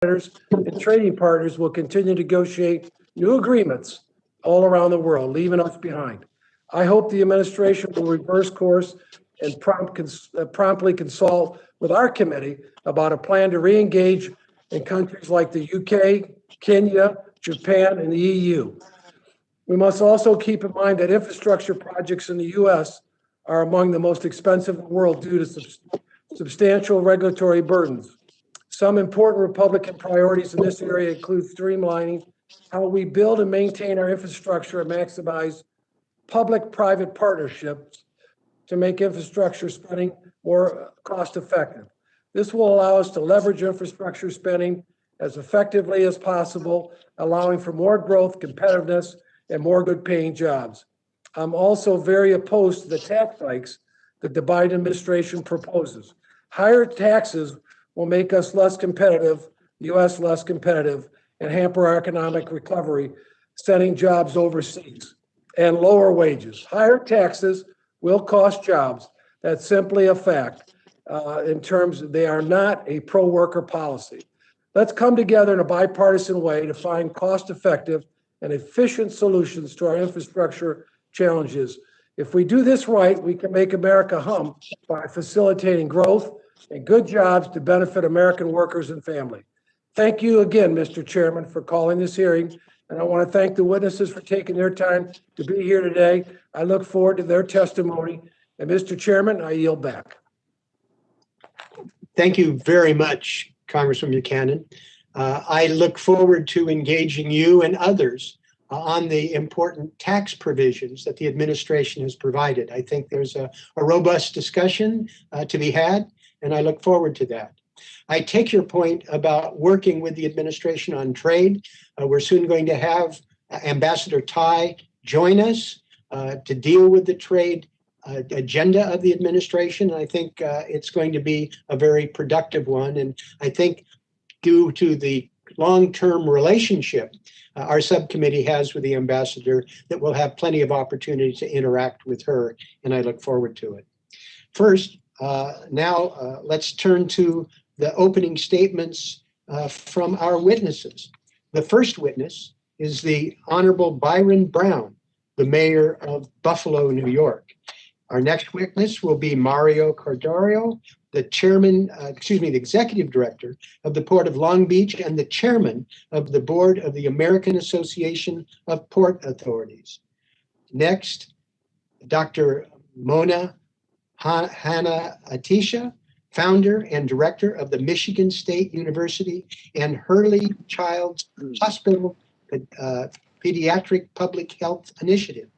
and trading partners will continue to negotiate new agreements all around the world, leaving us behind. I hope the administration will reverse course and promptly consult with our committee about a plan to re-engage in countries like the UK, Kenya, Japan, and the EU. We must also keep in mind that infrastructure projects in the U.S. are among the most expensive in the world due to substantial regulatory burdens. Some important Republican priorities in this area include streamlining how we build and maintain our infrastructure and maximize public-private partnerships to make infrastructure spending more cost-effective. This will allow us to leverage infrastructure spending as effectively as possible, allowing for more growth, competitiveness, and more good-paying jobs. I'm also very opposed to the tax hikes that the Biden administration proposes. Higher taxes will make us less competitive, the U.S. less competitive, and hamper our economic recovery, sending jobs overseas, and lower wages. Higher taxes will cost jobs. That's simply a fact. In terms, they are not a pro-worker policy. Let's come together in a bipartisan way to find cost-effective and efficient solutions to our infrastructure challenges. If we do this right, we can make America hum by facilitating growth and good jobs to benefit American workers and families. Thank you again, Mr. Chairman, for calling this hearing. And I want to thank the witnesses for taking their time to be here today. I look forward to their testimony. And Mr. Chairman, I yield back. Thank you very much, Congressman Buchanan. I look forward to engaging you and others on the important tax provisions that the administration has provided. I think there's a robust discussion to be had, and I look forward to that. I take your point about working with the administration on trade. We're soon going to have Ambassador Tai join us to deal with the trade agenda of the administration. I think it's going to be a very productive one. And I think due to the long-term relationship our subcommittee has with the ambassador, that we'll have plenty of opportunity to interact with her, and I look forward to it. First, now let's turn to the opening statements from our witnesses. The first witness is the Honorable Byron Brown, the mayor of Buffalo, New York. Our next witness will be Mario Cordario, the the executive director of the Port of Long Beach and the chairman of the board of the American Association of Port Authorities. Next, Dr. Mona Hanna-Attisha, founder and director of the Michigan State University and Hurley Child's Hospital Pediatric Public Health Initiative.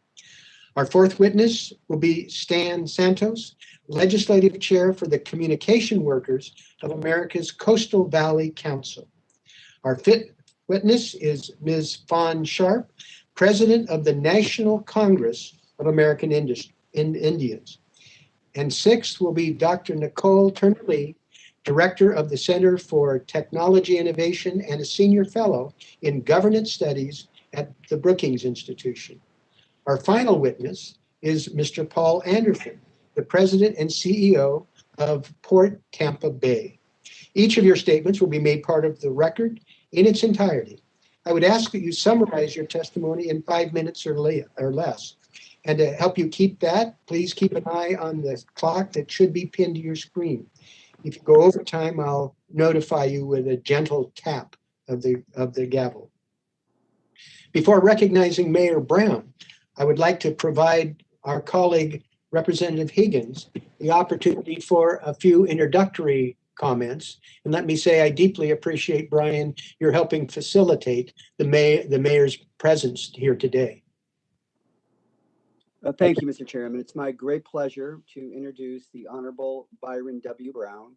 Our fourth witness will be Stan Santos, legislative chair for the Communication Workers of America's Coastal Valley Council. Our fifth witness is Ms. Fawn Sharp, president of the National Congress of American Indians. And sixth will be Dr. Nicole Turner-Lee, director of the Center for Technology Innovation and a senior fellow in governance studies at the Brookings Institution. Our final witness is Mr. Paul Anderson, the president and CEO of Port Tampa Bay. Each of your statements will be made part of the record in its entirety. I would ask that you summarize your testimony in 5 minutes or less. And to help you keep that, please keep an eye on the clock that should be pinned to your screen. If you go over time, I'll notify you with a gentle tap of the gavel. Before recognizing Mayor Brown, I would like to provide our colleague, Representative Higgins, the opportunity for a few introductory comments. And let me say, I deeply appreciate, Brian, your helping facilitate the mayor's presence here today. Thank you, Mr. Chairman. It's my great pleasure to introduce the Honorable Byron W. Brown.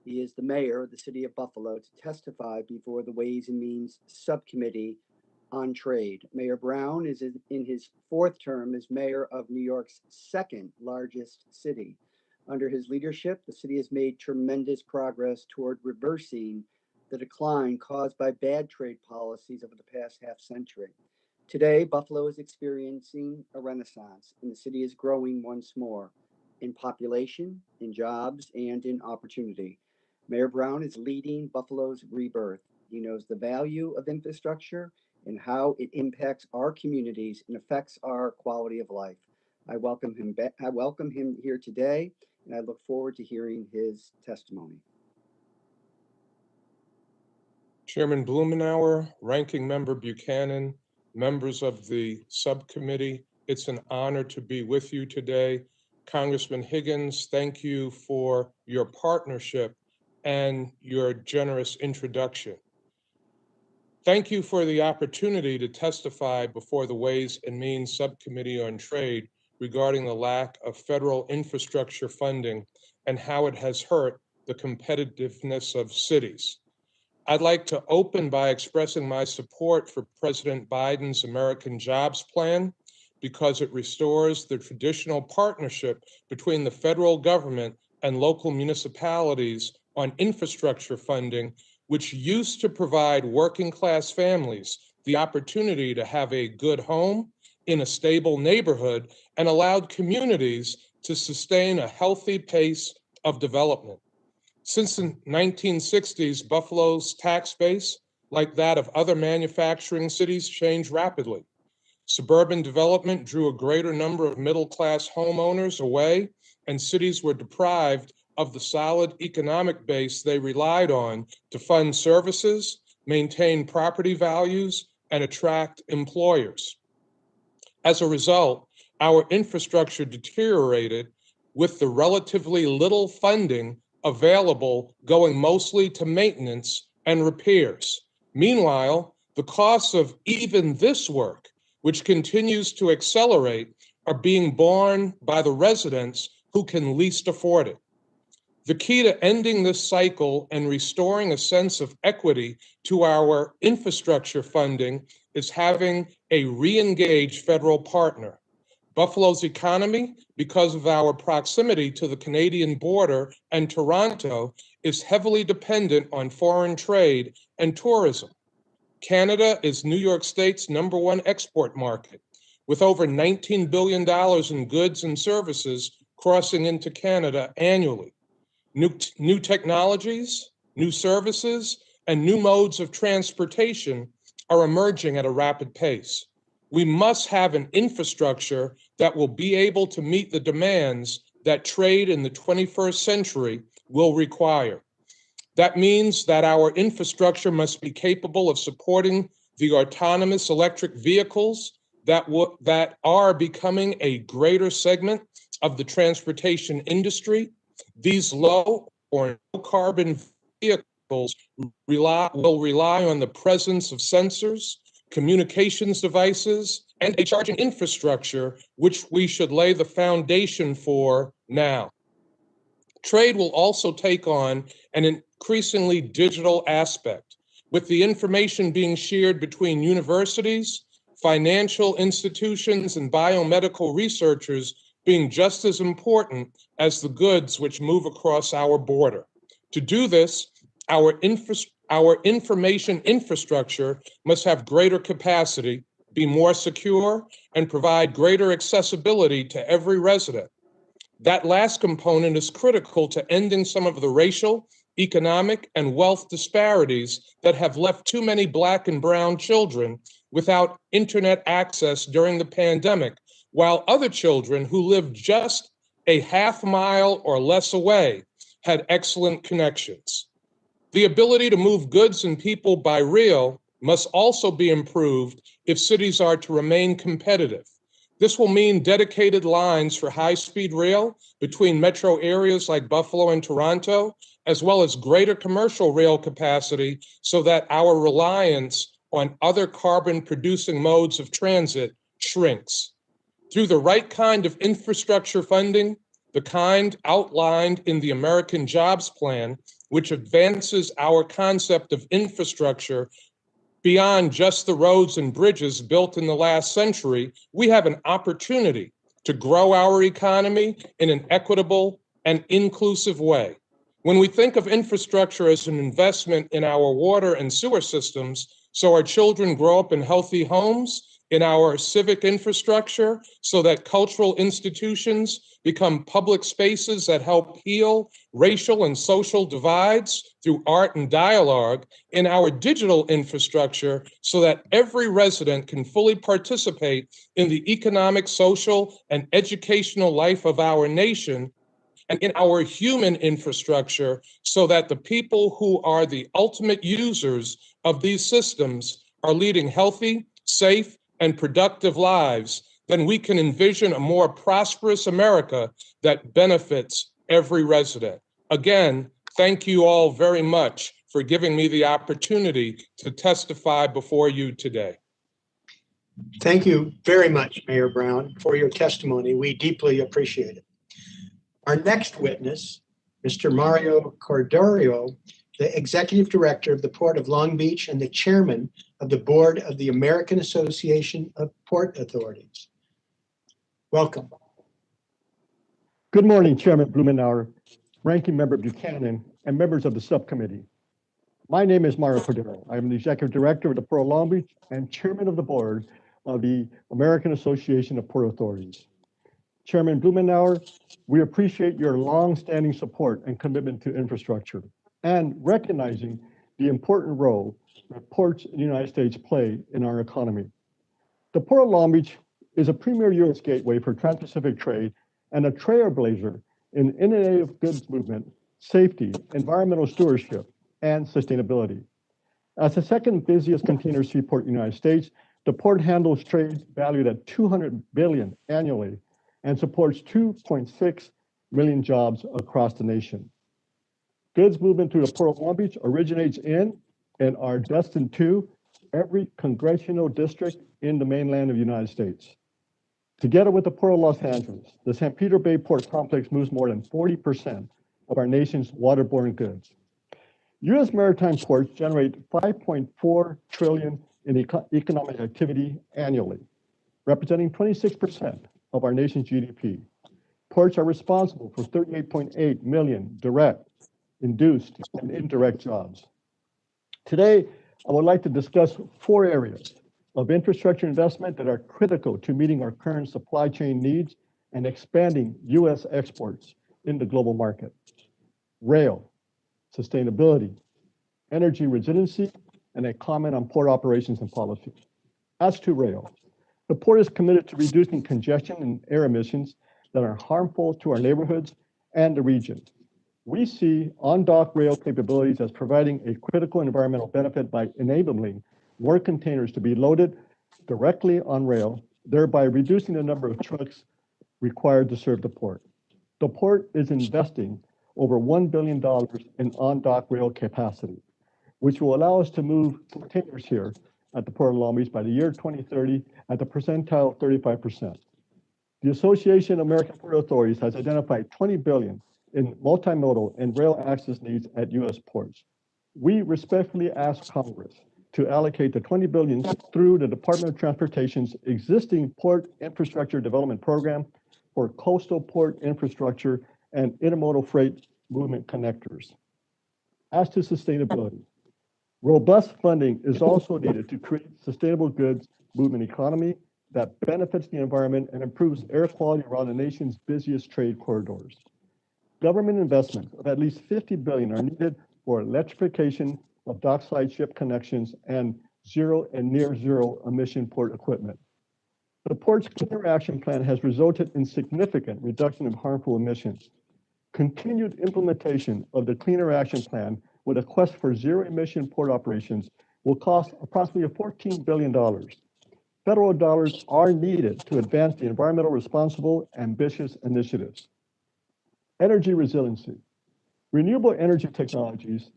He is the mayor of the city of Buffalo to testify before the Ways and Means Subcommittee on Trade. Mayor Brown is in his fourth term as mayor of New York's second largest city. Under his leadership, the city has made tremendous progress toward reversing the decline caused by bad trade policies over the past half century. Today, Buffalo is experiencing a renaissance, and the city is growing once more in population, in jobs, and in opportunity. Mayor Brown is leading Buffalo's rebirth. He knows the value of infrastructure and how it impacts our communities and affects our quality of life. I welcome him back. I welcome him here today, and I look forward to hearing his testimony. Chairman Blumenauer, Ranking Member Buchanan, members of the subcommittee, it's an honor to be with you today. Congressman Higgins, thank you for your partnership and your generous introduction. Thank you for the opportunity to testify before the Ways and Means Subcommittee on Trade regarding the lack of federal infrastructure funding and how it has hurt the competitiveness of cities. I'd like to open by expressing my support for President Biden's American Jobs Plan because it restores the traditional partnership between the federal government and local municipalities on infrastructure funding, which used to provide working class families the opportunity to have a good home in a stable neighborhood and allowed communities to sustain a healthy pace of development. Since the 1960s, Buffalo's tax base, like that of other manufacturing cities, changed rapidly. Suburban development drew a greater number of middle-class homeowners away, and cities were deprived of the solid economic base they relied on to fund services, maintain property values, and attract employers. As a result, our infrastructure deteriorated, with the relatively little funding available going mostly to maintenance and repairs. Meanwhile, the costs of even this work, which continues to accelerate, are being borne by the residents who can least afford it. The key to ending this cycle and restoring a sense of equity to our infrastructure funding is having a re-engaged federal partner. Buffalo's economy, because of our proximity to the Canadian border and Toronto, is heavily dependent on foreign trade and tourism. Canada is New York State's #1 export market, with over $19 billion in goods and services crossing into Canada annually. New technologies, new services, and new modes of transportation are emerging at a rapid pace. We must have an infrastructure that will be able to meet the demands that trade in the 21st century will require. That means that our infrastructure must be capable of supporting the autonomous electric vehicles that are becoming a greater segment of the transportation industry. These low or no carbon vehicles will rely on the presence of sensors, communications devices, and a charging infrastructure, which we should lay the foundation for now. Trade will also take on an increasingly digital aspect, with the information being shared between universities, financial institutions, and biomedical researchers being just as important as the goods which move across our border. To do this, our information infrastructure must have greater capacity, be more secure, and provide greater accessibility to every resident. That last component is critical to ending some of the racial, economic, and wealth disparities that have left too many Black and brown children without internet access during the pandemic, while other children who lived just a half mile or less away had excellent connections. The ability to move goods and people by rail must also be improved if cities are to remain competitive. This will mean dedicated lines for high-speed rail between metro areas like Buffalo and Toronto, as well as greater commercial rail capacity so that our reliance on other carbon-producing modes of transit shrinks. Through the right kind of infrastructure funding, the kind outlined in the American Jobs Plan, which advances our concept of infrastructure beyond just the roads and bridges built in the last century, we have an opportunity to grow our economy in an equitable and inclusive way. When we think of infrastructure as an investment in our water and sewer systems so our children grow up in healthy homes, in our civic infrastructure so that cultural institutions become public spaces that help heal racial and social divides through art and dialogue, in our digital infrastructure so that every resident can fully participate in the economic, social, and educational life of our nation, and in our human infrastructure so that the people who are the ultimate users of these systems are leading healthy, safe, and productive lives, then we can envision a more prosperous America that benefits every resident. Again, thank you all very much for giving me the opportunity to testify before you today. Thank you very much, Mayor Brown, for your testimony. We deeply appreciate it. Our next witness, Mr. Mario Cordorio, the Executive Director of the Port of Long Beach and the Chairman of the Board of the American Association of Port Authorities. Welcome. Good morning, Chairman Blumenauer, Ranking Member Buchanan, and members of the subcommittee. My name is Mario Cordorio. I am the Executive Director of the Port of Long Beach and Chairman of the Board of the American Association of Port Authorities. Chairman Blumenauer, we appreciate your long-standing support and commitment to infrastructure and recognizing the important role that ports in the United States play in our economy. The Port of Long Beach is a premier U.S. gateway for trans-Pacific trade and a trailblazer in innovative goods movement, safety, environmental stewardship, and sustainability. As the second busiest container seaport in the United States, the port handles trade valued at $200 billion annually and supports 2.6 million jobs across the nation. Goods movement through the Port of Long Beach originates in and are destined to every congressional district in the mainland of the United States. Together with the Port of Los Angeles, the San Pedro Bay Port Complex moves more than 40% of our nation's waterborne goods. U.S. maritime ports generate $5.4 trillion in economic activity annually, representing 26% of our nation's GDP. Ports are responsible for 38.8 million direct, induced, and indirect jobs. Today, I would like to discuss 4 areas of infrastructure investment that are critical to meeting our current supply chain needs and expanding U.S. exports in the global market. Rail, sustainability, energy resiliency, and a comment on port operations and policy. As to rail, the port is committed to reducing congestion and air emissions that are harmful to our neighborhoods and the region. We see on-dock rail capabilities as providing a critical environmental benefit by enabling more containers to be loaded directly on rail, thereby reducing the number of trucks required to serve the port. The port is investing over $1 billion in on-dock rail capacity, which will allow us to move containers here at the Port of Long Beach by the year 2030 at the percentile 35%. The Association of American Port Authorities has identified $20 billion in multimodal and rail access needs at U.S. ports. We respectfully ask Congress to allocate the $20 billion through the Department of Transportation's existing Port Infrastructure Development Program for coastal port infrastructure and intermodal freight movement connectors. As to sustainability, robust funding is also needed to create sustainable goods movement economy that benefits the environment and improves air quality around the nation's busiest trade corridors. Government investments of at least $50 billion are needed for electrification of dockside ship connections and zero and near zero emission port equipment. The port's Cleaner Action Plan has resulted in significant reduction of harmful emissions. Continued implementation of the Cleaner Action Plan with a quest for zero emission port operations will cost approximately $14 billion. Federal dollars are needed to advance the environmental responsible, ambitious initiatives. Energy resiliency. Renewable energy technologies,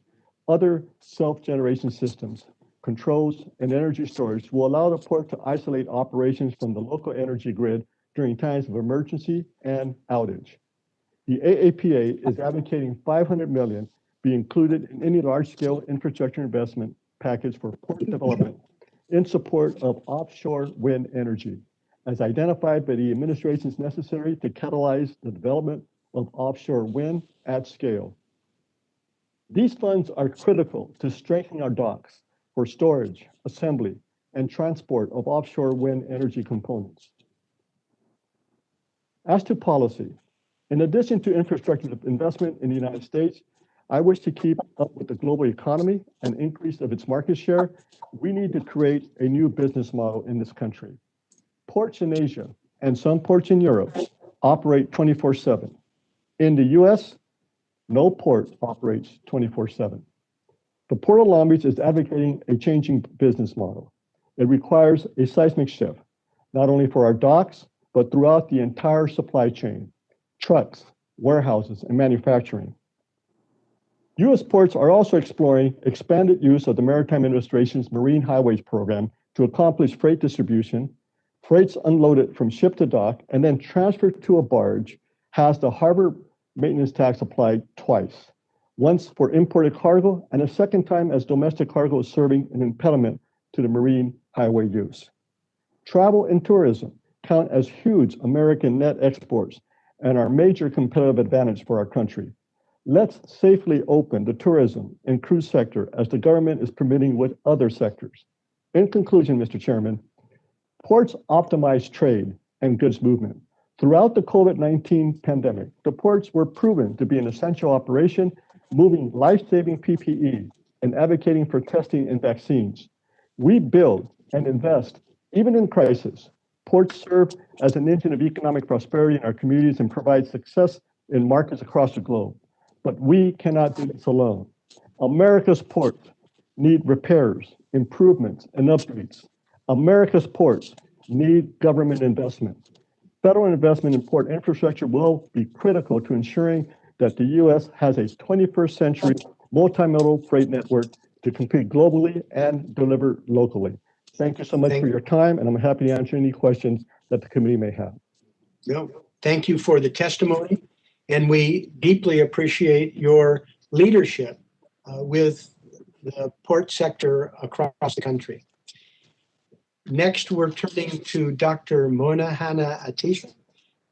other self-generation systems, controls, and energy storage will allow the port to isolate operations from the local energy grid during times of emergency and outage. The AAPA is advocating $500 million be included in any large-scale infrastructure investment package for port development in support of offshore wind energy, as identified by the administrations necessary to catalyze the development of offshore wind at scale. These funds are critical to strengthen our docks for storage, assembly, and transport of offshore wind energy components. As to policy, in addition to infrastructure investment in the United States, I wish to keep up with the global economy and increase of its market share. We need to create a new business model in this country. Ports in Asia and some ports in Europe operate 24/7. In the US, no port operates 24/7. The Port of Long Beach is advocating a changing business model. It requires a seismic shift, not only for our docks, but throughout the entire supply chain, trucks, warehouses, and manufacturing. U.S. ports are also exploring expanded use of the Maritime Administration's Marine Highways Program to accomplish freight distribution. Freights unloaded from ship to dock and then transferred to a barge has the harbor maintenance tax applied twice, once for imported cargo and a second time as domestic cargo is serving an impediment to the marine highway use. Travel and tourism count as huge American net exports and are major competitive advantage for our country. Let's safely open the tourism and cruise sector as the government is permitting with other sectors. In conclusion, Mr. Chairman, ports optimize trade and goods movement. Throughout the COVID-19 pandemic, the ports were proven to be an essential operation, moving life-saving PPE and advocating for testing and vaccines. We build and invest even in crisis. Ports serve as an engine of economic prosperity in our communities and provide success in markets across the globe. But we cannot do this alone. America's ports need repairs, improvements, and upgrades. America's ports need government investment. Federal investment in port infrastructure will be critical to ensuring that the U.S. has a 21st century multimodal freight network to compete globally and deliver locally. Thank you so much for your time, and I'm happy to answer any questions that the committee may have. No, thank you for the testimony, and we deeply appreciate your leadership with the port sector across the country. Next, we're turning to Dr. Mona Hanna-Attisha,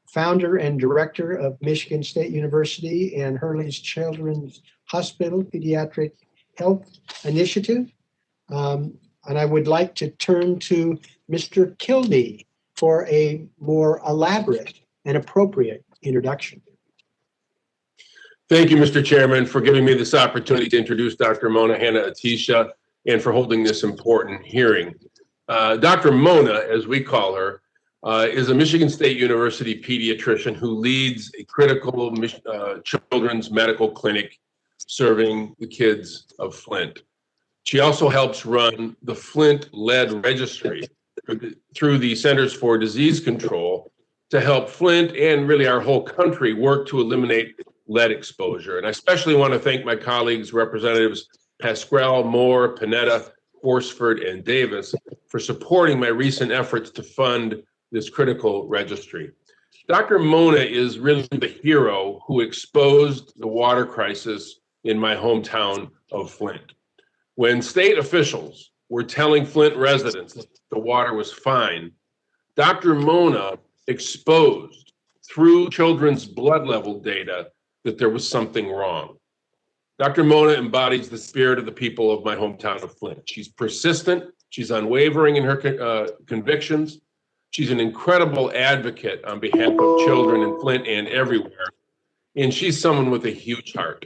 founder and director of Michigan State University and Hurley's Children's Hospital Pediatric Health Initiative. And I would like to turn to Mr. Kildee for a more elaborate and appropriate introduction. Thank you, Mr. Chairman, for giving me this opportunity to introduce Dr. Mona Hanna-Attisha and for holding this important hearing. Dr. Mona, as we call her, is a Michigan State University pediatrician who leads a critical children's medical clinic serving the kids of Flint. She also helps run the Flint lead registry through the Centers for Disease Control to help Flint and really our whole country work to eliminate lead exposure. And I especially want to thank my colleagues, Representatives Pasquale, Moore, Panetta, Horsford, and Davis for supporting my recent efforts to fund this critical registry. Dr. Mona is really the hero who exposed the water crisis in my hometown of Flint. When state officials were telling Flint residents that the water was fine, Dr. Mona exposed through children's blood level data that there was something wrong. Dr. Mona embodies the spirit of the people of my hometown of Flint. She's persistent, she's unwavering in her convictions, she's an incredible advocate on behalf of children in Flint and everywhere, and she's someone with a huge heart.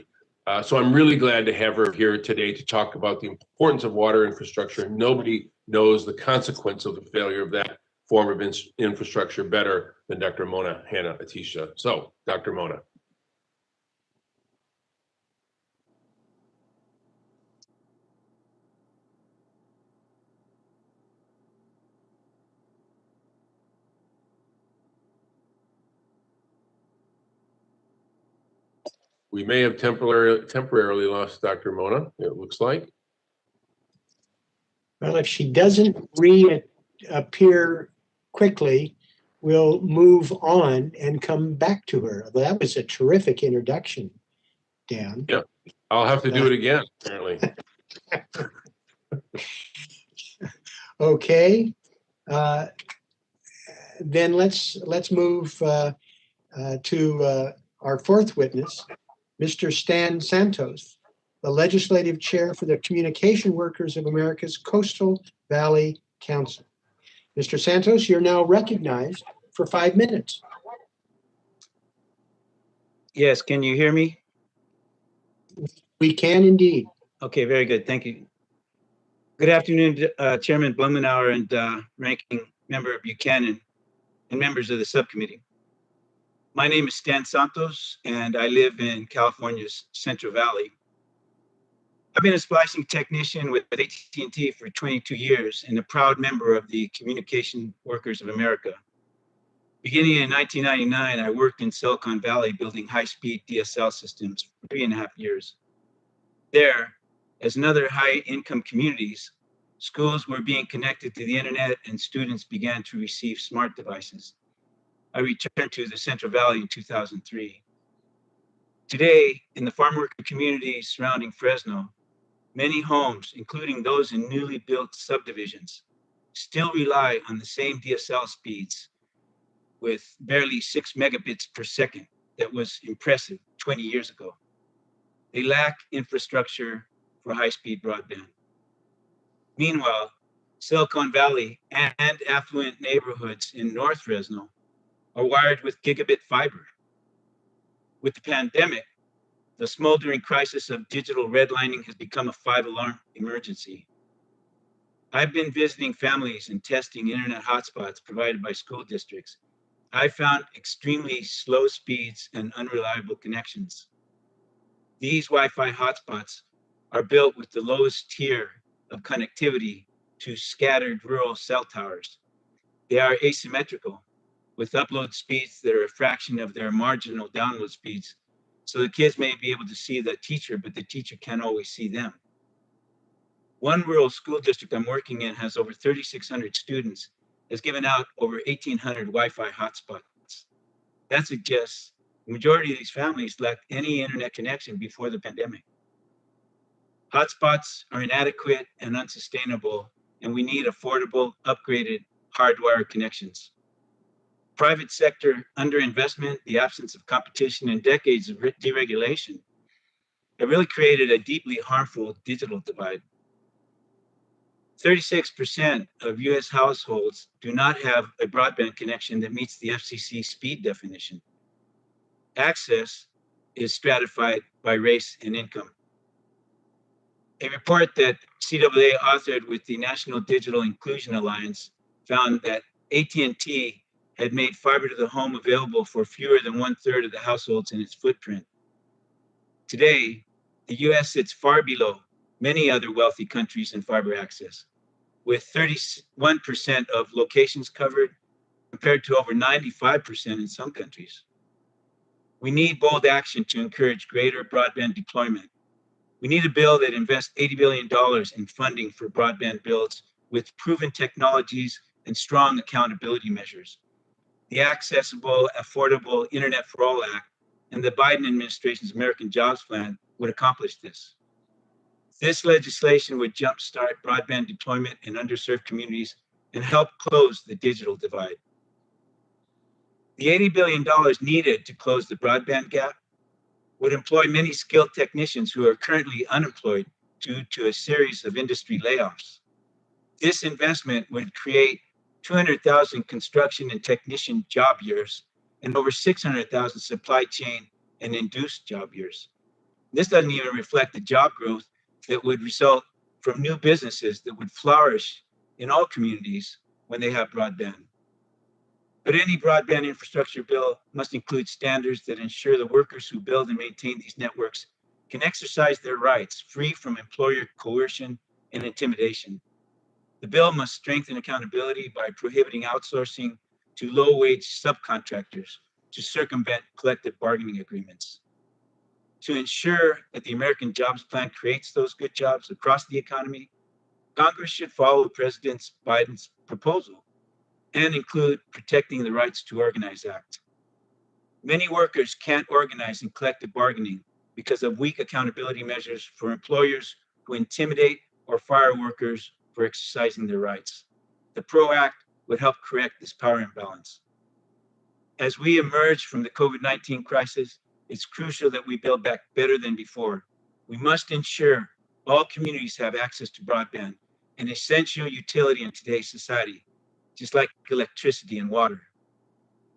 So I'm really glad to have her here today to talk about the importance of water infrastructure. Nobody knows the consequence of the failure of that form of infrastructure better than Dr. Mona Hanna-Attisha. So, Dr. Mona. We may have temporarily lost Dr. Mona, it looks like. Well, if she doesn't reappear quickly, we'll move on and come back to her. Well, that was a terrific introduction, Dan. Yeah, I'll have to do it again, apparently. Okay. Then let's move to our fourth witness, Mr. Stan Santos, the legislative chair for the Communication Workers of America's Coastal Valley Council. Mr. Santos, you're now recognized for 5 minutes. Yes, can you hear me? We can indeed. Okay, very good. Thank you. Good afternoon, Chairman Blumenauer and Ranking Member Buchanan and members of the subcommittee. My name is Stan Santos, and I live in California's Central Valley. I've been a splicing technician with AT&T for 22 years and a proud member of the Communication Workers of America. Beginning in 1999, I worked in Silicon Valley building high-speed DSL systems for 3.5 years. There, as in other high-income communities, schools were being connected to the internet and students began to receive smart devices. I returned to the Central Valley in 2003. Today, in the farm worker communities surrounding Fresno, many homes, including those in newly built subdivisions, still rely on the same DSL speeds with barely 6 megabits per second that was impressive 20 years ago. They lack infrastructure for high-speed broadband. Meanwhile, Silicon Valley and affluent neighborhoods in North Fresno are wired with gigabit fiber. With the pandemic, the smoldering crisis of digital redlining has become a 5-alarm emergency. I've been visiting families and testing internet hotspots provided by school districts. I found extremely slow speeds and unreliable connections. These Wi-Fi hotspots are built with the lowest tier of connectivity to scattered rural cell towers. They are asymmetrical, with upload speeds that are a fraction of their marginal download speeds. So the kids may be able to see the teacher, but the teacher can't always see them. One rural school district I'm working in has over 3,600 students, has given out over 1,800 Wi-Fi hotspots. That suggests the majority of these families lacked any internet connection before the pandemic. Hotspots are inadequate and unsustainable, and we need affordable, upgraded, hardwired connections. Private sector underinvestment, the absence of competition, and decades of deregulation have really created a deeply harmful digital divide. 36% of US households do not have a broadband connection that meets the FCC speed definition. Access is stratified by race and income. A report that CAA authored with the National Digital Inclusion Alliance found that AT&T had made fiber to the home available for fewer than 1/3 of the households in its footprint. Today, the US sits far below many other wealthy countries in fiber access, with 31% of locations covered compared to over 95% in some countries. We need bold action to encourage greater broadband deployment. We need a bill that invests $80 billion in funding for broadband builds with proven technologies and strong accountability measures. The Accessible, Affordable Internet for All Act and the Biden administration's American Jobs Plan would accomplish this. This legislation would jumpstart broadband deployment in underserved communities and help close the digital divide. The $80 billion needed to close the broadband gap would employ many skilled technicians who are currently unemployed due to a series of industry layoffs. This investment would create 200,000 construction and technician job years and over 600,000 supply chain and induced job years. This doesn't even reflect the job growth that would result from new businesses that would flourish in all communities when they have broadband. But any broadband infrastructure bill must include standards that ensure the workers who build and maintain these networks can exercise their rights free from employer coercion and intimidation. The bill must strengthen accountability by prohibiting outsourcing to low-wage subcontractors to circumvent collective bargaining agreements. To ensure that the American Jobs Plan creates those good jobs across the economy, Congress should follow President Biden's proposal and include Protecting the Rights to Organize Act. Many workers can't organize in collective bargaining because of weak accountability measures for employers who intimidate or fire workers for exercising their rights. The PRO Act would help correct this power imbalance. As we emerge from the COVID-19 crisis, it's crucial that we build back better than before. We must ensure all communities have access to broadband, an essential utility in today's society, just like electricity and water.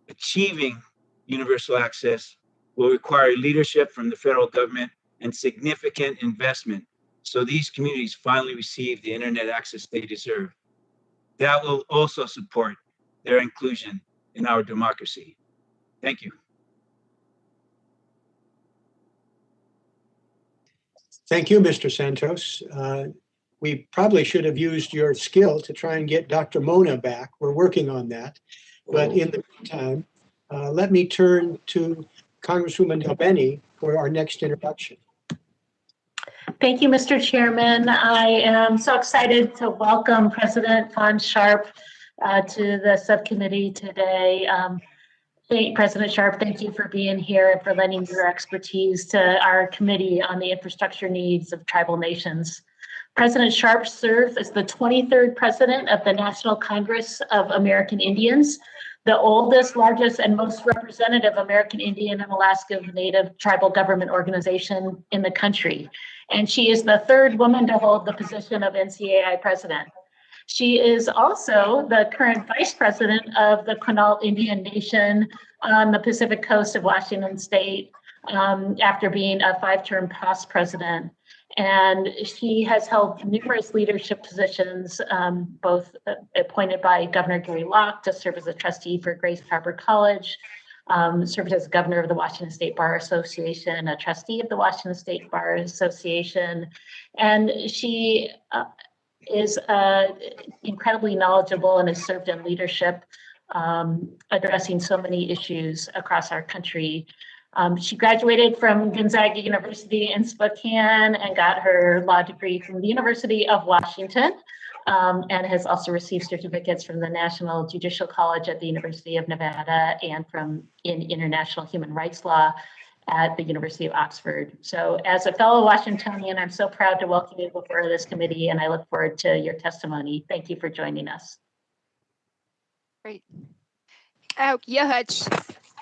Achieving universal access will require leadership from the federal government and significant investment so these communities finally receive the internet access they deserve. That will also support their inclusion in our democracy. Thank you. Thank you, Mr. Santos. We probably should have used your skill to try and get Dr. Mona back. We're working on that. But in the meantime, let me turn to Congresswoman Delbeni for our next introduction. Thank you, Mr. Chairman. I am so excited to welcome President Von Sharp to the subcommittee today. President Sharp, thank you for being here and for lending your expertise to our committee on the infrastructure needs of tribal nations. President Sharp served as the 23rd president of the National Congress of American Indians, the oldest, largest, and most representative American Indian and Alaska Native tribal government organization in the country. And she is the third woman to hold the position of NCAI president. She is also the current vice president of the Quinault Indian Nation on the Pacific coast of Washington State after being a 5-term past president. And she has held numerous leadership positions, both appointed by Governor Gary Locke to serve as a trustee for Grace Harbor College, served as governor of the Washington State Bar Association, a trustee of the Washington State Bar Association, and she is incredibly knowledgeable and has served in leadership, addressing so many issues across our country. She graduated from Gonzaga University in Spokane and got her law degree from the University of Washington, and has also received certificates from the National Judicial College at the University of Nevada and in international human rights law at the University of Oxford. So as a fellow Washingtonian, I'm so proud to welcome you before this committee, and I look forward to your testimony. Thank you for joining us. Great.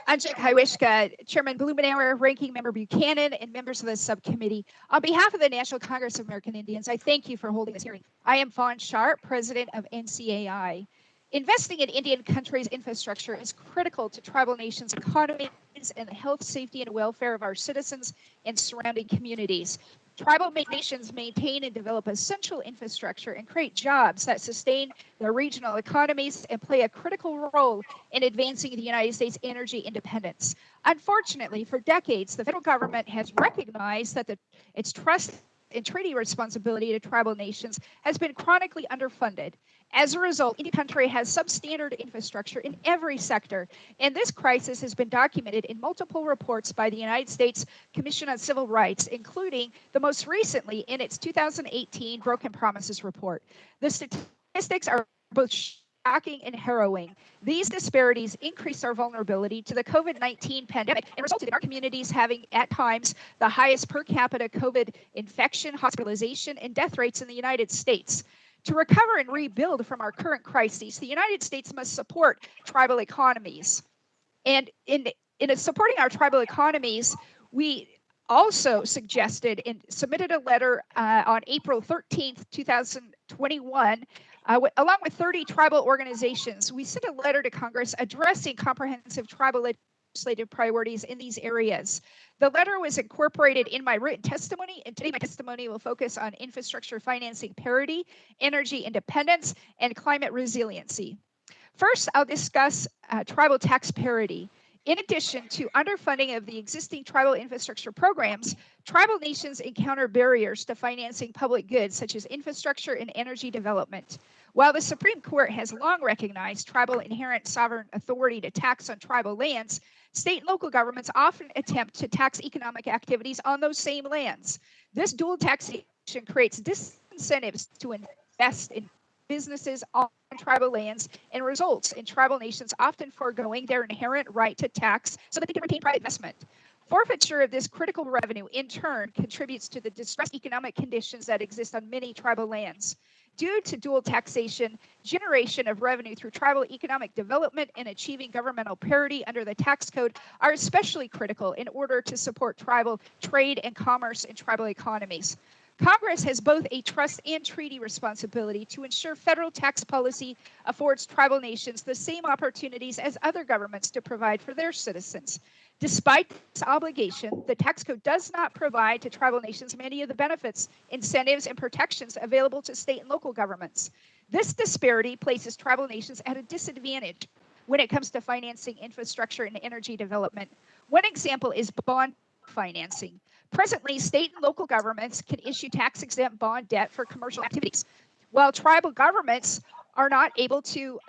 Anjik Hiwishka, Chairman Blumenauer, Ranking Member Buchanan, and members of the subcommittee. On behalf of the National Congress of American Indians, I thank you for holding this hearing. I am Fawn Sharp, President of NCAI. Investing in Indian country's infrastructure is critical to tribal nations' economies and the health, safety, and welfare of our citizens and surrounding communities. Tribal nations maintain and develop essential infrastructure and create jobs that sustain their regional economies and play a critical role in advancing the United States' energy independence. Unfortunately, for decades, the federal government has recognized that its trust and treaty responsibility to tribal nations has been chronically underfunded. As a result, Indian country has substandard infrastructure in every sector, and this crisis has been documented in multiple reports by the United States Commission on Civil Rights, including the most recently in its 2018 Broken Promises report. The statistics are both shocking and harrowing. These disparities increase our vulnerability to the COVID-19 pandemic and resulted in our communities having, at times, the highest per capita COVID infection, hospitalization, and death rates in the United States. To recover and rebuild from our current crises, the United States must support tribal economies. And in supporting our tribal economies, we also suggested and submitted a letter on April 13th, 2021, along with 30 tribal organizations. We sent a letter to Congress addressing comprehensive tribal legislative priorities in these areas. The letter was incorporated in my written testimony, and today my testimony will focus on infrastructure financing parity, energy independence, and climate resiliency. First, I'll discuss tribal tax parity. In addition to underfunding of the existing tribal infrastructure programs, tribal nations encounter barriers to financing public goods such as infrastructure and energy development. While the Supreme Court has long recognized tribal inherent sovereign authority to tax on tribal lands, state and local governments often attempt to tax economic activities on those same lands. This dual taxation creates disincentives to invest in businesses on tribal lands and results in tribal nations often foregoing their inherent right to tax so that they can retain private investment. Forfeiture of this critical revenue, in turn, contributes to the distressed economic conditions that exist on many tribal lands. Due to dual taxation, generation of revenue through tribal economic development and achieving governmental parity under the tax code are especially critical in order to support tribal trade and commerce in tribal economies. Congress has both a trust and treaty responsibility to ensure federal tax policy affords tribal nations the same opportunities as other governments to provide for their citizens. Despite this obligation, the tax code does not provide to tribal nations many of the benefits, incentives, and protections available to state and local governments. This disparity places tribal nations at a disadvantage when it comes to financing infrastructure and energy development. One example is bond financing. Presently, state and local governments can issue tax-exempt bond debt for commercial activities, while tribal governments are not able to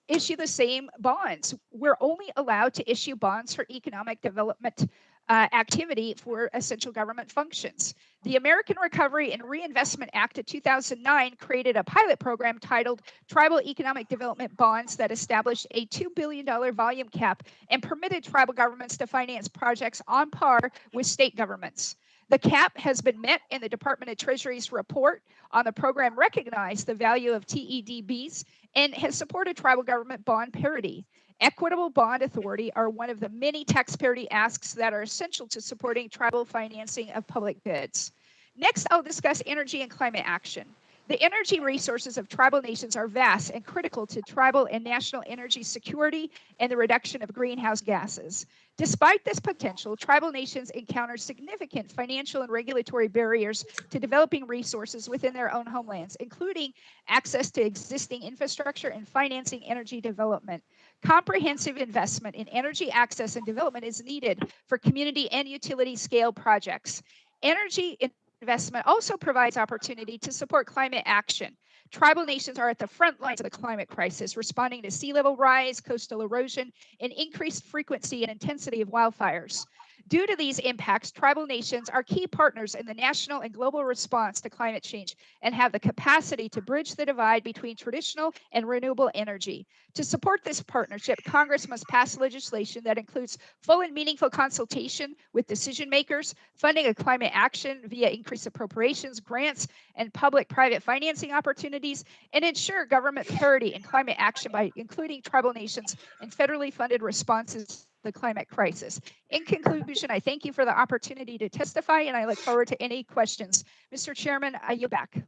issue the same bonds. We're only allowed to issue bonds for economic development activity for essential government functions. The American Recovery and Reinvestment Act of 2009 created a pilot program titled Tribal Economic Development Bonds that established a $2 billion volume cap and permitted tribal governments to finance projects on par with state governments. The cap has been met, and the Department of Treasury's report on the program recognized the value of TEDBs and has supported tribal government bond parity. Equitable bond authority are one of the many tax parity asks that are essential to supporting tribal financing of public goods. Next, I'll discuss energy and climate action. The energy resources of tribal nations are vast and critical to tribal and national energy security and the reduction of greenhouse gases. Despite this potential, tribal nations encounter significant financial and regulatory barriers to developing resources within their own homelands, including access to existing infrastructure and financing energy development. Comprehensive investment in energy access and development is needed for community and utility scale projects. Energy investment also provides opportunity to support climate action. Tribal nations are at the front lines of the climate crisis, responding to sea level rise, coastal erosion, and increased frequency and intensity of wildfires. Due to these impacts, tribal nations are key partners in the national and global response to climate change and have the capacity to bridge the divide between traditional and renewable energy. To support this partnership, Congress must pass legislation that includes full and meaningful consultation with decision makers, funding of climate action via increased appropriations, grants, and public-private financing opportunities, and ensure government parity in climate action by including tribal nations in federally funded responses to the climate crisis. In conclusion, I thank you for the opportunity to testify, and I look forward to any questions. Mr. Chairman, I yield back.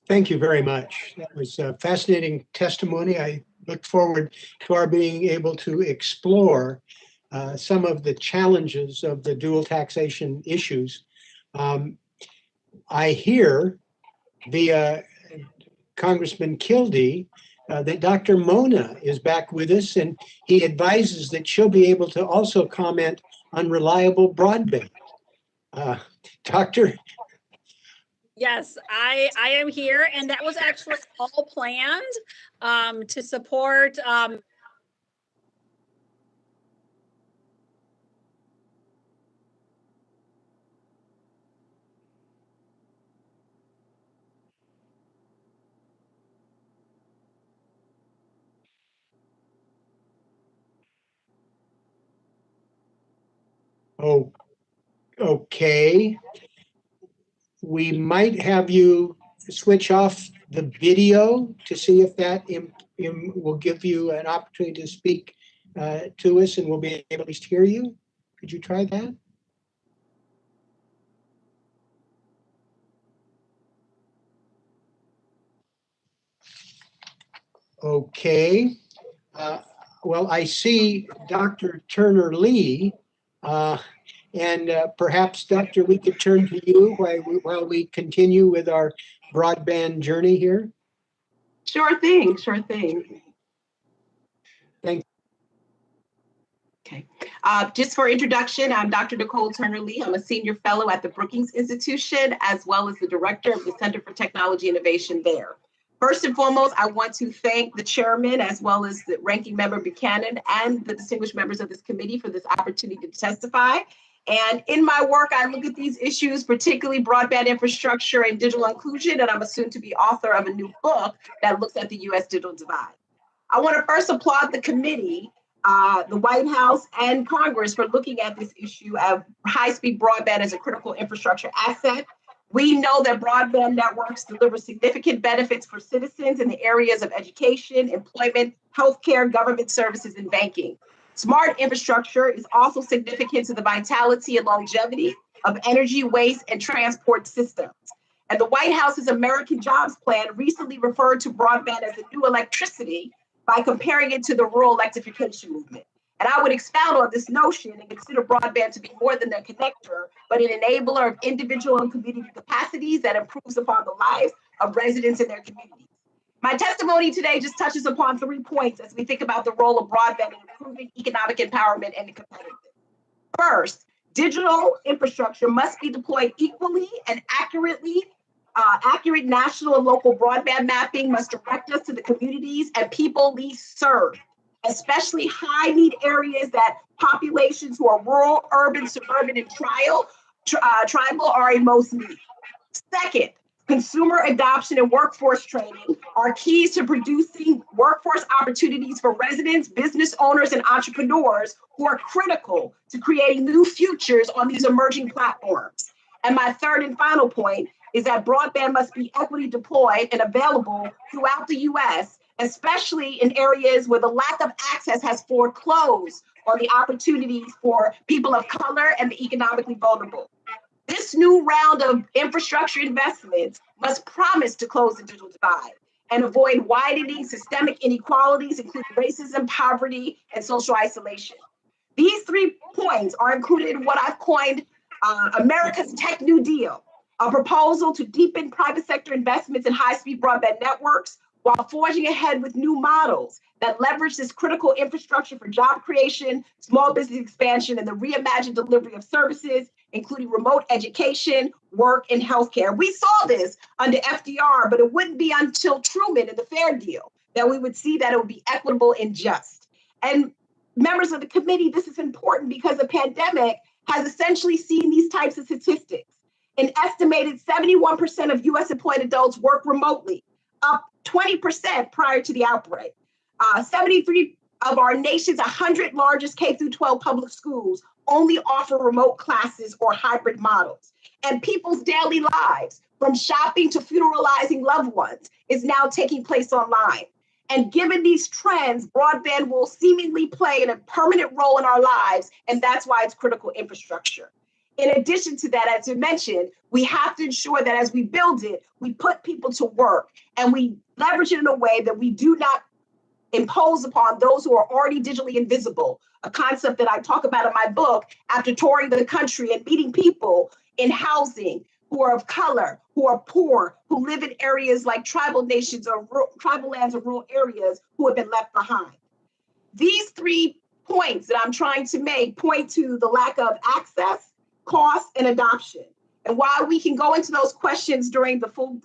Thank you very much. That was a fascinating testimony. I look forward to our being able to explore some of the challenges of the dual taxation issues. I hear via Congressman Kildee that Dr. Mona is back with us, and he advises that she'll be able to also comment on reliable broadband. Doctor? Yes, I am here, and that was actually all planned to support Oh, okay. We might have you switch off the video to see if that will give you an opportunity to speak to us, and we'll be able to at least hear you. Could you try that? Okay. Well, I see Dr. Turner Lee, and perhaps, Doctor, we could turn to you while we continue with our broadband journey here. Sure thing, sure thing. Thank you. Okay. Just for introduction, I'm Dr. Nicole Turner Lee. I'm a senior fellow at the Brookings Institution, as well as the director of the Center for Technology Innovation there. First and foremost, I want to thank the chairman, as well as the ranking member Buchanan and the distinguished members of this committee for this opportunity to testify. And in my work, I look at these issues, particularly broadband infrastructure and digital inclusion, and I'm a soon-to-be author of a new book that looks at the U.S. digital divide. I want to first applaud the committee, the White House, and Congress for looking at this issue of high-speed broadband as a critical infrastructure asset. We know that broadband networks deliver significant benefits for citizens in the areas of education, employment, healthcare, government services, and banking. Smart infrastructure is also significant to the vitality and longevity of energy, waste, and transport systems. And the White House's American Jobs Plan recently referred to broadband as the new electricity by comparing it to the rural electrification movement. And I would expound on this notion and consider broadband to be more than a connector, but an enabler of individual and community capacities that improves upon the lives of residents in their communities. My testimony today just touches upon 3 points as we think about the role of broadband in improving economic empowerment and competitiveness. First, digital infrastructure must be deployed equally and accurately. Accurate national and local broadband mapping must direct us to the communities and people least served, especially high need areas that populations who are rural, urban, suburban, and tribal are in most need. Second, consumer adoption and workforce training are keys to producing workforce opportunities for residents, business owners, and entrepreneurs who are critical to creating new futures on these emerging platforms. And my third and final point is that broadband must be equity deployed and available throughout the US, especially in areas where the lack of access has foreclosed on the opportunities for people of color and the economically vulnerable. This new round of infrastructure investments must promise to close the digital divide and avoid widening systemic inequalities, including racism, poverty, and social isolation. These 3 points are included in what I've coined America's Tech New Deal, a proposal to deepen private sector investments in high-speed broadband networks while forging ahead with new models that leverage this critical infrastructure for job creation, small business expansion, and the reimagined delivery of services, including remote education, work, and healthcare. We saw this under FDR, but it wouldn't be until Truman and the Fair Deal that we would see that it would be equitable and just. And members of the committee, this is important because the pandemic has essentially seen these types of statistics. An estimated 71% of US employed adults work remotely, up 20% prior to the outbreak. 73 of our nation's 100 largest K-12 public schools only offer remote classes or hybrid models. And people's daily lives, from shopping to funeralizing loved ones, is now taking place online. And given these trends, broadband will seemingly play a permanent role in our lives, and that's why it's critical infrastructure. In addition to that, as you mentioned, we have to ensure that as we build it, we put people to work and we leverage it in a way that we do not impose upon those who are already digitally invisible, a concept that I talk about in my book after touring the country and meeting people in housing who are of color, who are poor, who live in areas like tribal nations or tribal lands or rural areas who have been left behind. These 3 points that I'm trying to make point to the lack of access, cost, and adoption. And while we can go into those questions during the full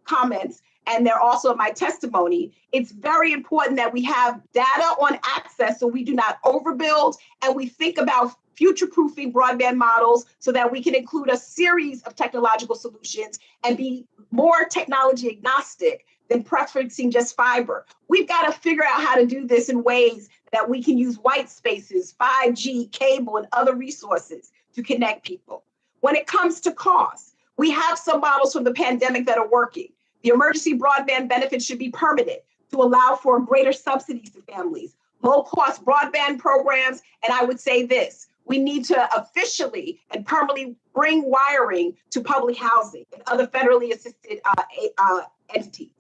comments, and they're also in my testimony, it's very important that we have data on access so we do not overbuild and we think about future-proofing broadband models so that we can include a series of technological solutions and be more technology agnostic than preferencing just fiber. We've got to figure out how to do this in ways that we can use white spaces, 5G, cable, and other resources to connect people. When it comes to cost, we have some models from the pandemic that are working. The emergency broadband benefit should be permanent to allow for greater subsidies to families, low-cost broadband programs, and I would say this, we need to officially and permanently bring wiring to public housing and other federally assisted entities.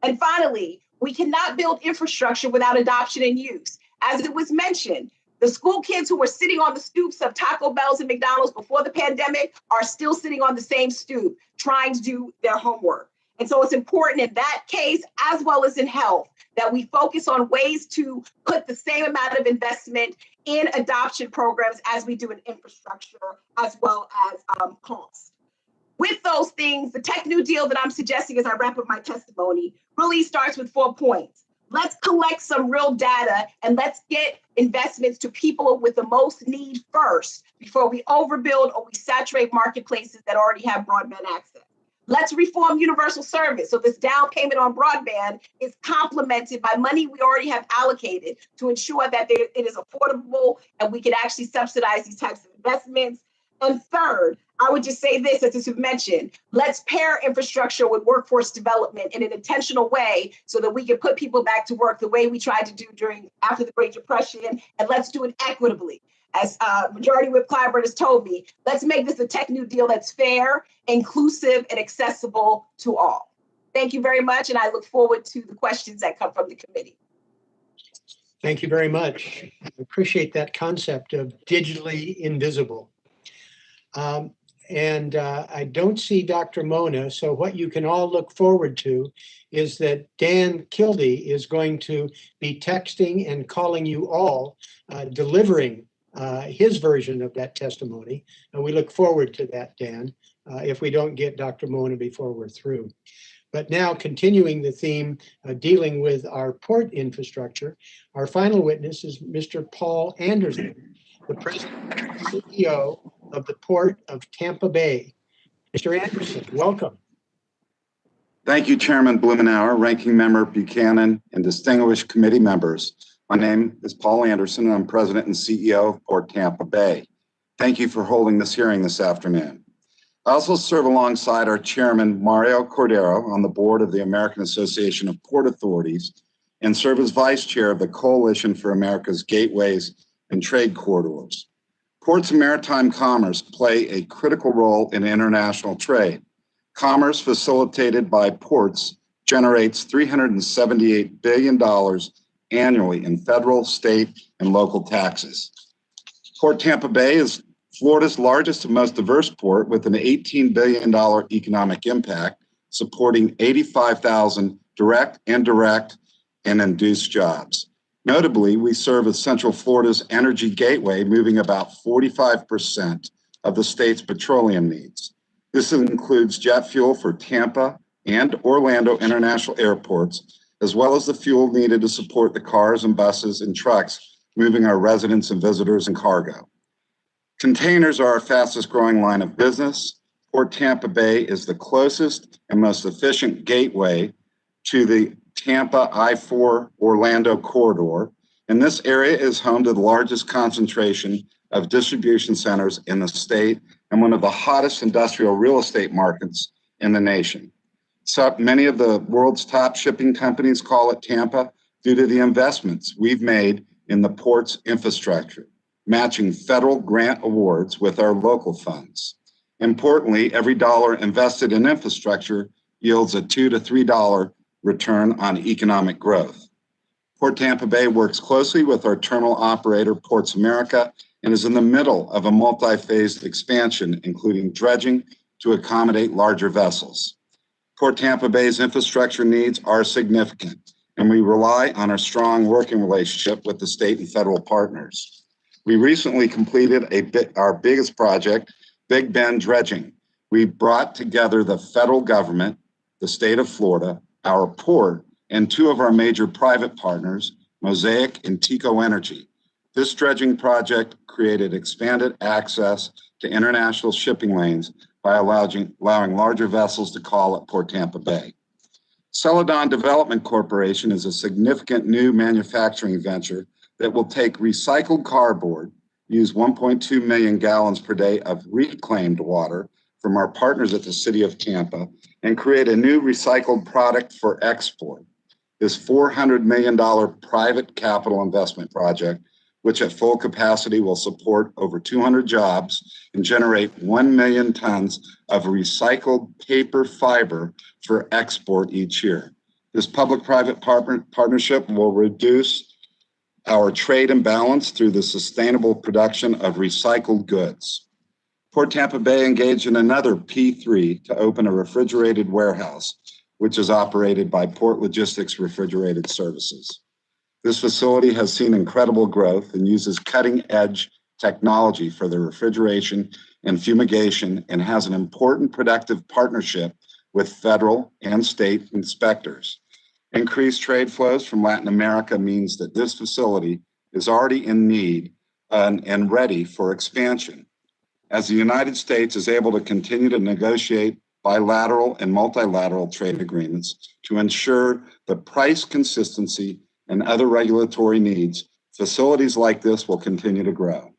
And finally, we cannot build infrastructure without adoption and use. As it was mentioned, the school kids who were sitting on the stoops of Taco Bell's and McDonald's before the pandemic are still sitting on the same stoop trying to do their homework. And so it's important in that case, as well as in health, that we focus on ways to put the same amount of investment in adoption programs as we do in infrastructure, as well as cost. With those things, the Tech New Deal that I'm suggesting as I wrap up my testimony really starts with 4 points. Let's collect some real data and let's get investments to people with the most need first before we overbuild or we saturate marketplaces that already have broadband access. Let's reform universal service so this down payment on broadband is complemented by money we already have allocated to ensure that it is affordable and we can actually subsidize these types of investments. And third, I would just say this, as you've mentioned, let's pair infrastructure with workforce development in an intentional way so that we can put people back to work the way we tried to do after the Great Depression, and let's do it equitably. As Majority Whip Clyburn has told me, let's make this a tech new deal that's fair, inclusive, and accessible to all. Thank you very much, and I look forward to the questions that come from the committee. Thank you very much. I appreciate that concept of digitally invisible. I don't see Dr. Mona, so what you can all look forward to is that Dan Kildee is going to be texting and calling you all, delivering his version of that testimony. And we look forward to that, Dan, if we don't get Dr. Mona before we're through. But now, continuing the theme, dealing with our port infrastructure, our final witness is Mr. Paul Anderson, the President and CEO of the Port of Tampa Bay. Mr. Anderson, welcome. Thank you, Chairman Blumenauer, Ranking Member Buchanan, and distinguished committee members. My name is Paul Anderson, and I'm President and CEO of Port Tampa Bay. Thank you for holding this hearing this afternoon. I also serve alongside our Chairman, Mario Cordero, on the board of the American Association of Port Authorities and serve as Vice Chair of the Coalition for America's Gateways and Trade Corridors. Ports and maritime commerce play a critical role in international trade. Commerce facilitated by ports generates $378 billion annually in federal, state, and local taxes. Port Tampa Bay is Florida's largest and most diverse port with an $18 billion economic impact, supporting 85,000 direct, indirect, and induced jobs. Notably, we serve as Central Florida's energy gateway, moving about 45% of the state's petroleum needs. This includes jet fuel for Tampa and Orlando international airports, as well as the fuel needed to support the cars and buses and trucks moving our residents and visitors and cargo. Containers are our fastest growing line of business. Port Tampa Bay is the closest and most efficient gateway to the Tampa I-4 Orlando corridor, and this area is home to the largest concentration of distribution centers in the state and one of the hottest industrial real estate markets in the nation. So many of the world's top shipping companies call it Tampa due to the investments we've made in the port's infrastructure, matching federal grant awards with our local funds. Importantly, every dollar invested in infrastructure yields a $2 to $3 return on economic growth. Port Tampa Bay works closely with our terminal operator, Ports America, and is in the middle of a multi-phased expansion, including dredging to accommodate larger vessels. Port Tampa Bay's infrastructure needs are significant, and we rely on our strong working relationship with the state and federal partners. We recently completed our biggest project, Big Bend dredging. We brought together the federal government, the state of Florida, our port, and two of our major private partners, Mosaic and Tico Energy. This dredging project created expanded access to international shipping lanes by allowing larger vessels to call at Port Tampa Bay. Celadon Development Corporation is a significant new manufacturing venture that will take recycled cardboard, use 1.2 million gallons per day of reclaimed water from our partners at the City of Tampa, and create a new recycled product for export. This $400 million private capital investment project, which at full capacity will support over 200 jobs and generate 1 million tons of recycled paper fiber for export each year. This public-private partnership will reduce our trade imbalance through the sustainable production of recycled goods. Port Tampa Bay engaged in another P3 to open a refrigerated warehouse, which is operated by Port Logistics Refrigerated Services. This facility has seen incredible growth and uses cutting-edge technology for the refrigeration and fumigation, and has an important productive partnership with federal and state inspectors. Increased trade flows from Latin America means that this facility is already in need and ready for expansion. As the United States is able to continue to negotiate bilateral and multilateral trade agreements to ensure the price consistency and other regulatory needs, facilities like this will continue to grow.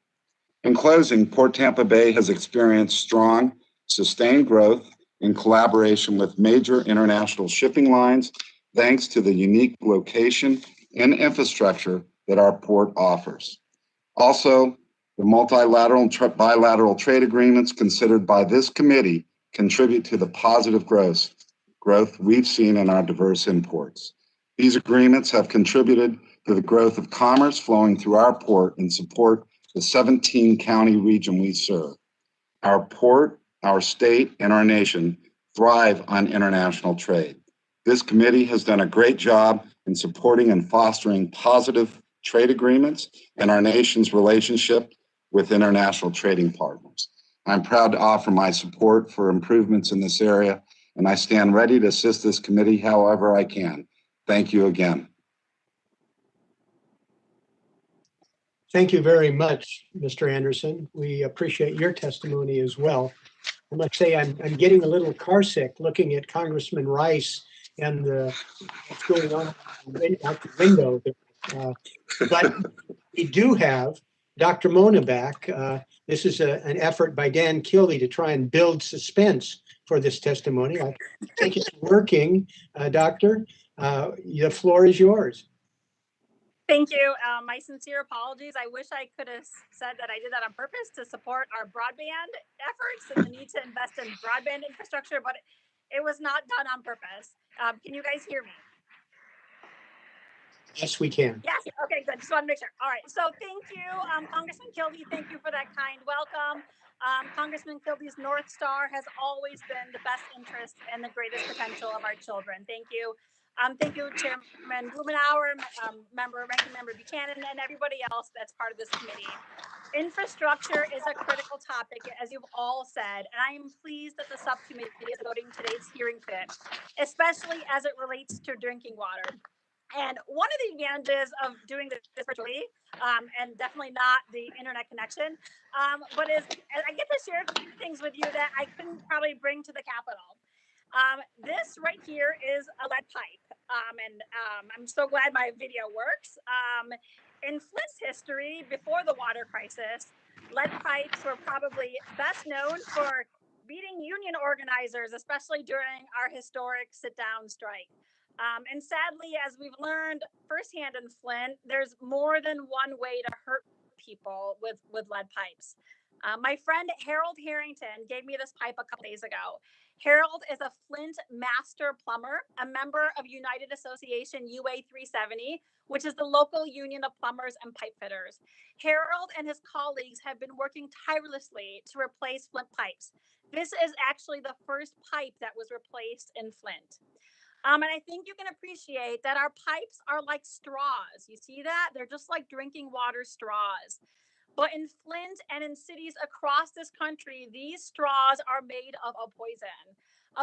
In closing, Port Tampa Bay has experienced strong, sustained growth in collaboration with major international shipping lines, thanks to the unique location and infrastructure that our port offers. Also, the multilateral and bilateral trade agreements considered by this committee contribute to the positive growth we've seen in our diverse imports. These agreements have contributed to the growth of commerce flowing through our port and support the 17-county region we serve. Our port, our state, and our nation thrive on international trade. This committee has done a great job in supporting and fostering positive trade agreements and our nation's relationship with international trading partners. I'm proud to offer my support for improvements in this area, and I stand ready to assist this committee however I can. Thank you again. Thank you very much, Mr. Anderson. We appreciate your testimony as well. I must say I'm getting a little car sick looking at Congressman Rice and what's going on out the window. But we do have Dr. Mona back. This is an effort by Dan Kilby to try and build suspense for this testimony. I think it's working, Doctor. The floor is yours. Thank you. My sincere apologies. I wish I could have said that I did that on purpose to support our broadband efforts and the need to invest in broadband infrastructure, but it was not done on purpose. Can you guys hear me? Yes, we can. Yes. Okay, good. Just want to make sure. All right. So thank you, Congressman Kilby. Thank you for that kind welcome. Congressman Kilby's North Star has always been the best interest and the greatest potential of our children. Thank you. Thank you, Chairman Blumenauer, Ranking Member Buchanan, and everybody else that's part of this committee. Infrastructure is a critical topic, as you've all said, and I am pleased that the subcommittee is voting today's hearing fit, especially as it relates to drinking water. And one of the advantages of doing this virtually, and definitely not the internet connection, but is I get to share things with you that I couldn't probably bring to the Capitol. This right here is a lead pipe, and I'm so glad my video works. In Flint's history, before the water crisis, lead pipes were probably best known for beating union organizers, especially during our historic sit-down strike. And sadly, as we've learned firsthand in Flint, there's more than one way to hurt people with lead pipes. My friend Harold Harrington gave me this pipe a couple days ago. Harold is a Flint master plumber, a member of United Association UA 370, which is the local union of plumbers and pipe fitters. Harold and his colleagues have been working tirelessly to replace Flint pipes. This is actually the first pipe that was replaced in Flint. And I think you can appreciate that our pipes are like straws. You see that? They're just like drinking water straws. But in Flint and in cities across this country, these straws are made of a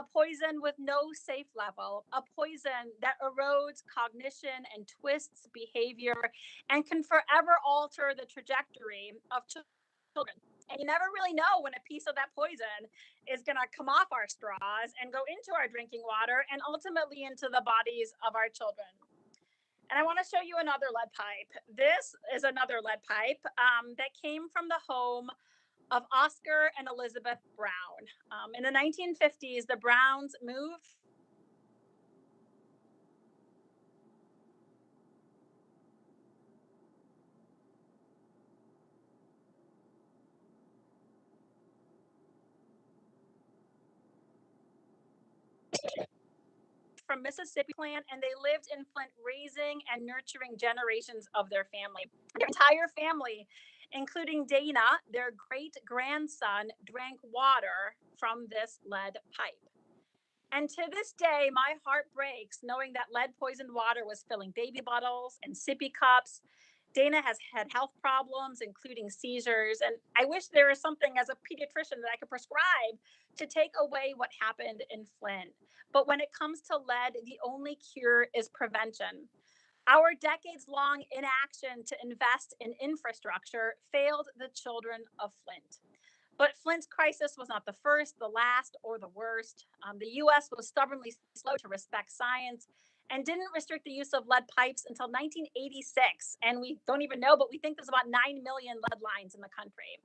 poison with no safe level, a poison that erodes cognition and twists behavior and can forever alter the trajectory of children. And you never really know when a piece of that poison is going to come off our straws and go into our drinking water and ultimately into the bodies of our children. And I want to show you another lead pipe. This is another lead pipe that came from the home of Oscar and Elizabeth Brown. In the 1950s, the Browns moved from Mississippi plant, and they lived in Flint, raising and nurturing generations of their family. Their entire family, including Dana, their great-grandson, drank water from this lead pipe. And to this day, my heart breaks knowing that lead-poisoned water was filling baby bottles and sippy cups. Dana has had health problems, including seizures, and I wish there was something as a pediatrician that I could prescribe to take away what happened in Flint. But when it comes to lead, the only cure is prevention. Our decades-long inaction to invest in infrastructure failed the children of Flint. But Flint's crisis was not the first, the last, or the worst. The U.S. was stubbornly slow to respect science and didn't restrict the use of lead pipes until 1986. And we don't even know, but we think there's about 9 million lead lines in the country.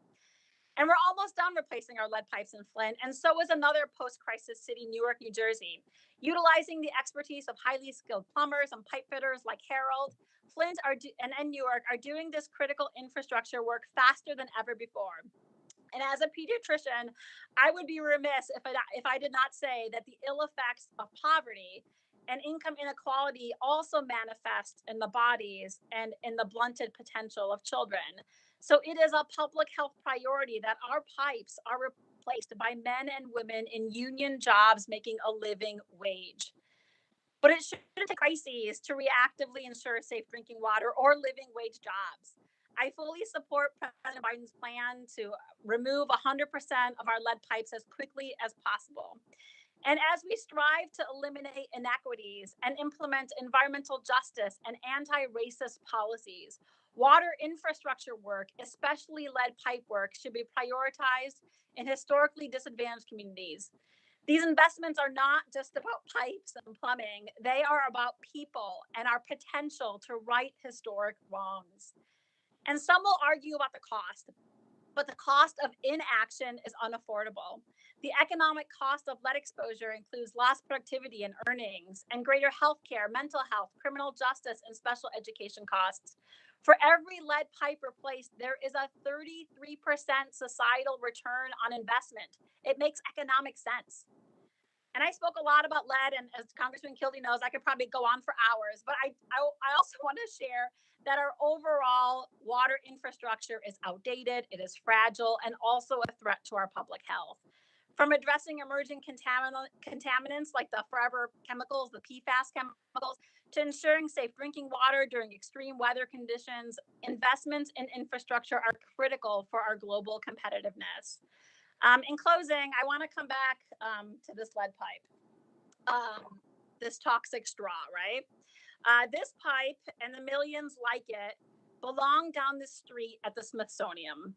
And we're almost done replacing our lead pipes in Flint, and so is another post-crisis city, Newark, New Jersey. Utilizing the expertise of highly skilled plumbers and pipe fitters like Harold, Flint and Newark are doing this critical infrastructure work faster than ever before. And as a pediatrician, I would be remiss if I did not say that the ill effects of poverty and income inequality also manifest in the bodies and in the blunted potential of children. So it is a public health priority that our pipes are replaced by men and women in union jobs making a living wage. But it shouldn't take crises to reactively ensure safe drinking water or living wage jobs. I fully support President Biden's plan to remove 100% of our lead pipes as quickly as possible. And as we strive to eliminate inequities and implement environmental justice and anti-racist policies, water infrastructure work, especially lead pipe work, should be prioritized in historically disadvantaged communities. These investments are not just about pipes and plumbing, they are about people and our potential to right historic wrongs. And some will argue about the cost, but the cost of inaction is unaffordable. The economic cost of lead exposure includes lost productivity and earnings, and greater healthcare, mental health, criminal justice, and special education costs. For every lead pipe replaced, there is a 33% societal return on investment. It makes economic sense. And I spoke a lot about lead, and as Congressman Kildee knows, I could probably go on for hours, but I also want to share that our overall water infrastructure is outdated, it is fragile, and also a threat to our public health. From addressing emerging contaminants like the forever chemicals, the PFAS chemicals, to ensuring safe drinking water during extreme weather conditions, investments in infrastructure are critical for our global competitiveness. In closing, I want to come back to this lead pipe, this toxic straw, right? This pipe and the millions like it belong down the street at the Smithsonian.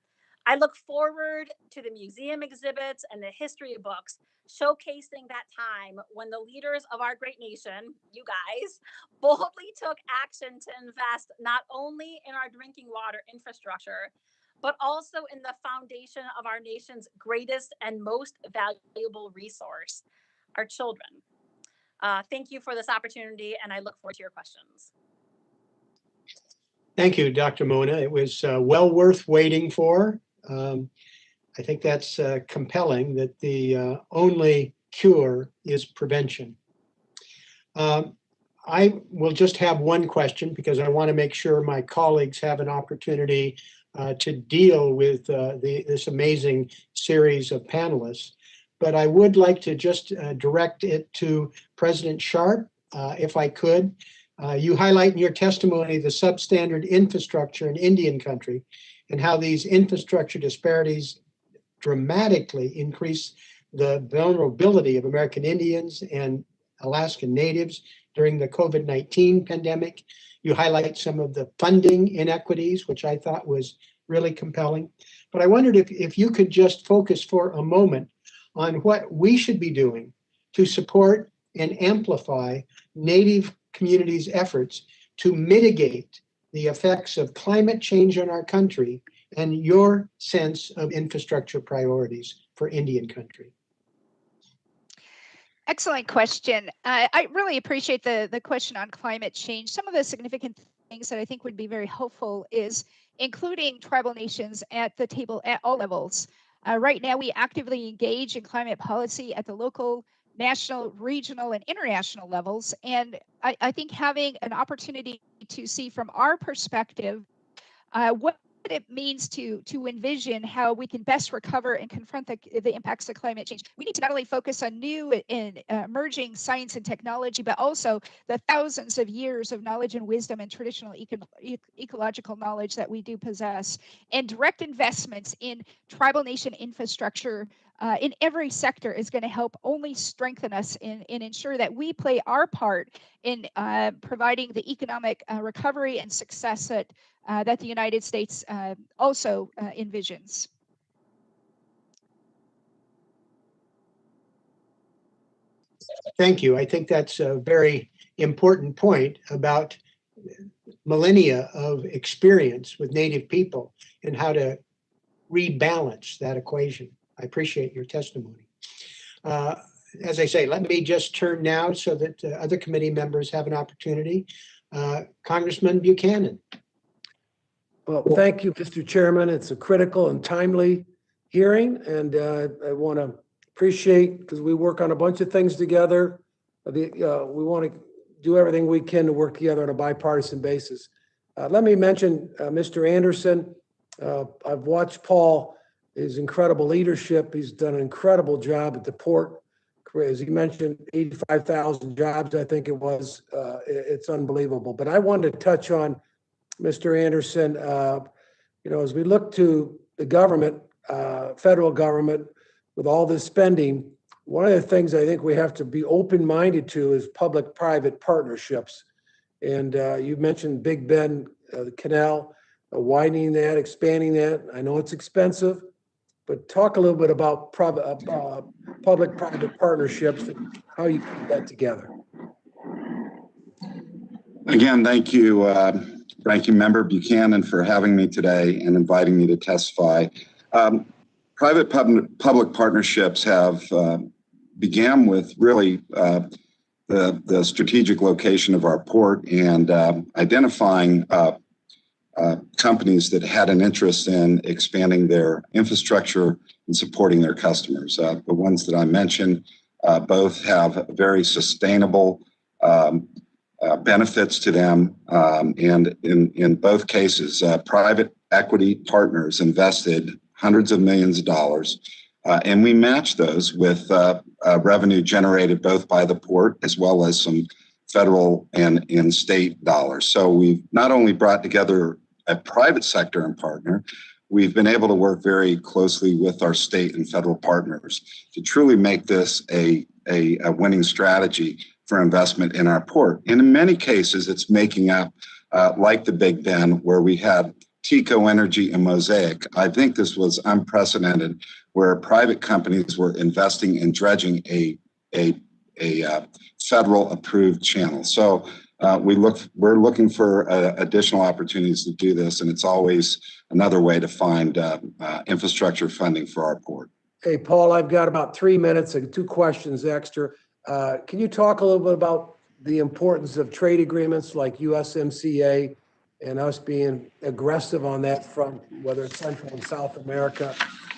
I look forward to the museum exhibits and the history books showcasing that time when the leaders of our great nation, you guys, boldly took action to invest not only in our drinking water infrastructure, but also in the foundation of our nation's greatest and most valuable resource, our children. Thank you for this opportunity, and I look forward to your questions. Thank you, Dr. Mona. It was well worth waiting for. I think that's compelling that the only cure is prevention. I will just have one question because I want to make sure my colleagues have an opportunity to deal with this amazing series of panelists. But I would like to just direct it to President Sharp, if I could. You highlight in your testimony the substandard infrastructure in Indian country and how these infrastructure disparities dramatically increase the vulnerability of American Indians and Alaskan Natives during the COVID-19 pandemic. You highlight some of the funding inequities, which I thought was really compelling. But I wondered if you could just focus for a moment on what we should be doing to support and amplify Native communities' efforts to mitigate the effects of climate change on our country and your sense of infrastructure priorities for Indian country. Excellent question. I really appreciate the question on climate change. Some of the significant things that I think would be very helpful is including tribal nations at the table at all levels. Right now, we actively engage in climate policy at the local, national, regional, and international levels. And I think having an opportunity to see from our perspective what it means to envision how we can best recover and confront the impacts of climate change. We need to not only focus on new and emerging science and technology, but also the thousands of years of knowledge and wisdom and traditional ecological knowledge that we do possess, and direct investments in tribal nation infrastructure in every sector is going to help only strengthen us and ensure that we play our part in providing the economic recovery and success that the United States also envisions. Thank you. I think that's very important point about millennia of experience with Native people and how to rebalance that equation. I appreciate your testimony. As I say, let me just turn now so that other committee members have an opportunity. Congressman Buchanan. Well, thank you, Mr. Chairman. It's a critical and timely hearing, and I want to appreciate, because we work on a bunch of things together. We want to do everything we can to work together on a bipartisan basis. Let me mention Mr. Anderson. I've watched Paul, his incredible leadership. He's done an incredible job at the port. As he mentioned, 85,000 jobs, I think it was. It's unbelievable. But I wanted to touch on Mr. Anderson. As we look to the government, federal government, with all this spending, one of the things I think we have to be open-minded to is public-private partnerships. And you mentioned Big Bend, the canal, widening that, expanding that. I know it's expensive, but talk a little bit about public-private partnerships and how you put that together. Again, thank you, Ranking Member Buchanan, for having me today and inviting me to testify. Private-public partnerships have began with really the strategic location of our port and identifying companies that had an interest in expanding their infrastructure and supporting their customers. The ones that I mentioned both have very sustainable benefits to them, and in both cases, private equity partners invested hundreds of millions of dollars, and we matched those with revenue generated both by the port as well as some federal and state dollars. So we've not only brought together a private sector and partner, we've been able to work very closely with our state and federal partners to truly make this a winning strategy for investment in our port. And in many cases, it's making up, like the Big Bend, where we had Tico Energy and Mosaic. I think this was unprecedented, where private companies were investing in dredging a federal approved channel. So we're looking for additional opportunities to do this, and it's always another way to find infrastructure funding for our port. Hey, Paul, I've got about 3 minutes and 2 questions extra. Can you talk a little bit about the importance of trade agreements like USMCA and us being aggressive on that front, whether it's Central and South America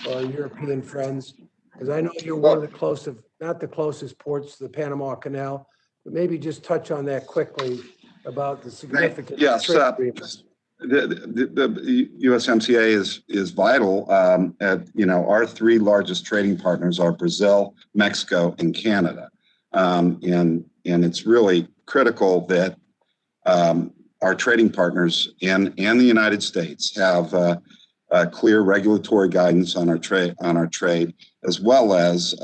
or European friends? Because I know you're one of the closest, not the closest ports to the Panama Canal, but maybe just touch on that quickly about the significance of trade agreements. The USMCA is vital. Our 3 largest trading partners are Brazil, Mexico, and Canada. And it's really critical that our trading partners and the United States have clear regulatory guidance on our trade, as well as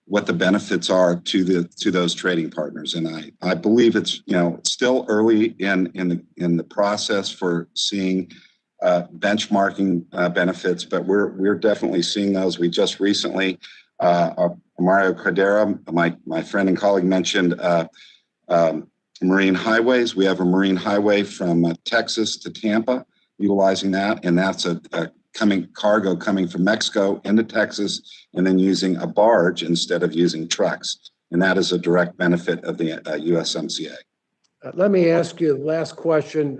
what the benefits are to those trading partners. And I believe it's still early in the process for seeing benchmarking benefits, but we're definitely seeing those. We just recently Mario Cordera, my friend and colleague, mentioned marine highways. We have a marine highway from Texas to Tampa, utilizing that, and that's a cargo coming from Mexico into Texas, and then using a barge instead of using trucks, and that is a direct benefit of the USMCA. Let me ask you the last question.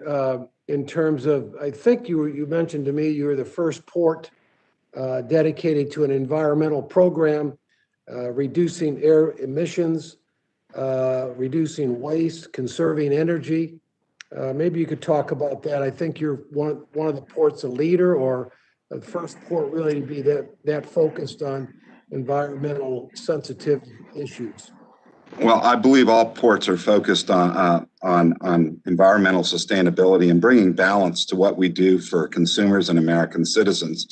In terms of, I think you mentioned to me you were the first port dedicated to an environmental program, reducing air emissions, reducing waste, conserving energy. Maybe you could talk about that. I think you're one of the ports a leader, or the first port really to be that focused on environmental sensitive issues. Well, I believe all ports are focused on environmental sustainability and bringing balance to what we do for consumers and American citizens.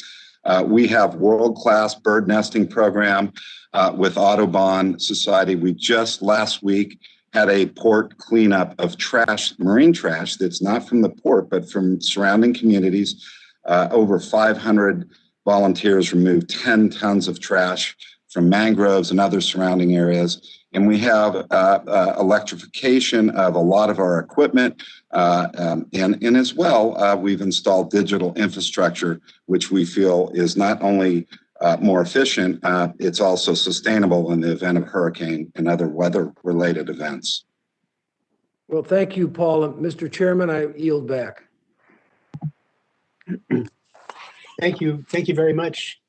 We have world-class bird nesting program with Audubon Society. We just last week had a port cleanup of trash, marine trash that's not from the port, but from surrounding communities. Over 500 volunteers removed 10 tons of trash from mangroves and other surrounding areas. And we have electrification of a lot of our equipment. And as well, we've installed digital infrastructure, which we feel is not only more efficient, it's also sustainable in the event of hurricane and other weather-related events. Well, thank you, Paul. And Mr. Chairman, I yield back. Thank you. Thank you very much,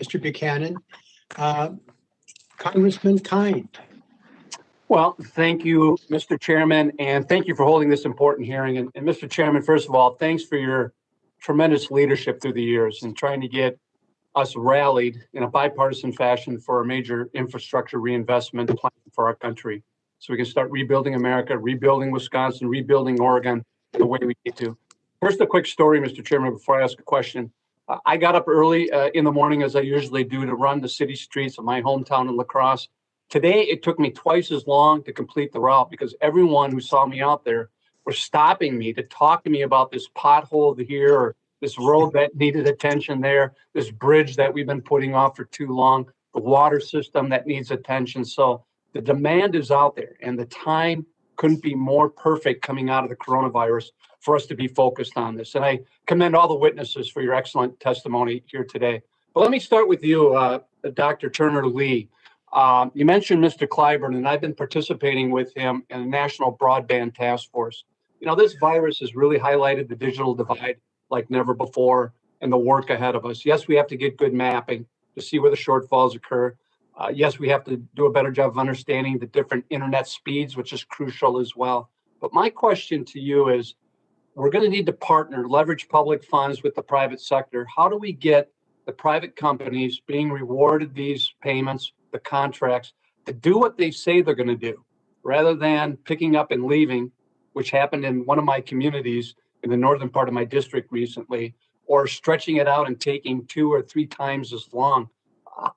Mr. Buchanan. Congressman Kind. Well, thank you, Mr. Chairman, and thank you for holding this important hearing. And Mr. Chairman, first of all, thanks for your tremendous leadership through the years and trying to get us rallied in a bipartisan fashion for a major infrastructure reinvestment plan for our country, so we can start rebuilding America, rebuilding Wisconsin, rebuilding Oregon the way we need to. First, a quick story, Mr. Chairman, before I ask a question. I got up early in the morning, as I usually do, to run the city streets of my hometown in La Crosse. Today, it took me twice as long to complete the route because everyone who saw me out there was stopping me to talk to me about this pothole here or this road that needed attention there, this bridge that we've been putting off for too long, the water system that needs attention. So the demand is out there, and the time couldn't be more perfect coming out of the coronavirus for us to be focused on this. And I commend all the witnesses for your excellent testimony here today. But let me start with you, Dr. Turner-Lee. You mentioned Mr. Clyburn, and I've been participating with him in a national broadband task force. You know, this virus has really highlighted the digital divide like never before and the work ahead of us. Yes, we have to get good mapping to see where the shortfalls occur. Yes, we have to do a better job of understanding the different internet speeds, which is crucial as well. But my question to you is, we're going to need to partner, leverage public funds with the private sector. How do we get the private companies being rewarded these payments, the contracts, to do what they say they're going to do, rather than picking up and leaving, which happened in one of my communities in the northern part of my district recently, or stretching it out and taking 2 or 3 times as long?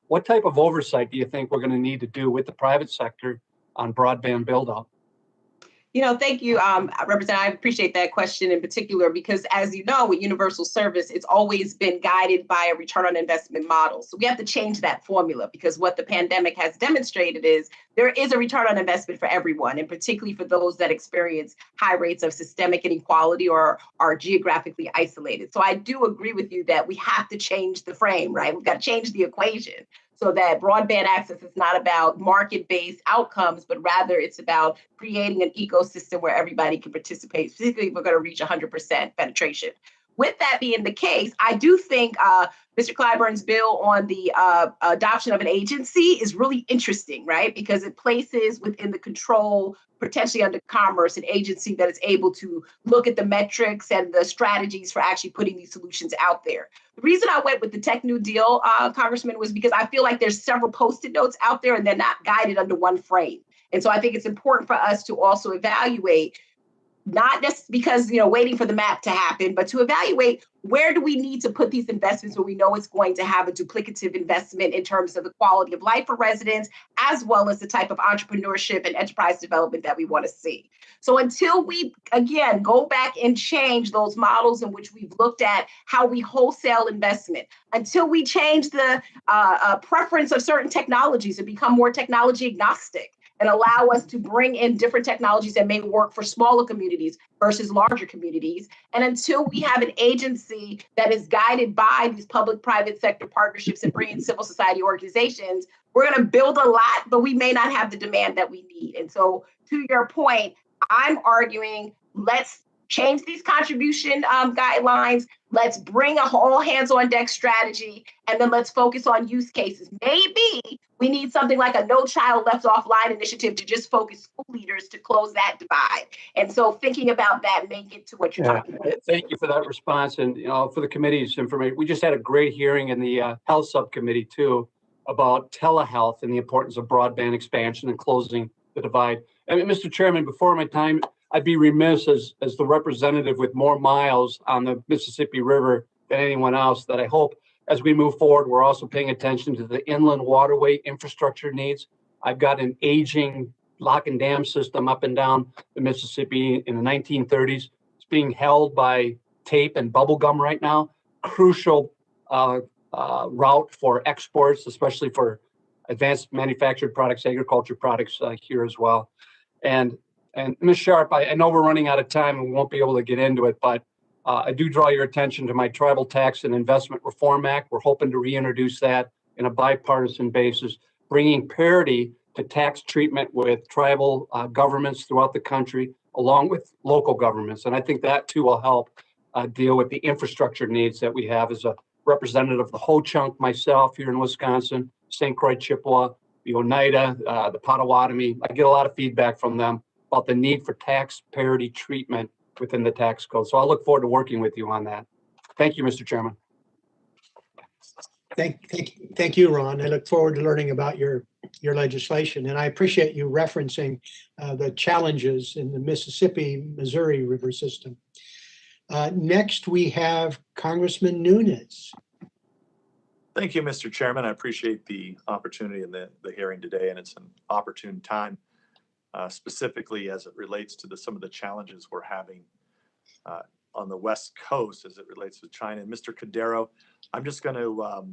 What type of oversight do you think we're going to need to do with the private sector on broadband build-out? You know, thank you, Representative. I appreciate that question in particular, because as you know, with universal service, it's always been guided by a return on investment model. So we have to change that formula, because what the pandemic has demonstrated is there is a return on investment for everyone, and particularly for those that experience high rates of systemic inequality or are geographically isolated. So I do agree with you that we have to change the frame, right? We've got to change the equation, so that broadband access is not about market-based outcomes, but rather it's about creating an ecosystem where everybody can participate, particularly if we're going to reach 100% penetration. With that being the case, I do think Mr. Clyburn's bill on the adoption of an agency is really interesting, right? Because it places within the control, potentially under commerce, an agency that is able to look at the metrics and the strategies for actually putting these solutions out there. The reason I went with the Tech New Deal, Congressman, was because I feel like there's several Post-it notes out there and they're not guided under one frame. And so I think it's important for us to also evaluate, not just because, waiting for the map to happen, but to evaluate where do we need to put these investments where we know it's going to have a duplicative investment in terms of the quality of life for residents, as well as the type of entrepreneurship and enterprise development that we want to see. So until we, again, go back and change those models in which we've looked at how we wholesale investment, until we change the preference of certain technologies and become more technology agnostic, and allow us to bring in different technologies that may work for smaller communities versus larger communities. And until we have an agency that is guided by these public-private sector partnerships and bring in civil society organizations, we're going to build a lot, but we may not have the demand that we need. And so to your point, I'm arguing, let's change these contribution guidelines. Let's bring a all hands on deck strategy, and then let's focus on use cases. Maybe we need something like a No Child Left Offline initiative to just focus school leaders to close that divide. And so thinking about that may get to what you're talking about. Thank you for that response. And for the committee's information, we just had a great hearing in the Health Subcommittee too about telehealth and the importance of broadband expansion and closing the divide. I mean, Mr. Chairman, before my time, I'd be remiss as the representative with more miles on the Mississippi River than anyone else, that I hope as we move forward, we're also paying attention to the inland waterway infrastructure needs. I've got an aging lock and dam system up and down the Mississippi in the 1930s. It's being held by tape and bubble gum right now. Crucial route for exports, especially for advanced manufactured products, agriculture products here as well. And Ms. Sharp, I know we're running out of time and we won't be able to get into it, but I do draw your attention to my Tribal Tax and Investment Reform Act. We're hoping to reintroduce that in a bipartisan basis, bringing parity to tax treatment with tribal governments throughout the country, along with local governments. And I think that too will help deal with the infrastructure needs that we have. As a representative of the Ho-Chunk myself here in Wisconsin, St. Croix, Chippewa, the Oneida, the Potawatomi, I get a lot of feedback from them about the need for tax parity treatment within the tax code. So I look forward to working with you on that. Thank you, Mr. Chairman. Thank you, Ron. I look forward to learning about your legislation, and I appreciate you referencing the challenges in the Mississippi-Missouri river system. Next, we have Congressman Nunes. Thank you, Mr. Chairman. I appreciate the opportunity in the hearing today, and it's an opportune time, specifically as it relates to some of the challenges we're having on the West Coast as it relates to China. And Mr. Cordero, I'm just going to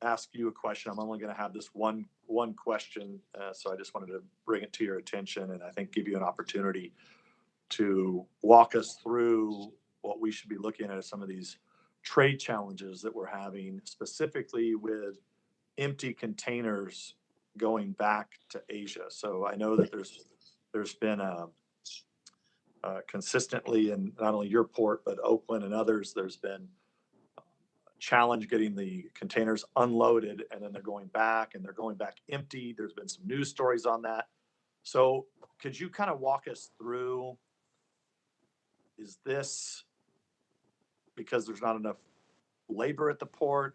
ask you a question. I'm only going to have this one question, so I just wanted to bring it to your attention and I think give you an opportunity to walk us through what we should be looking at as some of these trade challenges that we're having, specifically with empty containers going back to Asia. So I know that there's been consistently in not only your port, but Oakland and others, there's been a challenge getting the containers unloaded, and then they're going back empty. There's been some news stories on that. So could you kind of walk us through, is this because there's not enough labor at the port?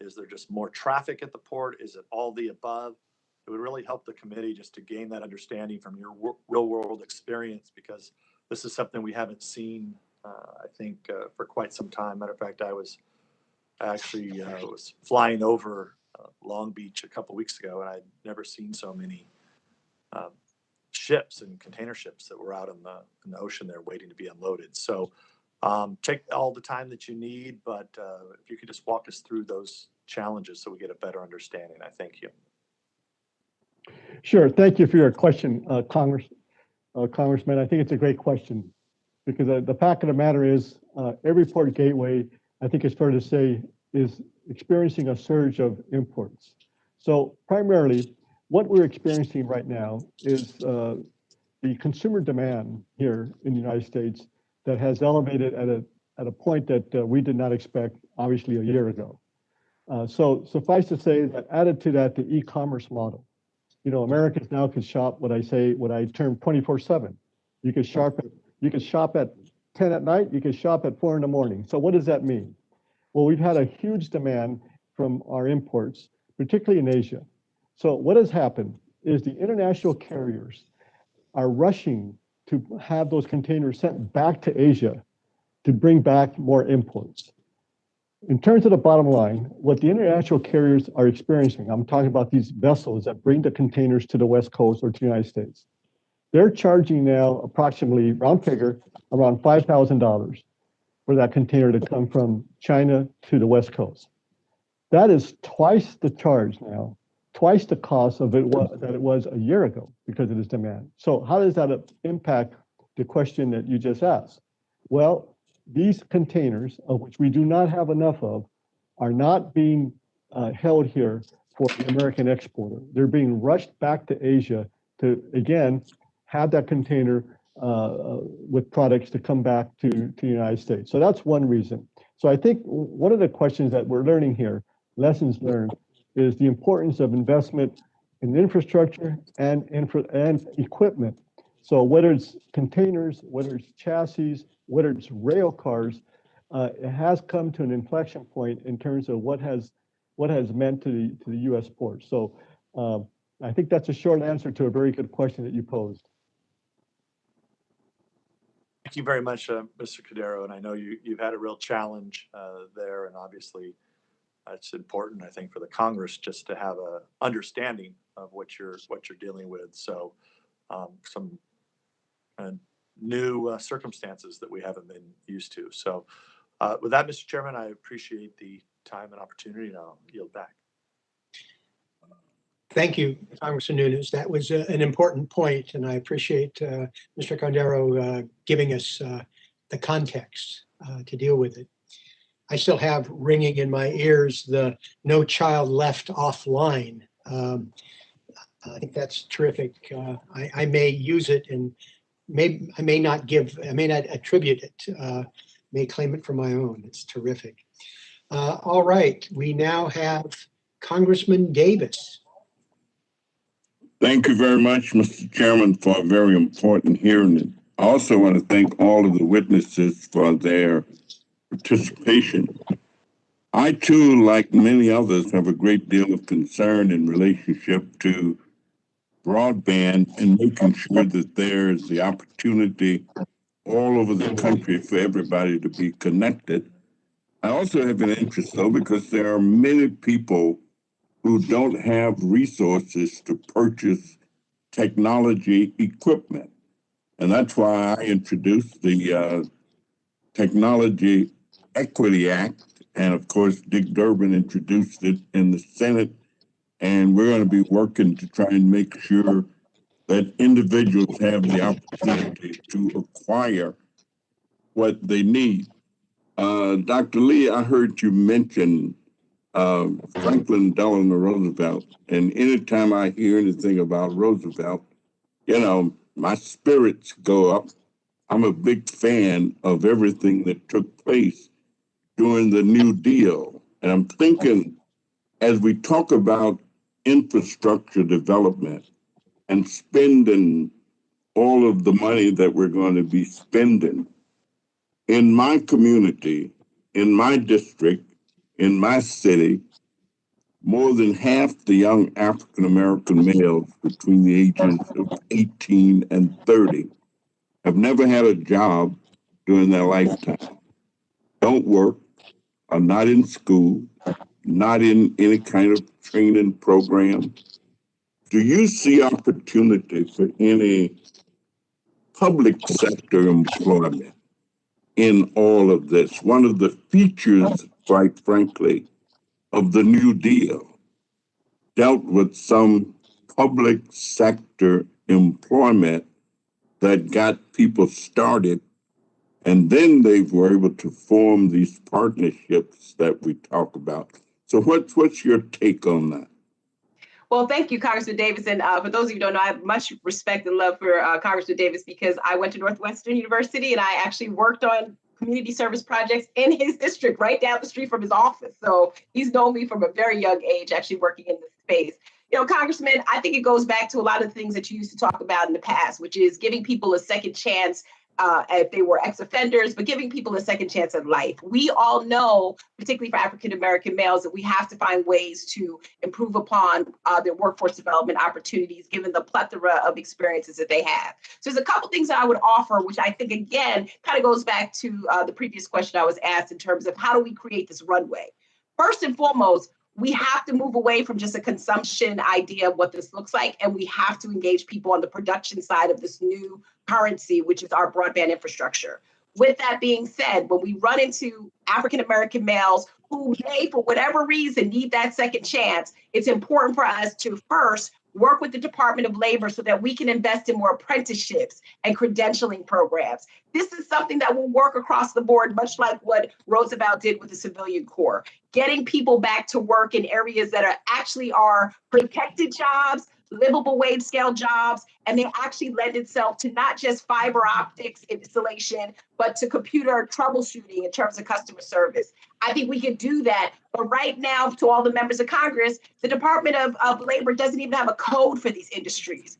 Is there just more traffic at the port? Is it all the above? It would really help the committee just to gain that understanding from your real world experience, because this is something we haven't seen, I think, for quite some time. Matter of fact, I was actually was flying over Long Beach a couple weeks ago, and I'd never seen so many ships and container ships that were out in the ocean there waiting to be unloaded. So take all the time that you need, but if you could just walk us through those challenges so we get a better understanding. I thank you. Sure. Thank you for your question, Congressman. I think it's a great question, because the fact of the matter is every port gateway, I think it's fair to say, is experiencing a surge of imports. So primarily, what we're experiencing right now is the consumer demand here in the United States that has elevated at a point that we did not expect, obviously, a year ago. So suffice to say that added to that, the e-commerce model. You know, Americans now can shop what I term 24/7. You can shop at 10 at night, you can shop at 4 in the morning. So what does that mean? Well, we've had a huge demand from our imports, particularly in Asia. So what has happened is the international carriers are rushing to have those containers sent back to Asia to bring back more imports. In terms of the bottom line, what the international carriers are experiencing, I'm talking about these vessels that bring the containers to the West Coast or to the United States. They're charging now approximately, round figure, around $5,000 for that container to come from China to the West Coast. That is twice the charge now, twice the cost of that it was a year ago because of this demand. So how does that impact the question that you just asked? Well, these containers, of which we do not have enough of, are not being held here for the American exporter. They're being rushed back to Asia to, again, have that container with products to come back to the United States. So that's one reason. So I think one of the questions that we're learning here, lessons learned, is the importance of investment in infrastructure and equipment. So whether it's containers, whether it's chassis, whether it's rail cars, it has come to an inflection point in terms of what has meant to the U.S. ports. So I think that's a short answer to a very good question that you posed. Thank you very much, Mr. Cordero. And I know you've had a real challenge there, and obviously it's important, I think, for the Congress just to have a understanding of what you're dealing with. So some new circumstances that we haven't been used to. So with that, Mr. Chairman, I appreciate the time and opportunity, and I'll yield back. Thank you, Congressman Nunes. That was an important point, and I appreciate Mr. Condero giving us the context to deal with it. I still have ringing in my ears the "no child left offline." I think that's terrific. I may use it, and I may not attribute it. May claim it for my own. It's terrific. All right, we now have Congressman Davis. Thank you very much, Mr. Chairman, for a very important hearing. I also want to thank all of the witnesses for their participation. I too, like many others, have a great deal of concern in relationship to broadband and making sure that there is the opportunity all over the country for everybody to be connected. I also have an interest, though, because there are many people who don't have resources to purchase technology equipment. And that's why I introduced the Technology Equity Act. And of course, Dick Durbin introduced it in the Senate. And we're going to be working to try and make sure that individuals have the opportunity to acquire what they need. Dr. Lee, I heard you mention Franklin Delano Roosevelt. And anytime I hear anything about Roosevelt, you know, my spirits go up. I'm a big fan of everything that took place during the New Deal. And I'm thinking, as we talk about infrastructure development and spending all of the money that we're going to be spending, in my community, in my district, in my city, more than half the young African-American males between the ages of 18 and 30 have never had a job during their lifetime, don't work, are not in school, not in any kind of training program. Do you see opportunity for any public sector employment in all of this? One of the features, quite frankly, of the New Deal dealt with some public sector employment that got people started, and then they were able to form these partnerships that we talk about. So what's your take on that? Well, thank you, Congressman Davis. And for those of you who don't know, I have much respect and love for Congressman Davis because I went to Northwestern University and I actually worked on community service projects in his district right down the street from his office. So he's known me from a very young age, actually working in this space. You know, Congressman, I think it goes back to a lot of the things that you used to talk about in the past, which is giving people a second chance if they were ex-offenders, but giving people a second chance at life. We all know, particularly for African-American males, that we have to find ways to improve upon their workforce development opportunities, given the plethora of experiences that they have. So there's a couple things that I would offer, which I think, again, kind of goes back to the previous question I was asked in terms of how do we create this runway? First and foremost, we have to move away from just a consumption idea of what this looks like, and we have to engage people on the production side of this new currency, which is our broadband infrastructure. With that being said, when we run into African-American males who may, for whatever reason, need that second chance, it's important for us to first work with the Department of Labor so that we can invest in more apprenticeships and credentialing programs. This is something that will work across the board, much like what Roosevelt did with the civilian corps, getting people back to work in areas that are protected jobs, livable wage scale jobs, and they actually lend itself to not just fiber optics installation, but to computer troubleshooting in terms of customer service. I think we can do that. But right now, to all the members of Congress, the Department of Labor doesn't even have a code for these industries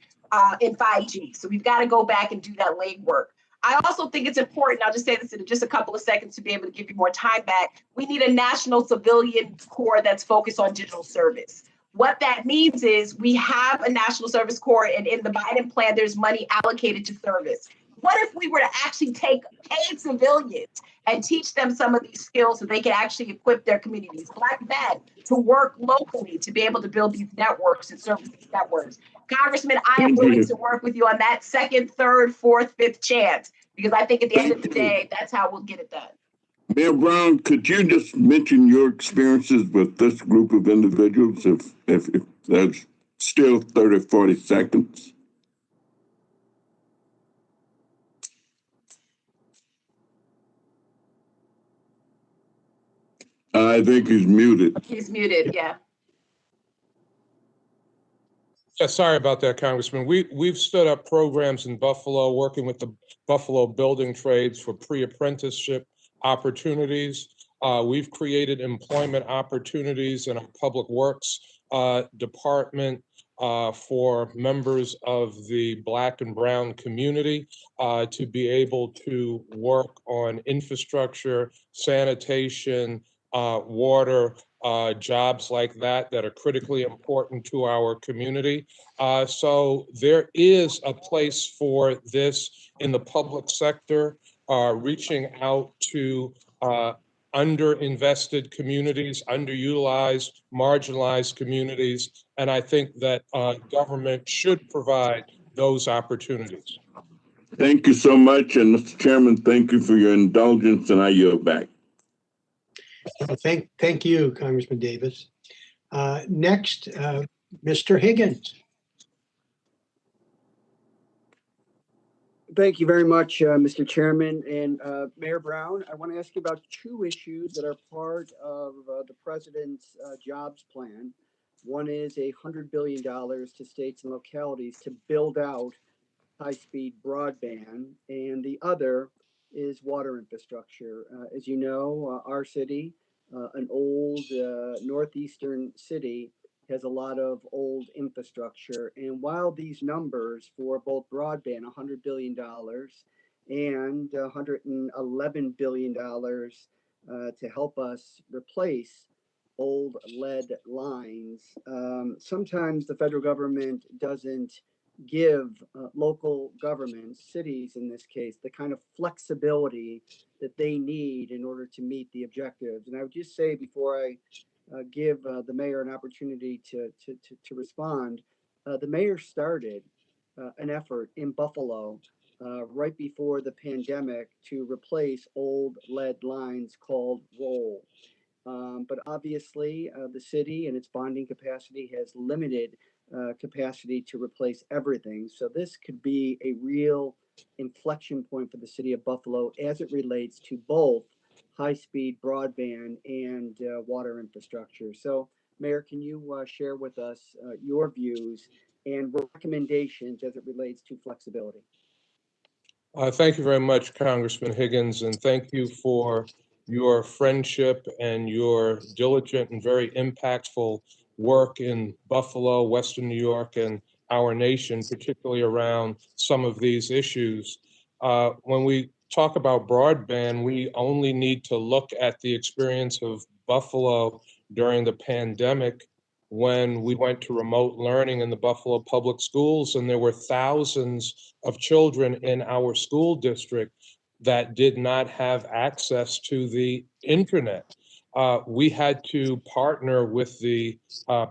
in 5G. So we've got to go back and do that legwork. I also think it's important, I'll just say this in just a couple of seconds to be able to give you more time back. We need a national civilian corps that's focused on digital service. What that means is we have a national service corps, and in the Biden plan, there's money allocated to service. What if we were to actually take paid civilians and teach them some of these skills so they can actually equip their communities, Black men, to work locally, to be able to build these networks and service these networks? Congressman, I am willing to work with you on that second, third, fourth, fifth chance, because I think at the end of the day, that's how we'll get it done. Mayor Brown, could you just mention your experiences with this group of individuals, if that's Still 30, 40 seconds. I think he's muted. He's muted, yeah. Yeah, sorry about that, Congressman. We've stood up programs in Buffalo, working with the Buffalo building trades for pre-apprenticeship opportunities. We've created employment opportunities in our public works department for members of the Black and Brown community to be able to work on infrastructure, sanitation, water, jobs like that are critically important to our community. So there is a place for this in the public sector, reaching out to underinvested communities, underutilized, marginalized communities. And I think that government should provide those opportunities. Thank you so much. And Mr. Chairman, thank you for your indulgence, and I yield back. Thank you, Congressman Davis. Next, Mr. Higgins. Thank you very much, Mr. Chairman. And Mayor Brown, I want to ask you about two issues that are part of the president's jobs plan. One is $100 billion to states and localities to build out high-speed broadband, and the other is water infrastructure. As you know, our city, an old northeastern city, has a lot of old infrastructure. And while these numbers for both broadband, $100 billion and $111 billion to help us replace old lead lines, sometimes the federal government doesn't give local governments, cities in this case, the kind of flexibility that they need in order to meet the objectives. And I would just say, before I give the mayor an opportunity to respond, the mayor started an effort in Buffalo right before the pandemic to replace old lead lines called roll. But obviously, the city and its bonding capacity has limited capacity to replace everything. So this could be a real inflection point for the city of Buffalo as it relates to both high-speed broadband and water infrastructure. So, Mayor, can you share with us your views and recommendations as it relates to flexibility? Thank you very much, Congressman Higgins, and thank you for your friendship and your diligent and very impactful work in Buffalo, Western New York, and our nation, particularly around some of these issues. When we talk about broadband, we only need to look at the experience of Buffalo during the pandemic, when we went to remote learning in the Buffalo public schools, and there were thousands of children in our school district that did not have access to the internet. We had to partner with the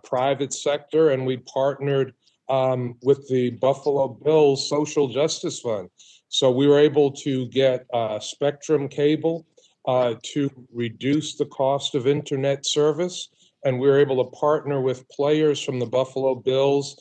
private sector, and we partnered with the Buffalo Bills Social Justice Fund. So we were able to get Spectrum cable to reduce the cost of internet service. And we were able to partner with players from the Buffalo Bills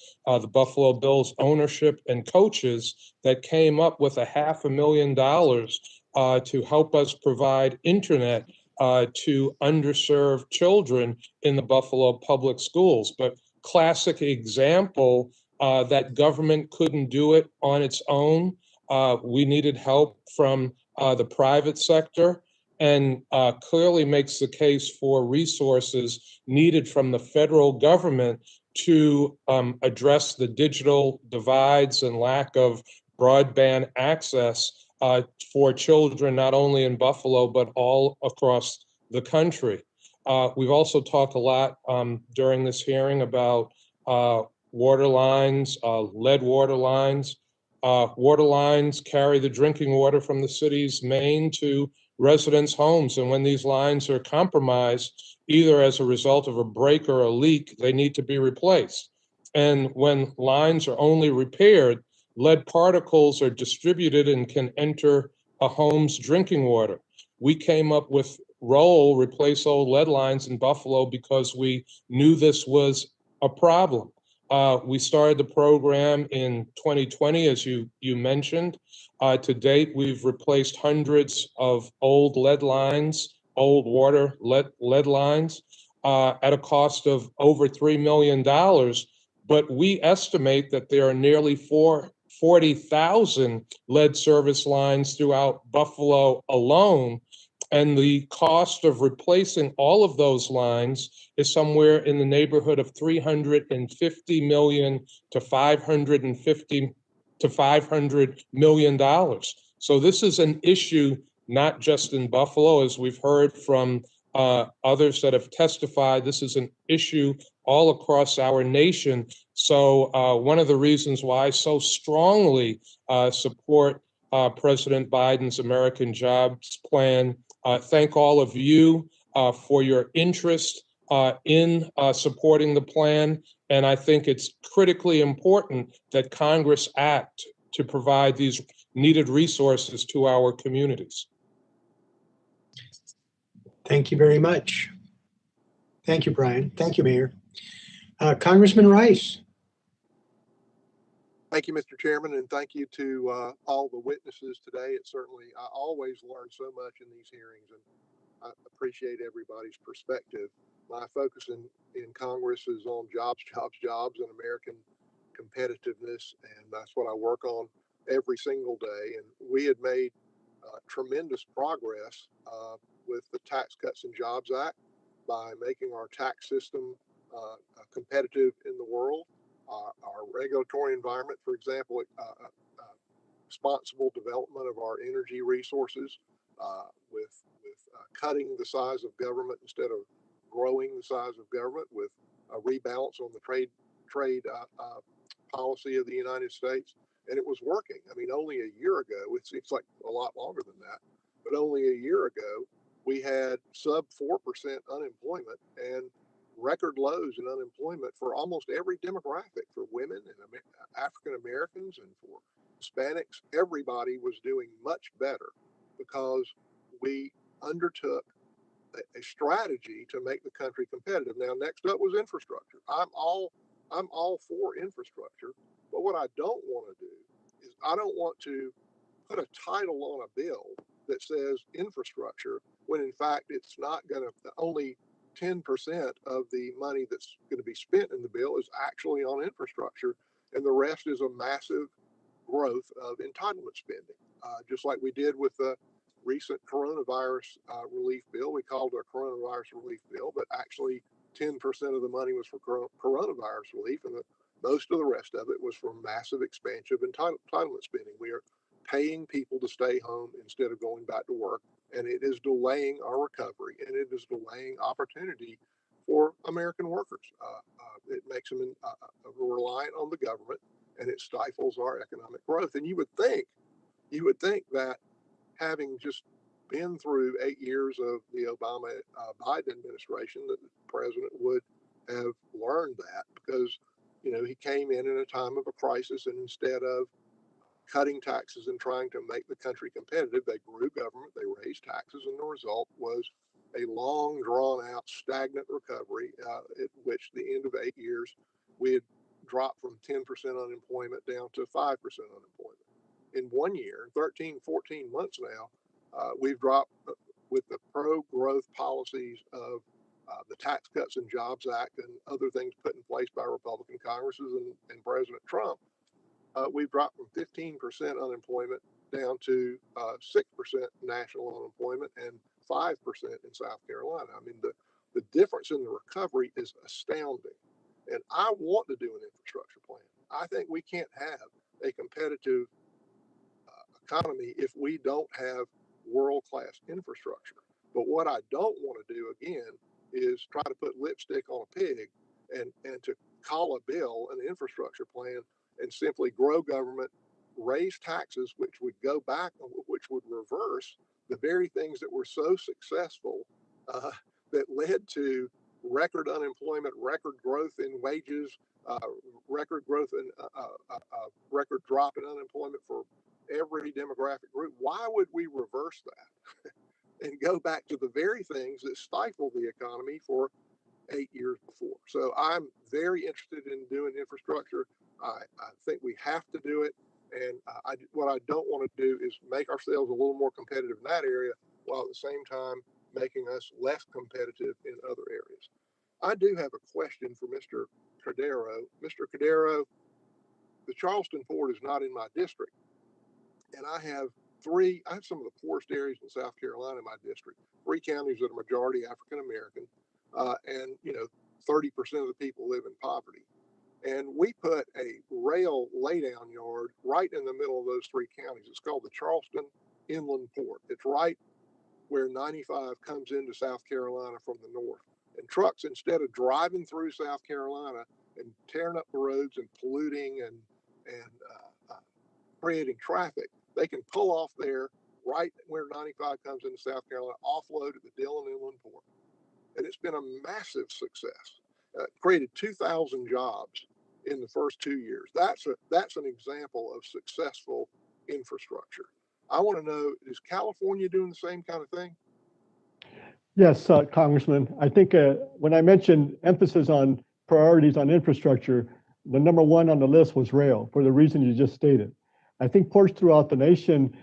ownership and coaches that came up with $500,000 to help us provide internet to underserved children in the Buffalo public schools. But classic example that government couldn't do it on its own. We needed help from the private sector, and clearly makes the case for resources needed from the federal government to address the digital divides and lack of broadband access for children, not only in Buffalo, but all across the country. We've also talked a lot during this hearing about water lines, lead water lines. Water lines carry the drinking water from the city's main to residents' homes. And when these lines are compromised, either as a result of a break or a leak, they need to be replaced. And when lines are only repaired, lead particles are distributed and can enter a home's drinking water. We came up with roll, replace old lead lines in Buffalo, because we knew this was a problem. We started the program in 2020, as you mentioned. To date, we've replaced hundreds of old lead lines, old water lead lines, at a cost of over $3 million. But we estimate that there are nearly 40,000 lead service lines throughout Buffalo alone. And the cost of replacing all of those lines is somewhere in the neighborhood of $350 million to $500 million. So this is an issue not just in Buffalo, as we've heard from others that have testified. This is an issue all across our nation. So one of the reasons why I so strongly support President Biden's American Jobs Plan. Thank all of you for your interest in supporting the plan. And I think it's critically important that Congress act to provide these needed resources to our communities. Thank you very much. Thank you, Brian. Thank you, Mayor. Congressman Rice. Thank you, Mr. Chairman, and thank you to all the witnesses today. I always learn so much in these hearings, and I appreciate everybody's perspective. My focus in Congress is on jobs, and American competitiveness, and that's what I work on every single day. And we had made tremendous progress with the Tax Cuts and Jobs Act by making our tax system competitive in the world. Our regulatory environment, for example, responsible development of our energy resources, with cutting the size of government instead of growing the size of government, with a rebalance on the trade policy of the United States, and it was working. I mean, only a year ago, it seems like a lot longer than that, but only a year ago, we had sub 4% unemployment and record lows in unemployment for almost every demographic, for women and African Americans and for Hispanics. Everybody was doing much better because we undertook a strategy to make the country competitive. Now, next up was infrastructure. I'm all for infrastructure, but what I don't want to do is I don't want to put a title on a bill that says infrastructure when in fact it's not going to, only 10% of the money that's going to be spent in the bill is actually on infrastructure, and the rest is a massive growth of entitlement spending, just like we did with the recent coronavirus relief bill. We called it a coronavirus relief bill, but actually 10% of the money was for coronavirus relief, and most of the rest of it was for massive expansion of entitlement spending. We are paying people to stay home instead of going back to work, and it is delaying our recovery, and it is delaying opportunity for American workers. It makes them reliant on the government, and it stifles our economic growth. And you would think that having just been through 8 years of the Obama Biden administration, that the president would have learned that, because he came in a time of a crisis, and instead of cutting taxes and trying to make the country competitive, they grew government, they raised taxes, and the result was a long, drawn-out, stagnant recovery, at which the end of 8 years, we had dropped from 10% unemployment down to 5% unemployment. In 1 year, 13, 14 months now, we've dropped, with the pro-growth policies of the Tax Cuts and Jobs Act and other things put in place by Republican Congresses and President Trump, we've dropped from 15% unemployment down to 6% national unemployment and 5% in South Carolina. I mean, the difference in the recovery is astounding. And I want to do an infrastructure plan. I think we can't have a competitive economy if we don't have world-class infrastructure. But what I don't want to do, again, is try to put lipstick on a pig and to call a bill an infrastructure plan and simply grow government, raise taxes, which would go back, which would reverse the very things that were so successful that led to record unemployment, record growth in wages, record growth in record drop in unemployment for every demographic group. Why would we reverse that and go back to the very things that stifle the economy for 8 years before. So I'm very interested in doing infrastructure. I think we have to do it. And what I don't want to do is make ourselves a little more competitive in that area, while at the same time making us less competitive in other areas. I do have a question for Mr. Cordero. Mr. Cordero, the Charleston Port is not in my district. And I have some of the poorest areas in South Carolina in my district, 3 counties that are majority African American, and 30% of the people live in poverty. And we put a rail laydown yard right in the middle of those 3 counties. It's called the Charleston Inland Port. It's right where 95 comes into South Carolina from the north. And trucks, instead of driving through South Carolina and tearing up the roads and polluting and creating traffic, they can pull off there right where 95 comes into South Carolina, offload at the Dillon Inland Port. And it's been a massive success. Created 2,000 jobs in the first 2 years. That's an example of successful infrastructure. I want to know, is California doing the same kind of thing? Yes, Congressman. I think when I mentioned emphasis on priorities on infrastructure, the number one on the list was rail, for the reason you just stated. I think ports throughout the nation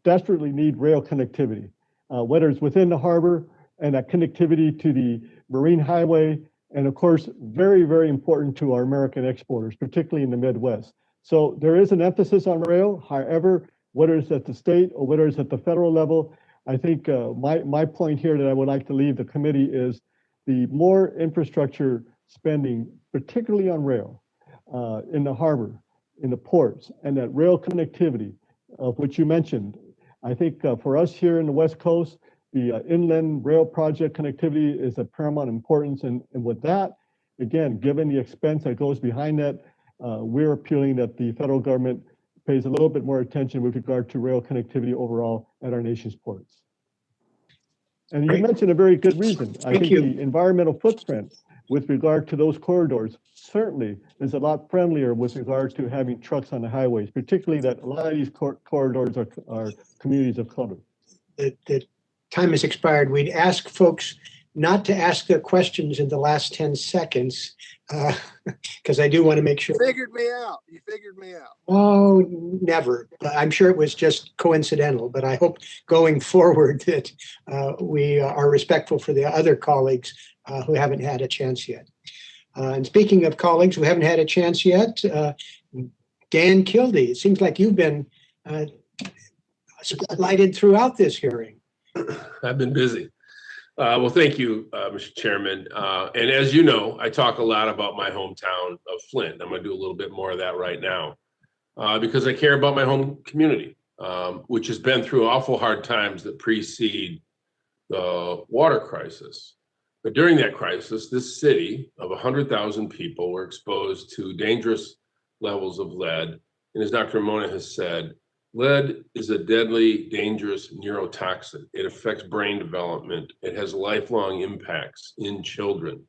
desperately need rail connectivity, whether it's within the harbor and that connectivity to the marine highway, and of course, very, very important to our American exporters, particularly in the Midwest. So there is an emphasis on rail. However, whether it's at the state or whether it's at the federal level, I think my point here that I would like to leave the committee is the more infrastructure spending, particularly on rail, in the harbor, in the ports, and that rail connectivity of which you mentioned. I think for us here in the West Coast, the inland rail project connectivity is of paramount importance. And with that, again, given the expense that goes behind that, we're appealing that the federal government pays a little bit more attention with regard to rail connectivity overall at our nation's ports. And you mentioned a very good reason. I think the environmental footprint with regard to those corridors certainly is a lot friendlier with regard to having trucks on the highways, particularly that a lot of these corridors are communities of color. The time has expired. We'd ask folks not to ask their questions in the last 10 seconds, because I do want to make sure. You figured me out. Oh, never. I'm sure it was just coincidental, but I hope going forward that we are respectful for the other colleagues who haven't had a chance yet. And speaking of colleagues who haven't had a chance yet, Dan Kildee, it seems like you've been spotlighted throughout this hearing. I've been busy. Well, thank you, Mr. Chairman. And as you know, I talk a lot about my hometown of Flint. I'm going to do a little bit more of that right now because I care about my home community, which has been through awful hard times that precede the water crisis. But during that crisis, this city of 100,000 people were exposed to dangerous levels of lead. And as Dr. Mona has said, lead is a deadly, dangerous neurotoxin. It affects brain development. It has lifelong impacts in children.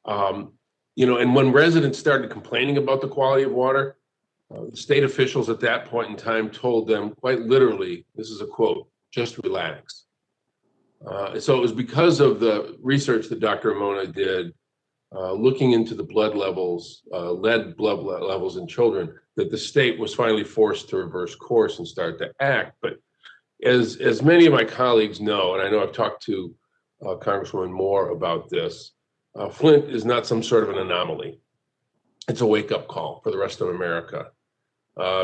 And when residents started complaining about the quality of water, the state officials at that point in time told them quite literally, this is a quote, just relax. So it was because of the research that Dr. Mona did, looking into the blood levels, lead blood levels in children, that the state was finally forced to reverse course and start to act. But as many of my colleagues know, and I know I've talked to Congresswoman Moore about this, Flint is not some sort of an anomaly. It's a wake-up call for the rest of America.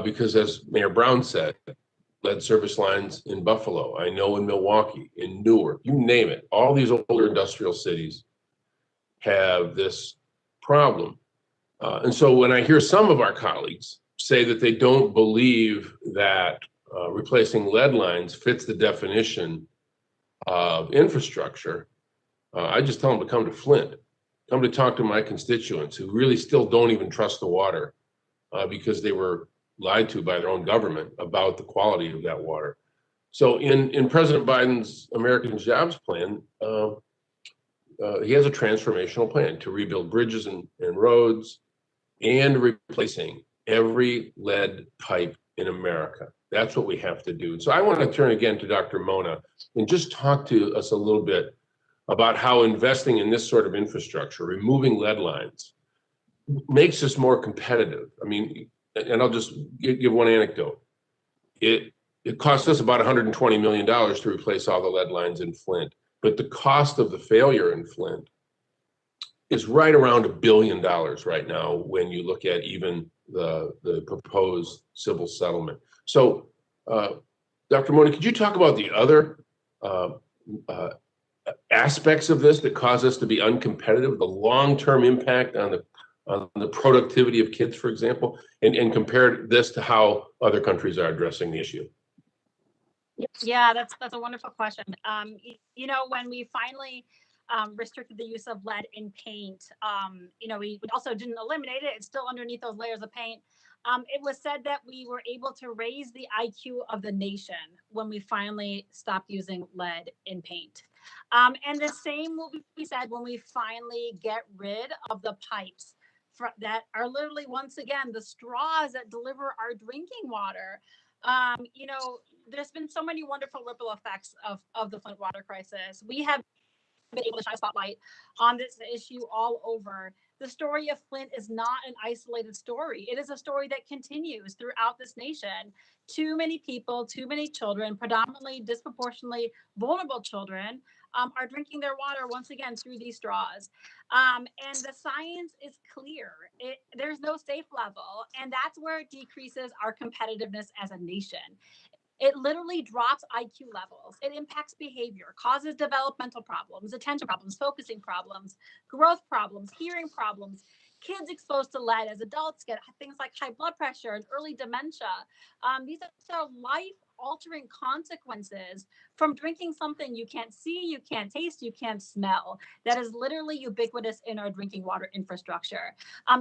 Because as Mayor Brown said, lead service lines in Buffalo, I know in Milwaukee, in Newark, you name it, all these older industrial cities have this problem. And so when I hear some of our colleagues say that they don't believe that replacing lead lines fits the definition of infrastructure, I just tell them to come to Flint, come to talk to my constituents who really still don't even trust the water because they were lied to by their own government about the quality of that water. So in President Biden's American Jobs Plan, he has a transformational plan to rebuild bridges and roads and replacing every lead pipe in America. That's what we have to do. So I want to turn again to Dr. Mona and just talk to us a little bit about how investing in this sort of infrastructure, removing lead lines, makes us more competitive. I mean, and I'll just give one anecdote. It cost us about $120 million to replace all the lead lines in Flint, but the cost of the failure in Flint is right around $1 billion right now when you look at even the proposed civil settlement. So, Dr. Mona, could you talk about the other aspects of this that cause us to be uncompetitive, the long-term impact on the productivity of kids, for example, and compare this to how other countries are addressing the issue? Yeah, that's a wonderful question. You know, when we finally restricted the use of lead in paint, you know, we also didn't eliminate it. It's still underneath those layers of paint. It was said that we were able to raise the IQ of the nation when we finally stopped using lead in paint. And the same will be said when we finally get rid of the pipes that are literally, once again, the straws that deliver our drinking water. You know, there's been so many wonderful ripple effects of the Flint water crisis. We have been able to shine a spotlight on this issue all over. The story of Flint is not an isolated story. It is a story that continues throughout this nation. Too many people, too many children, predominantly disproportionately vulnerable children, are drinking their water once again through these straws. And the science is clear. There's no safe level, and that's where it decreases our competitiveness as a nation. It literally drops IQ levels. It impacts behavior, causes developmental problems, attention problems, focusing problems, growth problems, hearing problems. Kids exposed to lead as adults get things like high blood pressure and early dementia. These are life-altering consequences from drinking something you can't see, you can't taste, you can't smell. That is literally ubiquitous in our drinking water infrastructure.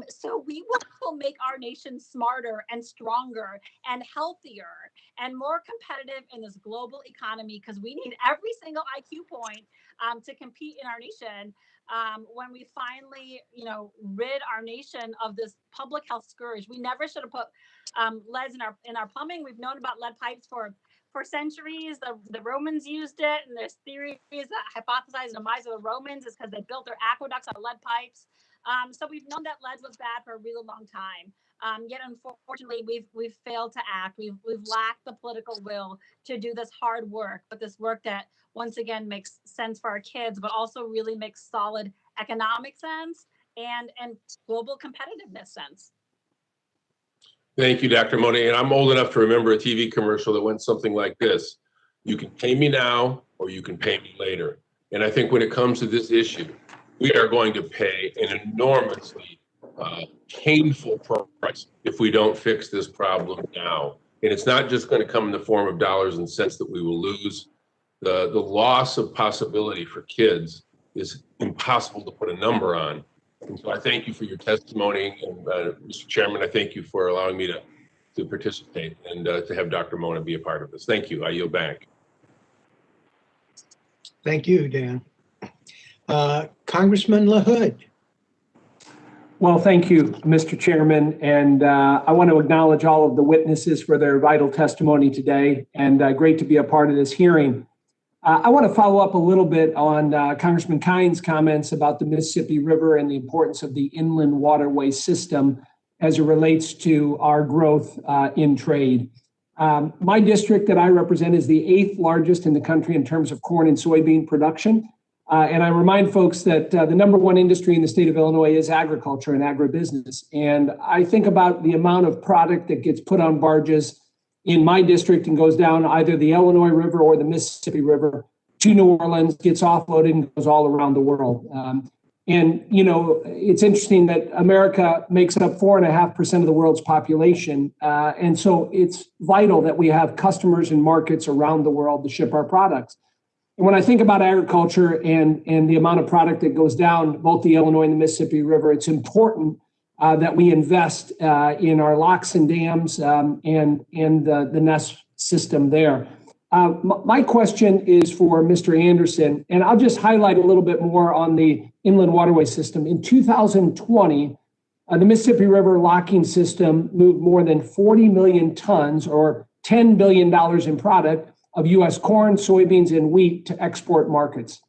So we will make our nation smarter and stronger and healthier and more competitive in this global economy, because we need every single IQ point to compete in our nation. When we finally, you know, rid our nation of this public health scourge. We never should have put leads in our plumbing. We've known about lead pipes for centuries. The Romans used it, and there's theories that hypothesize the demise of the Romans is because they built their aqueducts on lead pipes. So we've known that lead was bad for a really long time. Yet unfortunately, we've failed to act. We've lacked the political will to do this hard work, but this work that once again makes sense for our kids, but also really makes solid economic sense and global competitiveness sense. Thank you, Dr. Mona. And I'm old enough to remember a TV commercial that went something like this: you can pay me now or you can pay me later. And I think when it comes to this issue, we are going to pay an enormously painful price if we don't fix this problem now. And it's not just going to come in the form of dollars and cents that we will lose. The loss of possibility for kids is impossible to put a number on. And so I thank you for your testimony. And Mr. Chairman, I thank you for allowing me to participate and to have Dr. Mona be a part of this. Thank you. I yield back. Thank you, Dan. Congressman LaHood. Well, thank you, Mr. Chairman. And I want to acknowledge all of the witnesses for their vital testimony today, and great to be a part of this hearing. I want to follow up a little bit on Congressman Kine's comments about the Mississippi River and the importance of the inland waterway system as it relates to our growth in trade. My district that I represent is the 8th largest in the country in terms of corn and soybean production. And I remind folks that the number one industry in the state of Illinois is agriculture and agribusiness. And I think about the amount of product that gets put on barges in my district and goes down either the Illinois River or the Mississippi River to New Orleans, gets offloaded and goes all around the world. And, you know, it's interesting that America makes up 4.5% of the world's population. And so it's vital that we have customers and markets around the world to ship our products. And when I think about agriculture and the amount of product that goes down both the Illinois and the Mississippi River, it's important that we invest in our locks and dams and the NEST system there. My question is for Mr. Anderson, and I'll just highlight a little bit more on the inland waterway system. In 2020, the Mississippi River locking system moved more than 40 million tons or $10 billion in product of U.S. corn, soybeans, and wheat to export markets.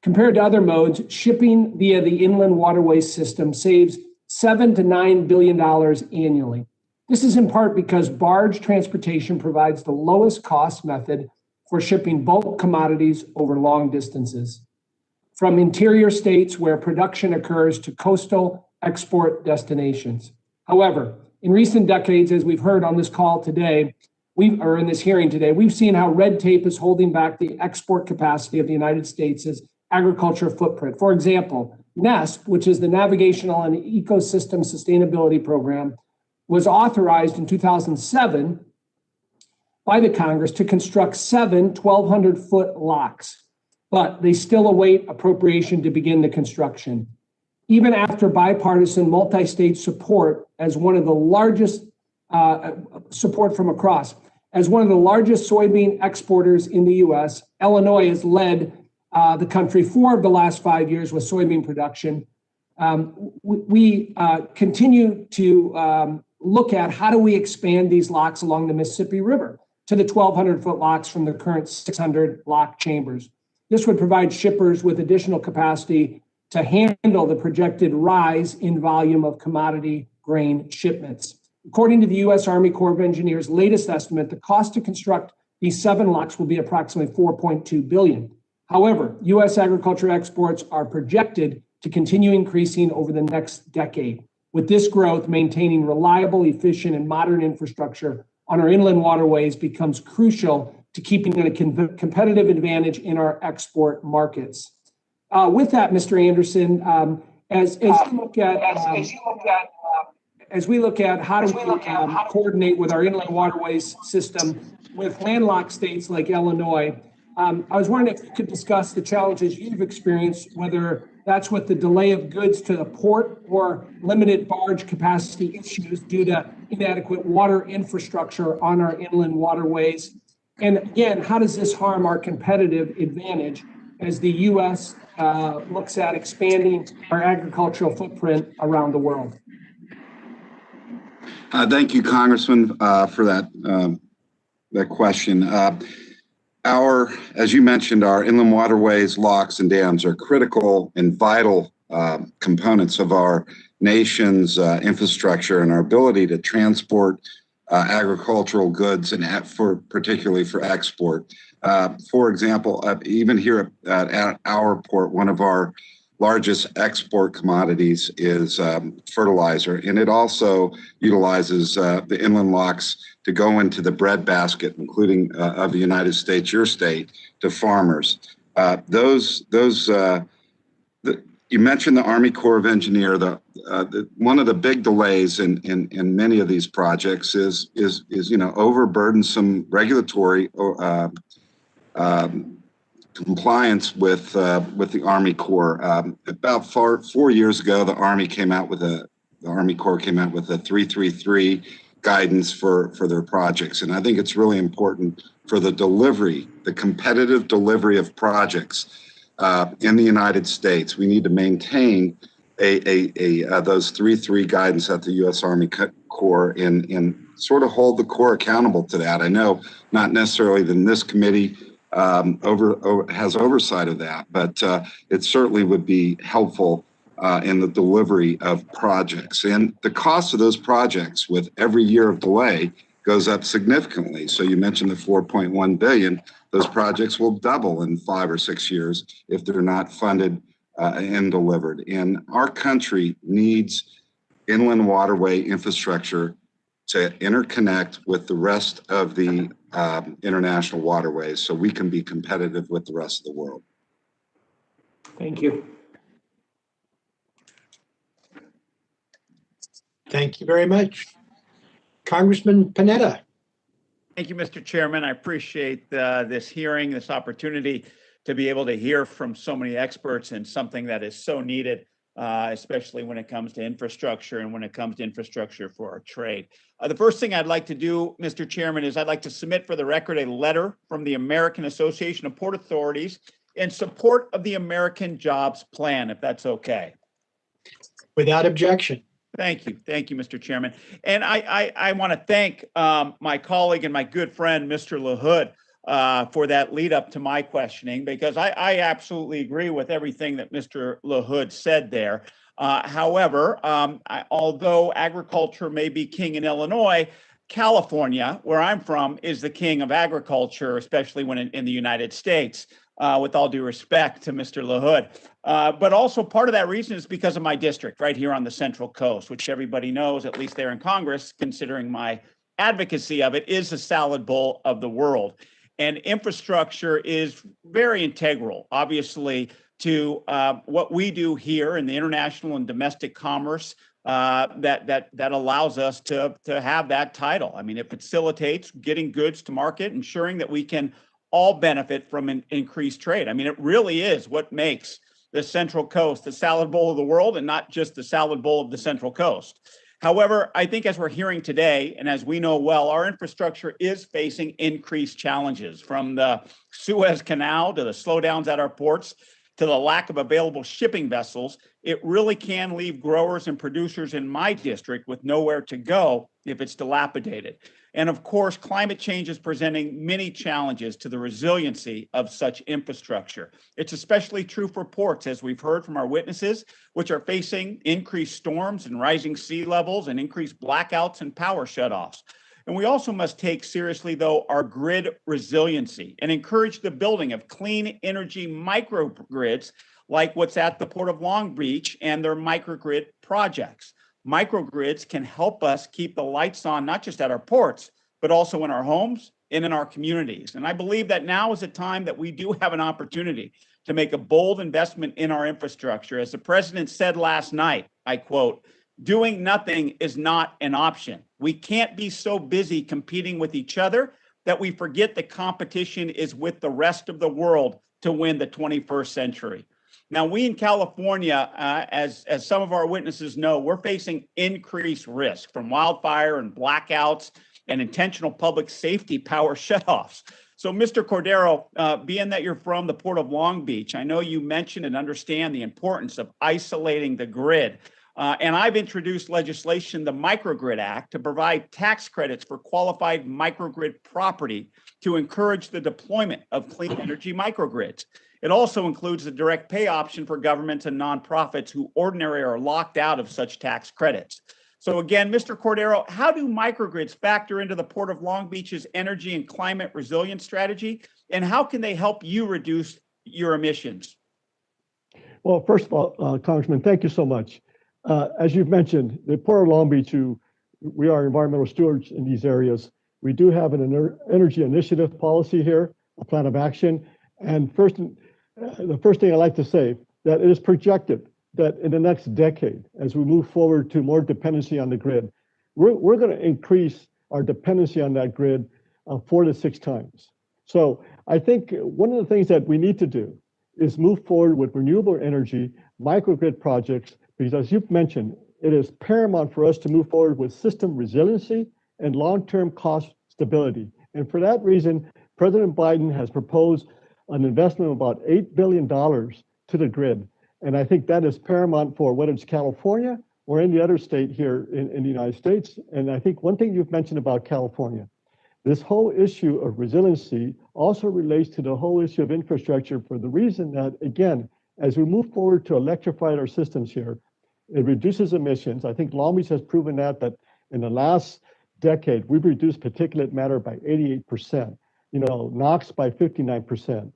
Compared to other modes, shipping via the inland waterways system saves $7 to $9 billion annually. This is in part because barge transportation provides the lowest cost method for shipping bulk commodities over long distances, from interior states where production occurs to coastal export destinations. However, in recent decades, as we've heard on this call today, in this hearing today, we've seen how red tape is holding back the export capacity of the United States' agriculture footprint. For example, NEST, which is the Navigational and Ecosystem Sustainability Program, was authorized in 2007 by the Congress to construct 7 1,200-foot locks, but they still await appropriation to begin the construction. Even after bipartisan multi-state support as one of the largest support from across, as one of the largest soybean exporters in the U.S., Illinois has led the country for the last 5 years with soybean production. We continue to look at how do we expand these locks along the Mississippi River to the 1,200-foot locks from the current 600 lock chambers. This would provide shippers with additional capacity to handle the projected rise in volume of commodity grain shipments. According to the U.S. Army Corps of Engineers' latest estimate, the cost to construct these 7 locks will be approximately $4.2 billion. However, U.S. agriculture exports are projected to continue increasing over the next decade. With this growth, maintaining reliable, efficient, and modern infrastructure on our inland waterways becomes crucial to keeping a competitive advantage in our export markets. With that, Mr. Anderson, as we look at how do we coordinate with our inland waterways system with landlocked states like Illinois, I was wondering if you could discuss the challenges you've experienced, whether that's with the delay of goods to the port or limited barge capacity issues due to inadequate water infrastructure on our inland waterways. And again, how does this harm our competitive advantage as the U.S. Looks at expanding our agricultural footprint around the world? Thank you, Congressman, for that question. As you mentioned, our inland waterways, locks, and dams are critical and vital components of our nation's infrastructure and our ability to transport agricultural goods and particularly for export. For example, even here at our port, one of our largest export commodities is fertilizer, and it also utilizes the inland locks to go into the breadbasket, including of the United States, your state, to farmers. You mentioned the Army Corps of Engineers. One of the big delays in many of these projects is overburdensome regulatory compliance with the Army Corps. About 4 years ago, the Army Corps came out with a 333 guidance for their projects, and I think it's really important for the competitive delivery of projects in the United States. We need to maintain those 3-3 guidance at the U.S. Army Corps and sort of hold the Corps accountable to that. I know not necessarily that this committee has oversight of that, but it certainly would be helpful in the delivery of projects. And the cost of those projects with every year of delay goes up significantly. So you mentioned the $4.1 billion. Those projects will double in 5 or 6 years if they're not funded and delivered. And our country needs inland waterway infrastructure to interconnect with the rest of the international waterways so we can be competitive with the rest of the world. Thank you. Thank you very much. Congressman Panetta. Thank you, Mr. Chairman. I appreciate this hearing, this opportunity to be able to hear from so many experts in something that is so needed, especially when it comes to infrastructure and when it comes to infrastructure for our trade. The first thing I'd like to do, Mr. Chairman, is I'd like to submit for the record a letter from the American Association of Port Authorities in support of the American Jobs Plan, if that's okay. Without objection. Thank you. Thank you, Mr. Chairman. And I want to thank my colleague and my good friend, Mr. LaHood, for that lead up to my questioning, because I absolutely agree with everything that Mr. LaHood said there. However, although agriculture may be king in Illinois, California, where I'm from, is the king of agriculture, especially when in the United States, with all due respect to Mr. LaHood. But also part of that reason is because of my district right here on the Central Coast, which everybody knows, at least there in Congress, considering my advocacy of it, is the salad bowl of the world. And infrastructure is very integral, obviously, to what we do here in the international and domestic commerce that allows us to have that title. I mean, it facilitates getting goods to market, ensuring that we can all benefit from an increased trade. I mean, it really is what makes the Central Coast the salad bowl of the world, and not just the salad bowl of the Central Coast. However, I think as we're hearing today, and as we know well, our infrastructure is facing increased challenges, from the Suez Canal to the slowdowns at our ports to the lack of available shipping vessels. It really can leave growers and producers in my district with nowhere to go if it's dilapidated. And of course, climate change is presenting many challenges to the resiliency of such infrastructure. It's especially true for ports, as we've heard from our witnesses, which are facing increased storms and rising sea levels and increased blackouts and power shutoffs. And we also must take seriously, though, our grid resiliency and encourage the building of clean energy microgrids like what's at the Port of Long Beach and their microgrid projects. Microgrids can help us keep the lights on, not just at our ports, but also in our homes and in our communities. And I believe that now is a time that we do have an opportunity to make a bold investment in our infrastructure. As the president said last night, I quote, "Doing nothing is not an option. We can't be so busy competing with each other that we forget the competition is with the rest of the world to win the 21st century." Now, we in California, as some of our witnesses know, we're facing increased risk from wildfire and blackouts and intentional public safety power shutoffs. So, Mr. Cordero, being that you're from the Port of Long Beach, I know you mentioned and understand the importance of isolating the grid. And I've introduced legislation, the Microgrid Act, to provide tax credits for qualified microgrid property to encourage the deployment of clean energy microgrids. It also includes the direct pay option for governments and nonprofits who ordinarily are locked out of such tax credits. So again, Mr. Cordero, how do microgrids factor into the Port of Long Beach's energy and climate resilience strategy? And how can they help you reduce your emissions? Well, first of all, Congressman, thank you so much. As you've mentioned, the Port of Long Beach, we are environmental stewards in these areas. We do have an energy initiative policy here, a plan of action. And the first thing I'd like to say, that it is projected that in the next decade, as we move forward to more dependency on the grid, we're going to increase our dependency on that grid 4 to 6 times. So I think one of the things that we need to do is move forward with renewable energy, microgrid projects, because as you've mentioned, it is paramount for us to move forward with system resiliency and long-term cost stability. And for that reason, President Biden has proposed an investment of about $8 billion to the grid. And I think that is paramount for whether it's California or any other state here in the United States. And I think one thing you've mentioned about California, this whole issue of resiliency also relates to the whole issue of infrastructure, for the reason that, again, as we move forward to electrify our systems here, it reduces emissions. I think Long Beach has proven that in the last decade, we've reduced particulate matter by 88%. NOx by 59%,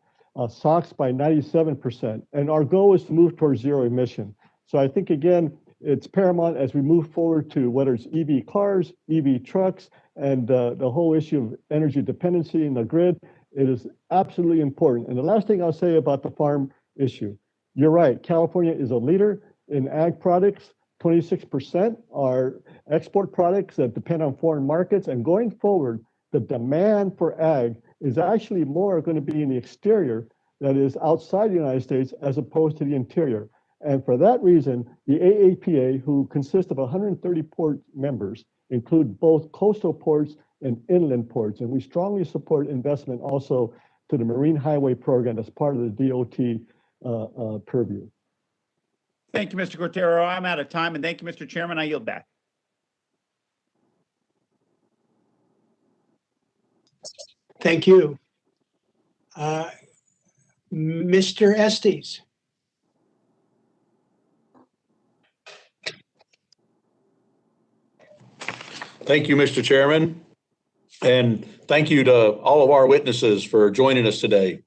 SOx by 97%. And our goal is to move towards zero emission. So I think, again, it's paramount as we move forward to whether it's EV cars, EV trucks, and the whole issue of energy dependency in the grid. It is absolutely important. And the last thing I'll say about the farm issue, you're right, California is a leader in ag products. 26% are export products that depend on foreign markets. And going forward, the demand for ag is actually more going to be in the exterior, that is outside the United States, as opposed to the interior. And for that reason, the AAPA, who consists of 130 port members, include both coastal ports and inland ports. And we strongly support investment also to the Marine Highway Program as part of the DOT purview. Thank you, Mr. Cordero. I'm out of time. And thank you, Mr. Chairman. I yield back. Thank you. Mr. Estes. Thank you, Mr. Chairman. And thank you to all of our witnesses for joining us today.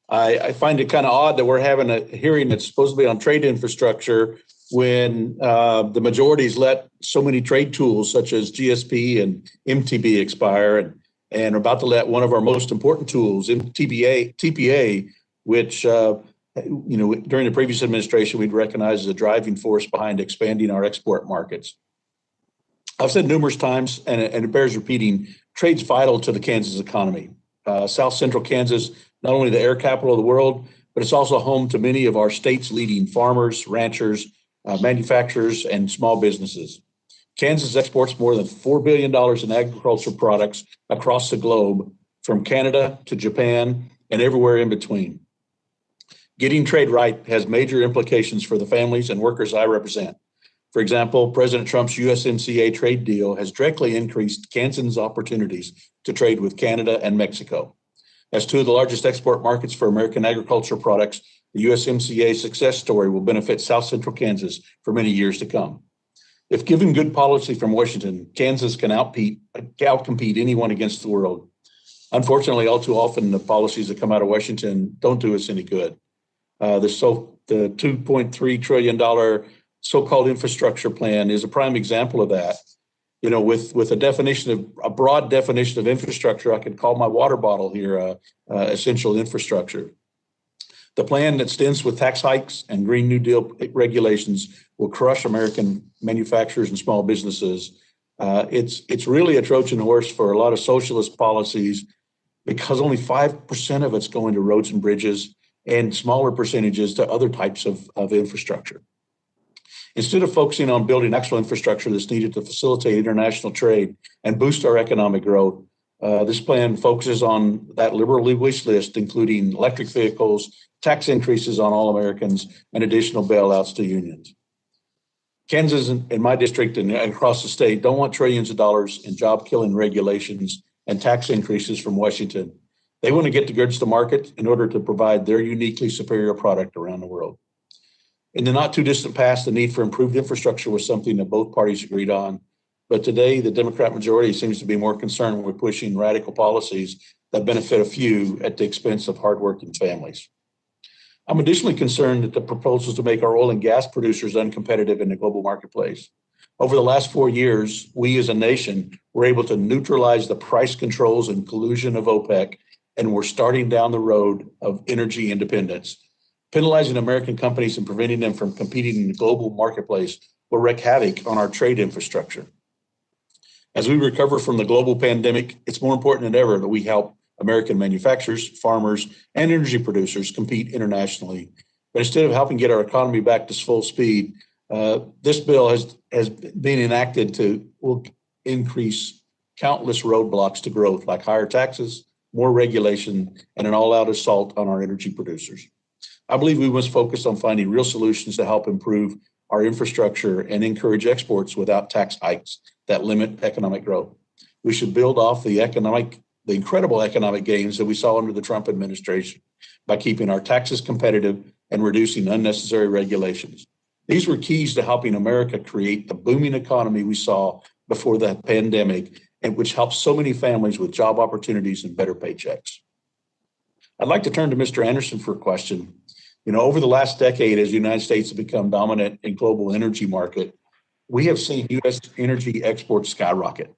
I find it kind of odd that we're having a hearing that's supposed to be on trade infrastructure when the majority's let so many trade tools such as GSP and MTB expire and are about to let one of our most important tools, TPA, which during the previous administration we'd recognized as a driving force behind expanding our export markets. I've said numerous times, and it bears repeating, trade's vital to the Kansas economy. South Central Kansas, not only the air capital of the world, but it's also home to many of our state's leading farmers, ranchers, manufacturers, and small businesses. Kansas exports more than $4 billion in agricultural products across the globe, from Canada to Japan and everywhere in between. Getting trade right has major implications for the families and workers I represent. For example, President Trump's USMCA trade deal has directly increased Kansans' opportunities to trade with Canada and Mexico. As two of the largest export markets for American agricultural products, the USMCA success story will benefit South Central Kansas for many years to come. If given good policy from Washington, Kansas can outcompete anyone against the world. Unfortunately, all too often, the policies that come out of Washington don't do us any good. The $2.3 trillion so-called infrastructure plan is a prime example of that. You know, with a broad definition of infrastructure, I could call my water bottle here essential infrastructure. The plan that stints with tax hikes and Green New Deal regulations will crush American manufacturers and small businesses. It's really a Trojan horse for a lot of socialist policies because only 5% of it's going to roads and bridges and smaller percentages to other types of infrastructure. Instead of focusing on building actual infrastructure that's needed to facilitate international trade and boost our economic growth, this plan focuses on that liberal wish list, including electric vehicles, tax increases on all Americans, and additional bailouts to unions. Kansas and my district and across the state don't want trillions of dollars in job-killing regulations and tax increases from Washington. They want to get the goods to market in order to provide their uniquely superior product around the world. In the not too distant past, the need for improved infrastructure was something that both parties agreed on. But today, the Democrat majority seems to be more concerned with pushing radical policies that benefit a few at the expense of hardworking families. I'm additionally concerned that the proposals to make our oil and gas producers uncompetitive in the global marketplace. Over the last 4 years, we as a nation were able to neutralize the price controls and collusion of OPEC, and we're starting down the road of energy independence. Penalizing American companies and preventing them from competing in the global marketplace will wreak havoc on our trade infrastructure. As we recover from the global pandemic, it's more important than ever that we help American manufacturers, farmers, and energy producers compete internationally. But instead of helping get our economy back to full speed, this bill has been enacted will increase countless roadblocks to growth, like higher taxes, more regulation, and an all-out assault on our energy producers. I believe we must focus on finding real solutions to help improve our infrastructure and encourage exports without tax hikes that limit economic growth. We should build off the incredible economic gains that we saw under the Trump administration by keeping our taxes competitive and reducing unnecessary regulations. These were keys to helping America create the booming economy we saw before the pandemic, and which helps so many families with job opportunities and better paychecks. I'd like to turn to Mr. Anderson for a question. You know, over the last decade, as the United States has become dominant in global energy market, we have seen U.S. energy exports skyrocket.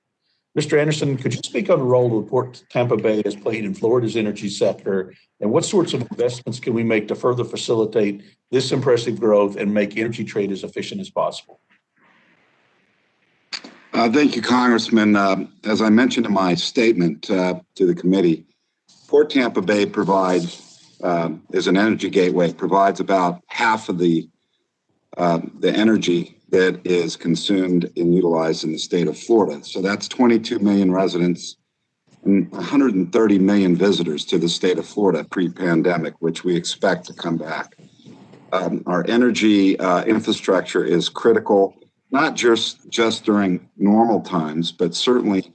Mr. Anderson, could you speak on the role the Port Tampa Bay has played in Florida's energy sector, and what sorts of investments can we make to further facilitate this impressive growth and make energy trade as efficient as possible? Thank you, Congressman. As I mentioned in my statement to the committee, Port Tampa Bay is an energy gateway, provides about half of the energy that is consumed and utilized in the state of Florida. So that's 22 million residents and 130 million visitors to the state of Florida pre-pandemic, which we expect to come back. Our energy infrastructure is critical, not just during normal times, but certainly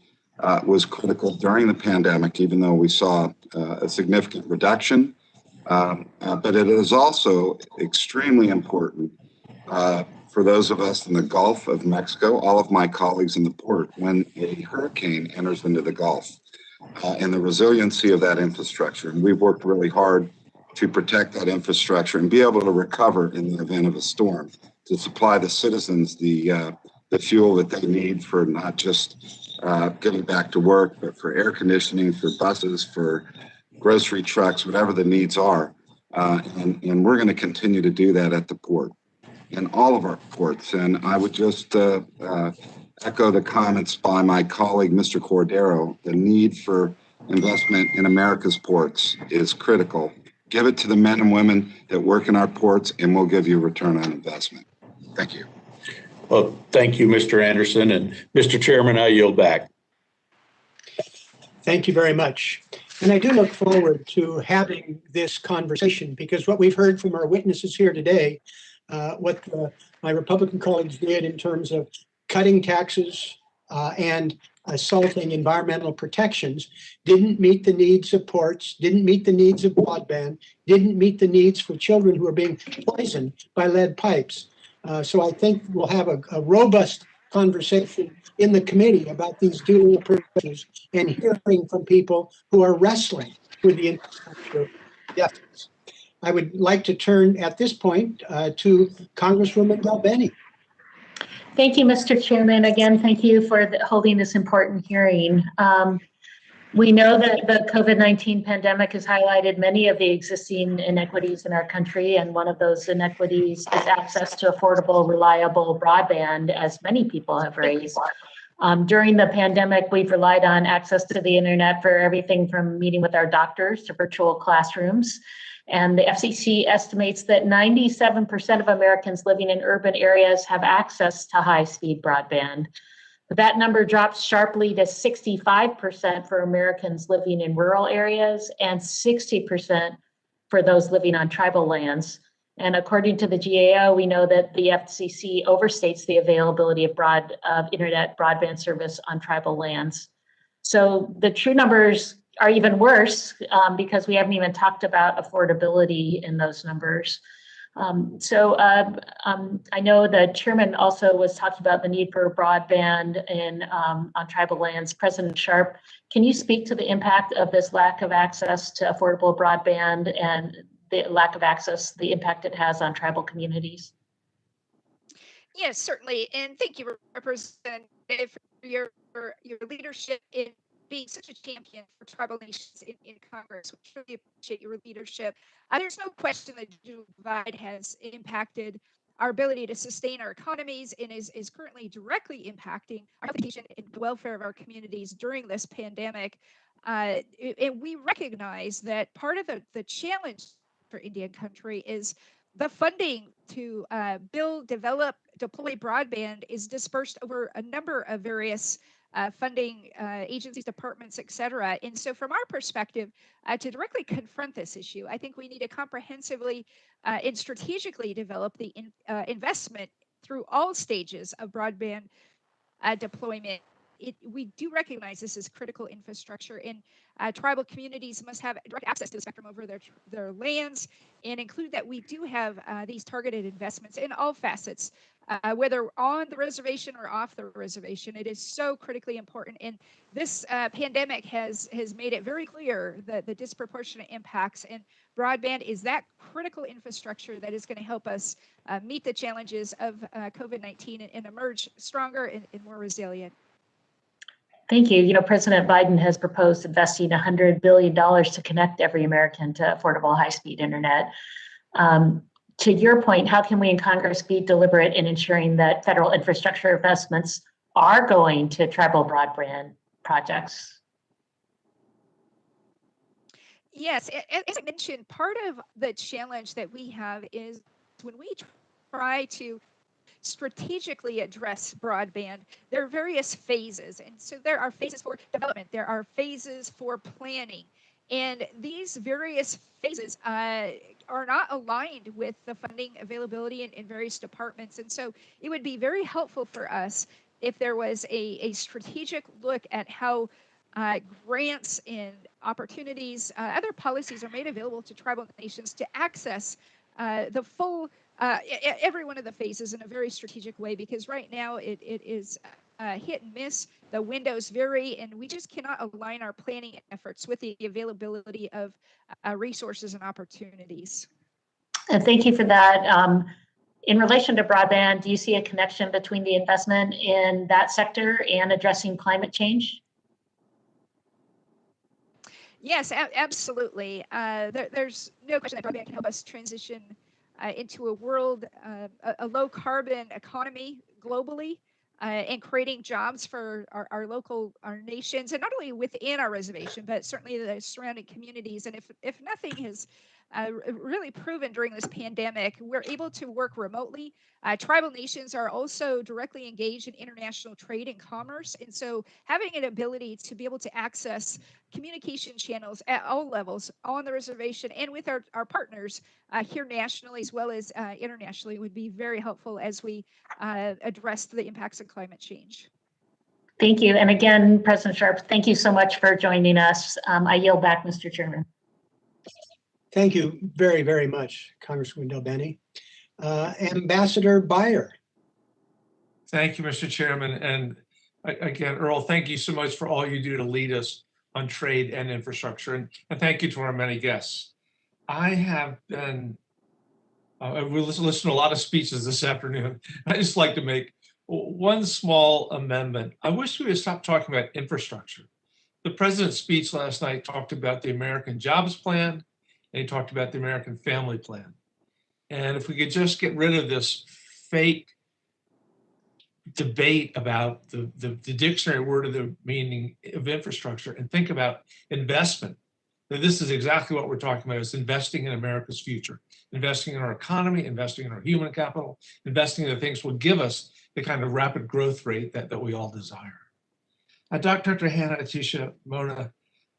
was critical during the pandemic, even though we saw a significant reduction. But it is also extremely important for those of us in the Gulf of Mexico, all of my colleagues in the port, when a hurricane enters into the Gulf, and the resiliency of that infrastructure. And we've worked really hard to protect that infrastructure and be able to recover in the event of a storm, to supply the citizens the fuel that they need for not just getting back to work, but for air conditioning, for buses, for grocery trucks, whatever the needs are. And we're going to continue to do that at the port, in all of our ports. And I would just echo the comments by my colleague, Mr. Cordero. The need for investment in America's ports is critical. Give it to the men and women that work in our ports, and we'll give you a return on investment. Thank you. Well, thank you, Mr. Anderson. And Mr. Chairman, I yield back. Thank you very much. And I do look forward to having this conversation, because what we've heard from our witnesses here today, what my Republican colleagues did in terms of cutting taxes and assaulting environmental protections, didn't meet the needs of ports, didn't meet the needs of broadband, didn't meet the needs for children who are being poisoned by lead pipes. So I think we'll have a robust conversation in the committee about these dual approaches and hearing from people who are wrestling with the infrastructure deficits. I would like to turn at this point to Congresswoman Galbeni. Thank you, Mr. Chairman. Again, thank you for holding this important hearing. We know that the COVID-19 pandemic has highlighted many of the existing inequities in our country, and one of those inequities is access to affordable, reliable broadband, as many people have raised. During the pandemic, we've relied on access to the internet for everything from meeting with our doctors to virtual classrooms. And the FCC estimates that 97% of Americans living in urban areas have access to high-speed broadband. But that number drops sharply to 65% for Americans living in rural areas and 60% for those living on tribal lands. And according to the GAO, we know that the FCC overstates the availability of internet broadband service on tribal lands. So the true numbers are even worse because we haven't even talked about affordability in those numbers. I know the chairman also was talking about the need for broadband on tribal lands. President Sharp, can you speak to the impact of this lack of access to affordable broadband and the lack of access, the impact it has on tribal communities? Yes, certainly. And thank you, Representative, for your leadership in being such a champion for tribal nations in Congress. We truly appreciate your leadership. There's no question that the digital divide has impacted our ability to sustain our economies and is currently directly impacting our health, education, and the welfare of our communities during this pandemic. And we recognize that part of the challenge for Indian country is the funding to build, develop, deploy broadband is dispersed over a number of various funding agencies, departments, et cetera. And so from our perspective, to directly confront this issue, I think we need to comprehensively and strategically develop the investment through all stages of broadband deployment. We do recognize this is critical infrastructure, and tribal communities must have direct access to the spectrum over their lands, and include that we do have these targeted investments in all facets, whether on the reservation or off the reservation. It is so critically important, and this pandemic has made it very clear that the disproportionate impacts, and broadband is that critical infrastructure that is going to help us meet the challenges of COVID-19 and emerge stronger and more resilient. Thank you. You know, President Biden has proposed investing $100 billion to connect every American to affordable high-speed internet. To your point, how can we in Congress be deliberate in ensuring that federal infrastructure investments are going to tribal broadband projects? Yes, as I mentioned, part of the challenge that we have is when we try to strategically address broadband, there are various phases. And so there are phases for development, there are phases for planning. And these various phases are not aligned with the funding availability in various departments. And so it would be very helpful for us if there was a strategic look at how grants and opportunities, other policies are made available to tribal nations to access the full, every one of the phases in a very strategic way, because right now it is hit and miss. The windows vary, and we just cannot align our planning efforts with the availability of resources and opportunities. And thank you for that. In relation to broadband, do you see a connection between the investment in that sector and addressing climate change? Yes, absolutely. There's no question that broadband can help us transition into a world, a low carbon economy globally, and creating jobs for our nations, and not only within our reservation, but certainly the surrounding communities. And if nothing has really proven during this pandemic, we're able to work remotely. Tribal nations are also directly engaged in international trade and commerce. And so having an ability to be able to access communication channels at all levels on the reservation and with our partners here nationally as well as internationally would be very helpful as we address the impacts of climate change. Thank you. And again, President Sharp, thank you so much for joining us. I yield back, Mr. Chairman. Thank you very, very much, Congresswoman Del Bene. Ambassador Beyer. Thank you, Mr. Chairman. And again, Earl, thank you so much for all you do to lead us on trade and infrastructure. And thank you to our many guests. I have been, we listened to a lot of speeches this afternoon. I just like to make one small amendment. I wish we would stop talking about infrastructure. The president's speech last night talked about the American Jobs Plan, and he talked about the American Family Plan. And if we could just get rid of this fake debate about the dictionary word of the meaning of infrastructure and think about investment, that this is exactly what we're talking about, is investing in America's future, investing in our economy, investing in our human capital, investing in the things that will give us the kind of rapid growth rate that we all desire. Dr. Hanna-Attisha, Mona,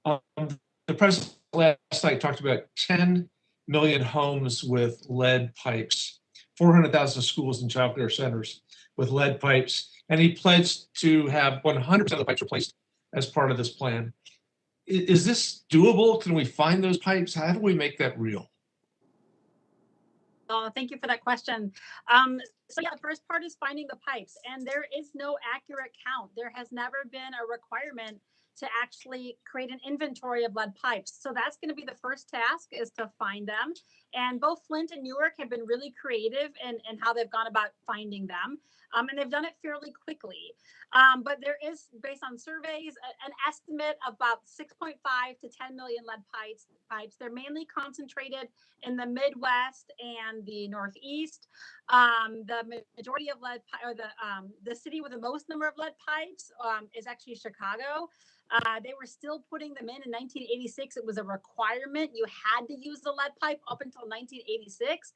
the president last night talked about 10 million homes with lead pipes, 400,000 schools and child care centers with lead pipes, and he pledged to have 100% of the pipes replaced as part of this plan. Is this doable? Can we find those pipes? How do we make that real? Oh, thank you for that question. So yeah, the first part is finding the pipes, and there is no accurate count. There has never been a requirement to actually create an inventory of lead pipes. So that's going to be the first task, is to find them. And both Flint and Newark have been really creative in how they've gone about finding them. And they've done it fairly quickly. But there is, based on surveys, an estimate of about 6.5 to 10 million lead pipes. They're mainly concentrated in the Midwest and the Northeast. The majority of lead, or the city with the most number of lead pipes is actually Chicago. They were still putting them in 1986. It was a requirement. You had to use the lead pipe up until 1986,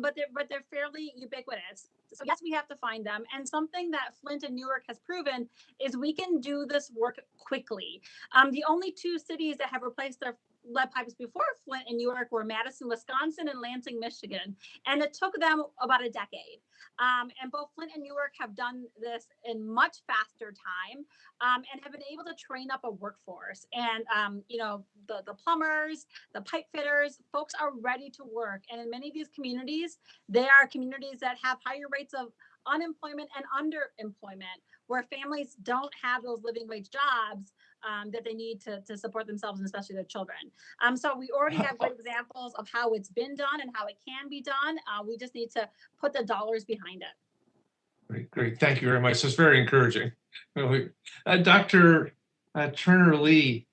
but they're fairly ubiquitous. So yes, we have to find them. And something that Flint and Newark has proven is we can do this work quickly. The only two cities that have replaced their lead pipes before Flint and Newark were Madison, Wisconsin, and Lansing, Michigan. And it took them about a decade. And both Flint and Newark have done this in much faster time, and have been able to train up a workforce. And, you know, the plumbers, the pipe fitters, folks are ready to work. And in many of these communities, they are communities that have higher rates of unemployment and underemployment, where families don't have those living wage jobs that they need to support themselves and especially their children. So we already have great examples of how it's been done and how it can be done. We just need to put the dollars behind it. Great. Thank you very much. That's very encouraging. Dr. Turner-Lee,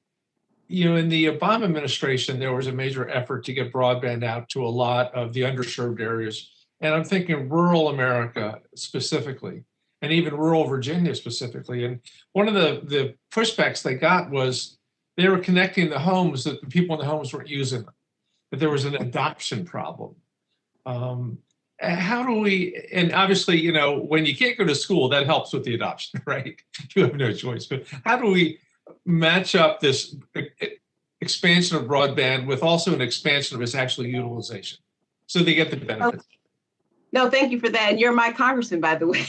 you know, in the Obama administration, there was a major effort to get broadband out to a lot of the underserved areas. And I'm thinking rural America specifically, and even rural Virginia specifically. And one of the pushbacks they got was they were connecting the homes that the people in the homes weren't using them, that there was an adoption problem. How do we, and obviously, you know, when you can't go to school, that helps with the adoption, right? You have no choice. But how do we match up this expansion of broadband with also an expansion of its actual utilization so they get the benefits? No, thank you for that. And you're my congressman, by the way,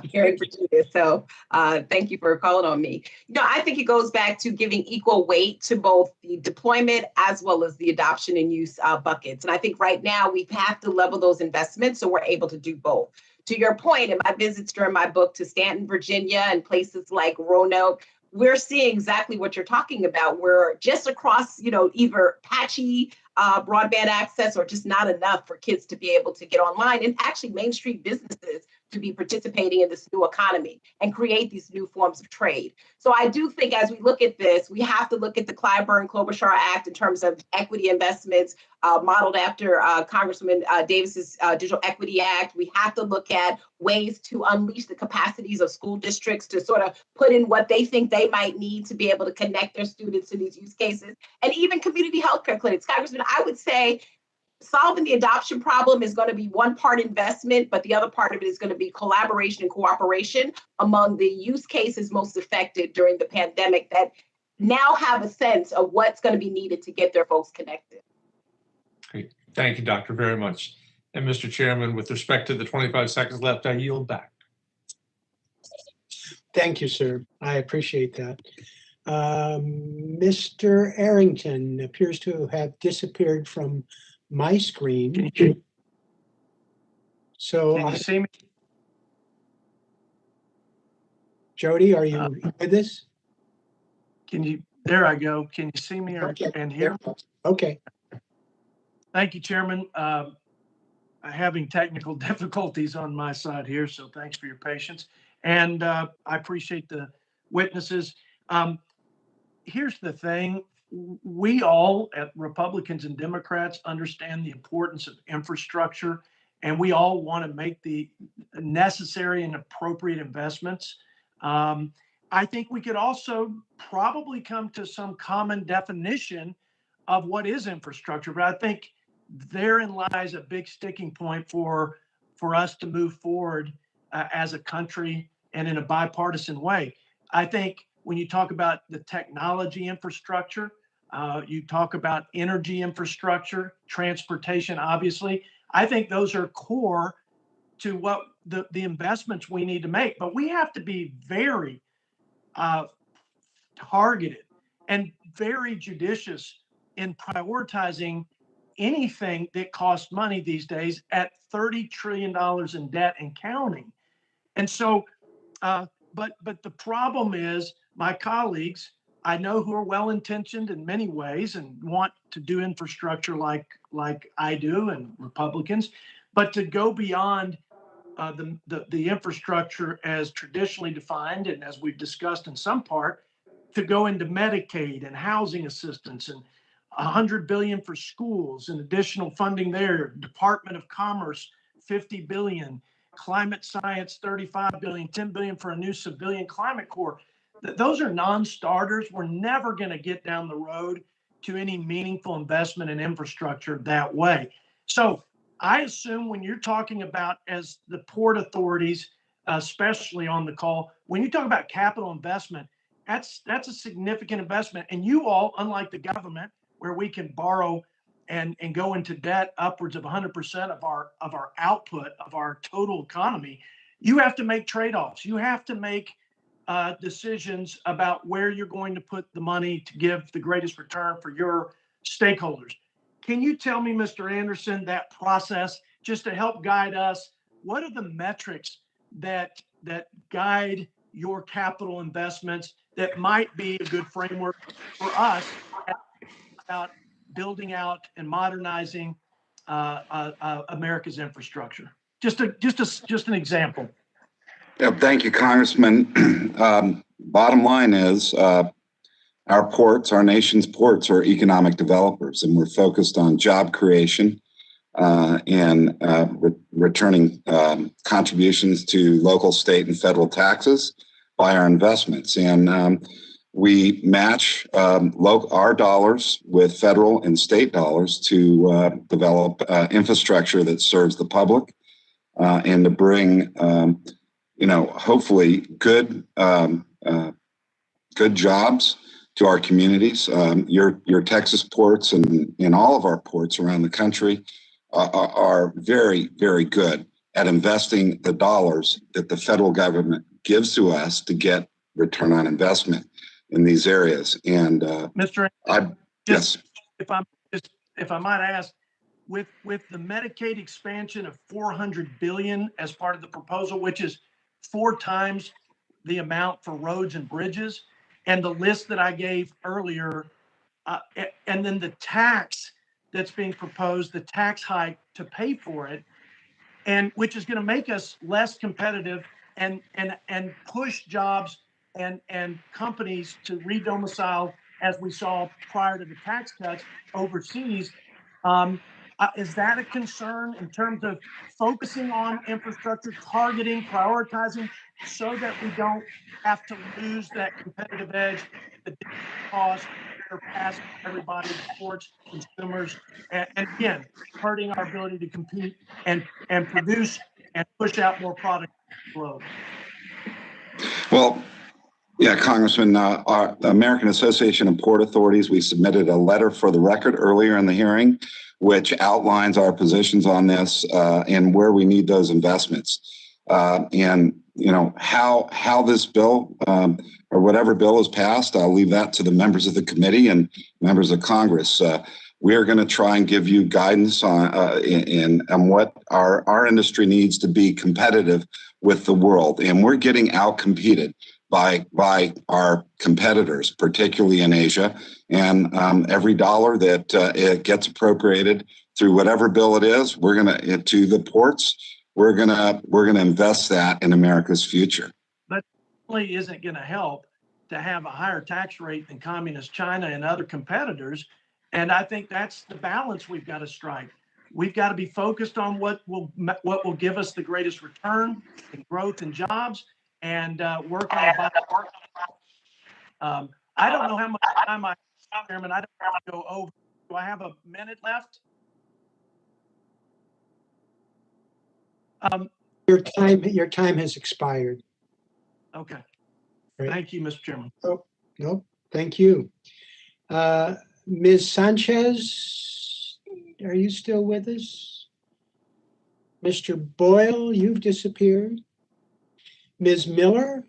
here in Virginia. So thank you for calling on me. I think it goes back to giving equal weight to both the deployment as well as the adoption and use buckets. And I think right now we have to level those investments so we're able to do both. To your point, in my visits during my book to Stanton, Virginia, and places like Roanoke, we're seeing exactly what you're talking about. We're just across, either patchy broadband access or just not enough for kids to be able to get online, and actually Main Street businesses to be participating in this new economy and create these new forms of trade. So I do think as we look at this, we have to look at the Clyburn-Klobuchar Act in terms of equity investments, modeled after Congressman Davis's Digital Equity Act. We have to look at ways to unleash the capacities of school districts to sort of put in what they think they might need to be able to connect their students to these use cases, and even community healthcare clinics. Congressman, I would say solving the adoption problem is going to be one part investment, but the other part of it is going to be collaboration and cooperation among the use cases most affected during the pandemic that now have a sense of what's going to be needed to get their folks connected. Great. Thank you, Doctor, very much. And Mr. Chairman, with respect to the 25 seconds left, I yield back. Thank you, sir. I appreciate that. Mr. Arrington appears to have disappeared from my screen. So Can you see me? Jody, are you with us? There I go. Can you see me and hear? Okay. Thank you, Chairman. Having technical difficulties on my side here, so thanks for your patience. And I appreciate the witnesses. Here's the thing. We all, Republicans and Democrats, understand the importance of infrastructure, and we all want to make the necessary and appropriate investments. I think we could also probably come to some common definition of what is infrastructure, but I think therein lies a big sticking point for us to move forward as a country and in a bipartisan way. I think when you talk about the technology infrastructure, you talk about energy infrastructure, transportation, obviously. I think those are core to what the investments we need to make. But we have to be very targeted and very judicious in prioritizing anything that costs money these days at $30 trillion in debt and counting. And so, but the problem is my colleagues, I know, who are well-intentioned in many ways and want to do infrastructure like I do, and Republicans, but to go beyond the infrastructure as traditionally defined, and as we've discussed in some part, to go into Medicaid and housing assistance and $100 billion for schools and additional funding there, Department of Commerce, $50 billion, climate science, $35 billion, $10 billion for a new civilian climate corps. Those are non-starters. We're never going to get down the road to any meaningful investment in infrastructure that way. So I assume when you're talking about, as the port authorities, especially on the call, when you talk about capital investment, that's a significant investment. And you all, unlike the government, where we can borrow and go into debt upwards of 100% of our output of our total economy, you have to make trade-offs. You have to make decisions about where you're going to put the money to give the greatest return for your stakeholders. Can you tell me, Mr. Anderson, that process, just to help guide us, what are the metrics that guide your capital investments that might be a good framework for us about building out and modernizing America's infrastructure? Just an example. Yeah, thank you, Congressman. Bottom line is our ports, our nation's ports, are economic developers, and we're focused on job creation and returning contributions to local, state, and federal taxes by our investments. And we match our dollars with federal and state dollars to develop infrastructure that serves the public and to bring hopefully good jobs to our communities. Your Texas ports and all of our ports around the country are very, very good at investing the dollars that the federal government gives to us to get return on investment in these areas. And Mr. yes. If I might ask, with the Medicaid expansion of $400 billion as part of the proposal, which is 4 times the amount for roads and bridges, and the list that I gave earlier, and then the tax that's being proposed, the tax hike to pay for it, and which is going to make us less competitive and push jobs and companies to re-domicile, as we saw prior to the tax cuts, overseas. Is that a concern in terms of focusing on infrastructure, targeting, prioritizing, so that we don't have to lose that competitive edge, the cost, surpass everybody, ports, consumers, and again, hurting our ability to compete and produce and push out more product flow? Well, yeah, Congressman, our American Association of Port Authorities, we submitted a letter for the record earlier in the hearing, which outlines our positions on this and where we need those investments. And, you know, how this bill or whatever bill is passed, I'll leave that to the members of the committee and members of Congress. We are going to try and give you guidance on what our industry needs to be competitive with the world. And we're getting outcompeted by our competitors, particularly in Asia. And every dollar that it gets appropriated through whatever bill it is, we're gonna to the ports. We're gonna invest that in America's future. But it really isn't going to help to have a higher tax rate than communist China and other competitors. And I think that's the balance we've got to strike. We've got to be focused on what will give us the greatest return and growth and jobs, and work on I don't know how much time I have, Chairman. I don't want to go over. Do I have a minute left? Your time has expired. Okay. Right. Thank you, Mr. Chairman. Oh, no, thank you. Ms. Sanchez, are you still with us? Mr. Boyle, you've disappeared. Ms. Miller?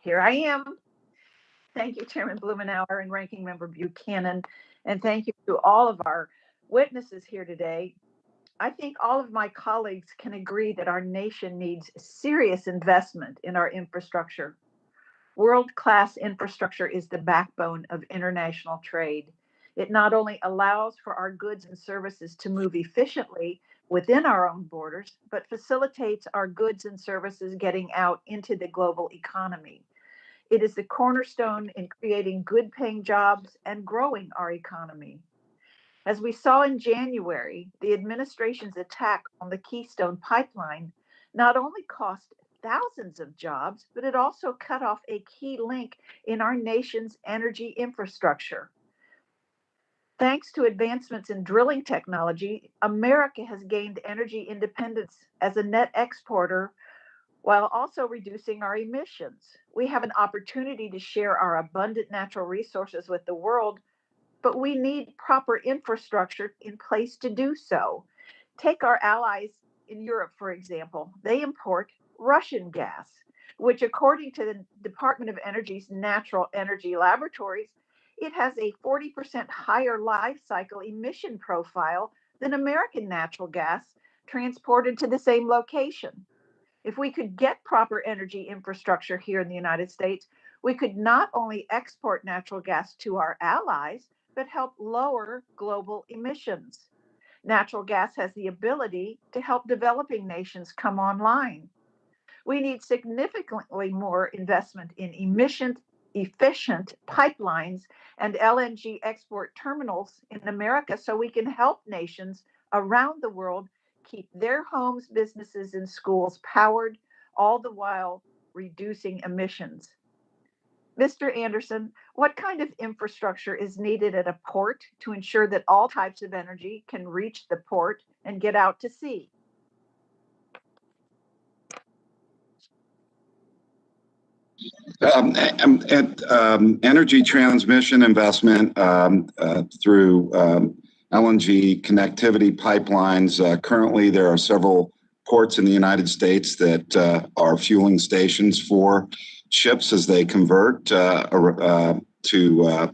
Here I am. Thank you, Chairman Blumenauer and Ranking Member Buchanan, and thank you to all of our witnesses here today. I think all of my colleagues can agree that our nation needs serious investment in our infrastructure. World-class infrastructure is the backbone of international trade. It not only allows for our goods and services to move efficiently within our own borders, but facilitates our goods and services getting out into the global economy. It is the cornerstone in creating good-paying jobs and growing our economy. As we saw in January, the administration's attack on the Keystone Pipeline not only cost thousands of jobs, but it also cut off a key link in our nation's energy infrastructure. Thanks to advancements in drilling technology, America has gained energy independence as a net exporter while also reducing our emissions. We have an opportunity to share our abundant natural resources with the world, but we need proper infrastructure in place to do so. Take our allies in Europe, for example. They import Russian gas, which according to the Department of Energy's Natural Energy Laboratories, it has a 40% higher life cycle emission profile than American natural gas transported to the same location. If we could get proper energy infrastructure here in the United States, we could not only export natural gas to our allies, but help lower global emissions. Natural gas has the ability to help developing nations come online. We need significantly more investment in efficient pipelines and LNG export terminals in America so we can help nations around the world keep their homes, businesses, and schools powered, all the while reducing emissions. Mr. Anderson, what kind of infrastructure is needed at a port to ensure that all types of energy can reach the port and get out to sea? Energy transmission investment through LNG connectivity pipelines. Currently, there are several ports in the United States that are fueling stations for ships as they convert to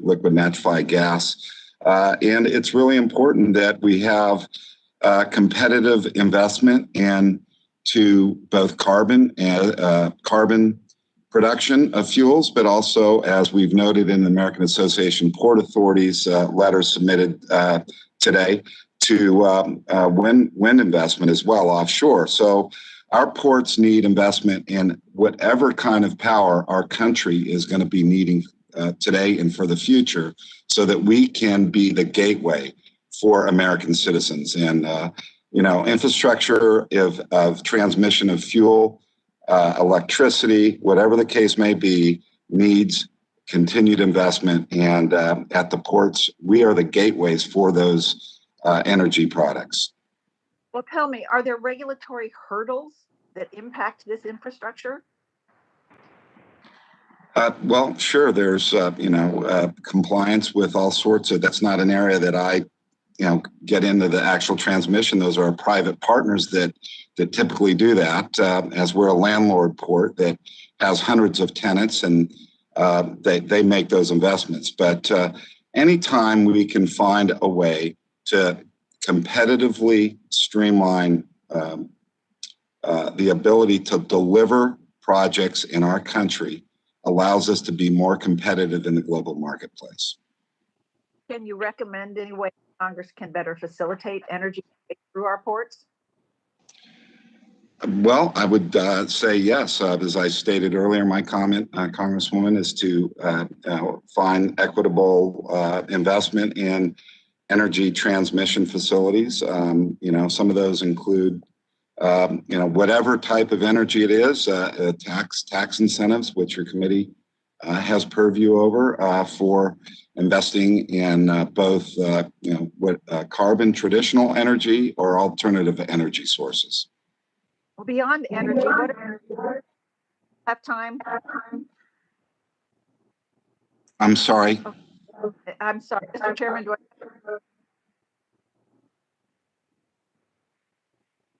liquid natural gas. And it's really important that we have competitive investment into both carbon production of fuels, but also, as we've noted in the American Association Port Authority's letter submitted today, to wind investment as well offshore. So our ports need investment in whatever kind of power our country is going to be needing today and for the future, so that we can be the gateway for American citizens. And infrastructure of transmission of fuel, electricity, whatever the case may be, needs continued investment. And at the ports, we are the gateways for those energy products. Well, tell me, are there regulatory hurdles that impact this infrastructure? Well, sure. There's, compliance with all sorts of, that's not an area that I, get into the actual transmission. Those are private partners that typically do that, as we're a landlord port that has hundreds of tenants, and they make those investments. But anytime we can find a way to competitively streamline the ability to deliver projects in our country, allows us to be more competitive in the global marketplace. Can you recommend any way Congress can better facilitate energy through our ports? Well, I would say yes. As I stated earlier, my comment, Congresswoman, is to find equitable investment in energy transmission facilities. Some of those include, whatever type of energy it is, tax incentives, which your committee has purview over, for investing in both, carbon traditional energy or alternative energy sources. Well, beyond energy, what have time? I'm sorry. I'm sorry, Mr. Chairman. All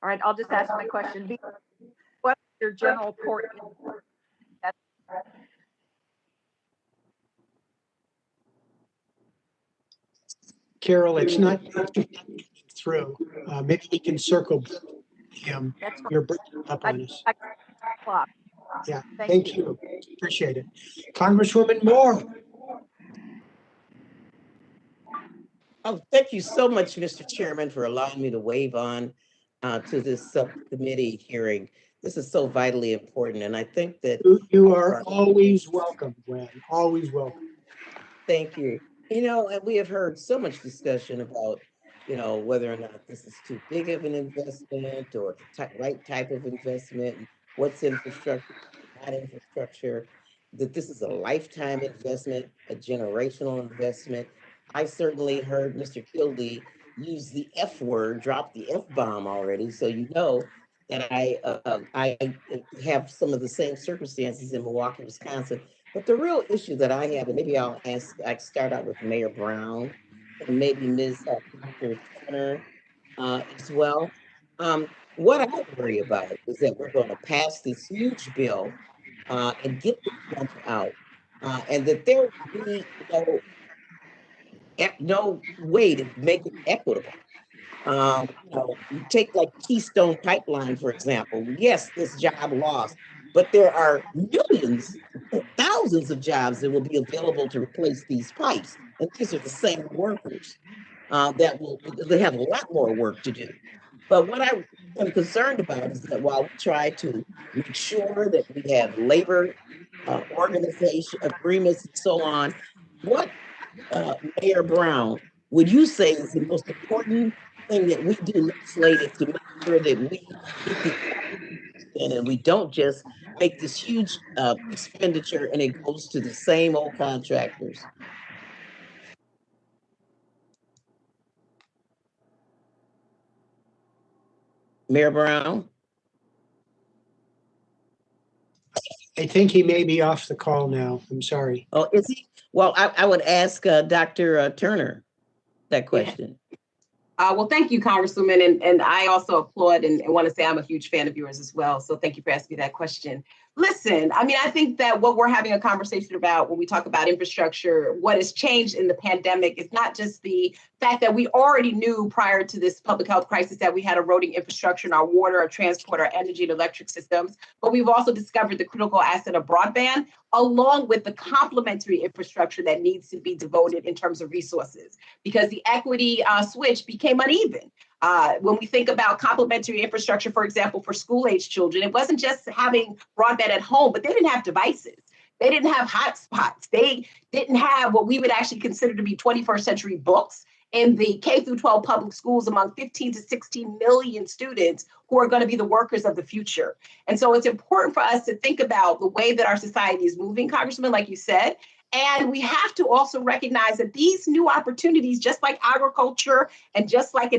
right, I'll just ask my question. What's your general port? Carol, it's not through. Maybe we can circle him. You're breaking up on us. Yeah, thank you. Appreciate it. Congresswoman Moore. Oh, thank you so much, Mr. Chairman, for allowing me to wave on to this subcommittee hearing. This is so vitally important, and I think that you are always welcome, Gwen. Always welcome. Thank you. And we have heard so much discussion about, whether or not this is too big of an investment or the right type of investment, what's infrastructure, not infrastructure, that this is a lifetime investment, a generational investment. I certainly heard Mr. Kildee use the F word, drop the F-bomb already. So that I have some of the same circumstances in Milwaukee, Wisconsin. But the real issue that I have, and maybe I start out with Mayor Brown and maybe Ms. Turner as well. What I worry about is that we're going to pass this huge bill and get the funds out, and that there will be no way to make it equitable. You take like Keystone Pipeline, for example. Yes, this job lost, but there are millions, thousands of jobs that will be available to replace these pipes. And these are the same workers they have a lot more work to do. But what I am concerned about is that while we try to make sure that we have labor organization agreements and so on, what Mayor Brown would you say is the most important thing that we do legislative to make sure that we get the and we don't just make this huge expenditure and it goes to the same old contractors? Mayor Brown? I think he may be off the call now. I'm sorry. Oh, is he? Well, I would ask Dr. Turner that question. Well, thank you, Congresswoman. And I also applaud and want to say I'm a huge fan of yours as well. So thank you for asking me that question. Listen, I mean, I think that what we're having a conversation about when we talk about infrastructure, what has changed in the pandemic is not just the fact that we already knew prior to this public health crisis that we had eroding infrastructure in our water, our transport, our energy and electric systems, but we've also discovered the critical asset of broadband, along with the complementary infrastructure that needs to be devoted in terms of resources, because the equity switch became uneven. When we think about complementary infrastructure, for example, for school-age children, it wasn't just having broadband at home, but they didn't have devices. They didn't have hotspots. They didn't have what we would actually consider to be 21st century books in the K through 12 public schools among 15 to 16 million students who are going to be the workers of the future. And so it's important for us to think about the way that our society is moving, Congressman, like you said. And we have to also recognize that these new opportunities, just like agriculture and just like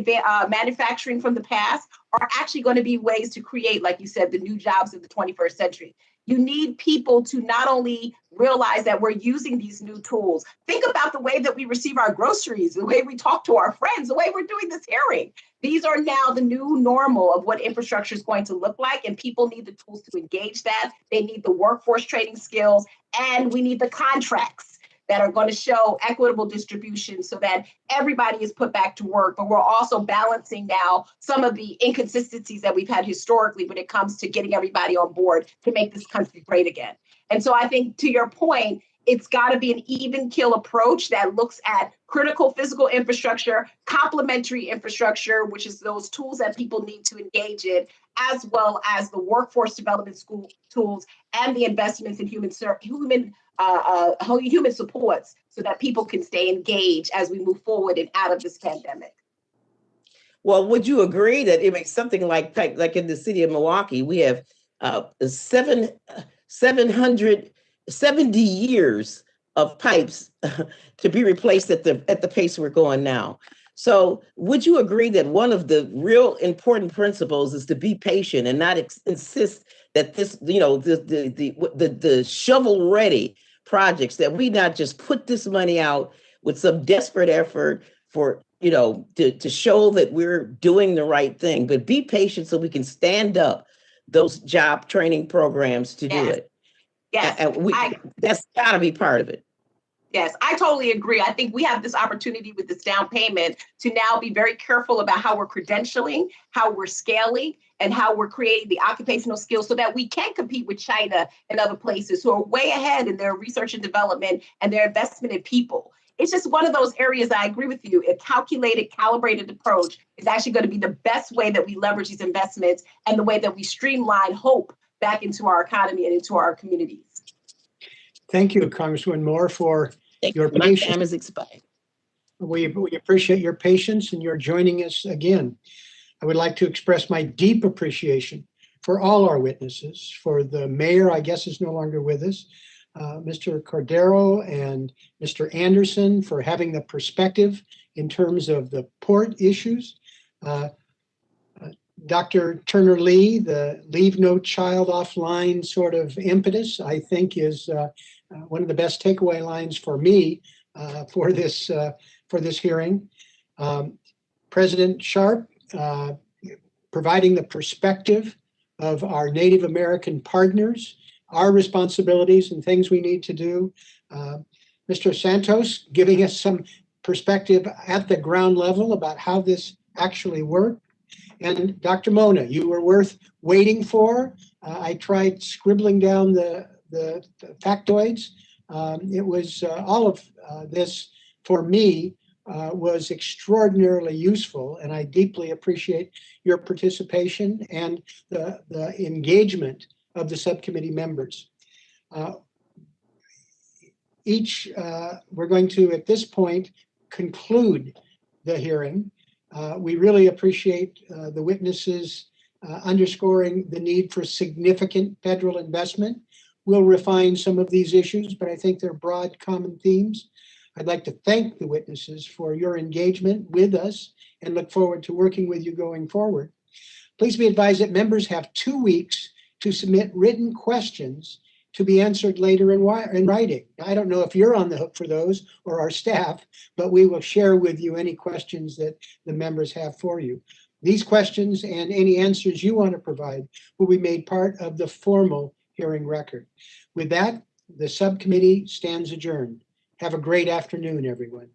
manufacturing from the past, are actually going to be ways to create, like you said, the new jobs of the 21st century. You need people to not only realize that we're using these new tools. Think about the way that we receive our groceries, the way we talk to our friends, the way we're doing this hearing. These are now the new normal of what infrastructure is going to look like, and people need the tools to engage that. They need the workforce training skills, and we need the contracts that are going to show equitable distribution so that everybody is put back to work. But we're also balancing now some of the inconsistencies that we've had historically when it comes to getting everybody on board to make this country great again. And so I think, to your point, it's got to be an even kill approach that looks at critical physical infrastructure, complementary infrastructure, which is those tools that people need to engage in, as well as the workforce development school tools and the investments in human supports so that people can stay engaged as we move forward and out of this pandemic. Well, would you agree that it makes something like in the city of Milwaukee, we have 770 years of pipes to be replaced at the pace we're going now. So would you agree that one of the real important principles is to be patient and not insist that this, the shovel ready projects, that we not just put this money out with some desperate effort for, to show that we're doing the right thing, but be patient so we can stand up those job training programs to do it. Yes, And that's got to be part of it. Yes, I totally agree. I think we have this opportunity with this down payment to now be very careful about how we're credentialing, how we're scaling, and how we're creating the occupational skills so that we can compete with China and other places who are way ahead in their research and development and their investment in people. It's just one of those areas I agree with you. A calculated, calibrated approach is actually going to be the best way that we leverage these investments and the way that we streamline hope back into our economy and into our communities. Thank you, Congresswoman Moore, for your patience. My time has expired. We appreciate your patience and your joining us again. I would like to express my deep appreciation for all our witnesses, for the mayor, I guess, is no longer with us, Mr. Cordero and Mr. Anderson, for having the perspective in terms of the port issues. Dr. Turner Lee, the leave no child offline sort of impetus, I think is one of the best takeaway lines for me for this hearing. President Sharp, providing the perspective of our Native American partners, our responsibilities and things we need to do. Mr. Santos, giving us some perspective at the ground level about how this actually worked. And Dr. Mona, you were worth waiting for. I tried scribbling down the factoids. It was all of this for me was extraordinarily useful, and I deeply appreciate your participation and the engagement of the subcommittee members. We're going to, at this point, conclude the hearing. We really appreciate the witnesses underscoring the need for significant federal investment. We'll refine some of these issues, but I think they're broad common themes. I'd like to thank the witnesses for your engagement with us and look forward to working with you going forward. Please be advised that members have 2 weeks to submit written questions to be answered later in writing. I don't know if you're on the hook for those or our staff, but we will share with you any questions that the members have for you. These questions and any answers you want to provide will be made part of the formal hearing record. With that, the subcommittee stands adjourned. Have a great afternoon, everyone.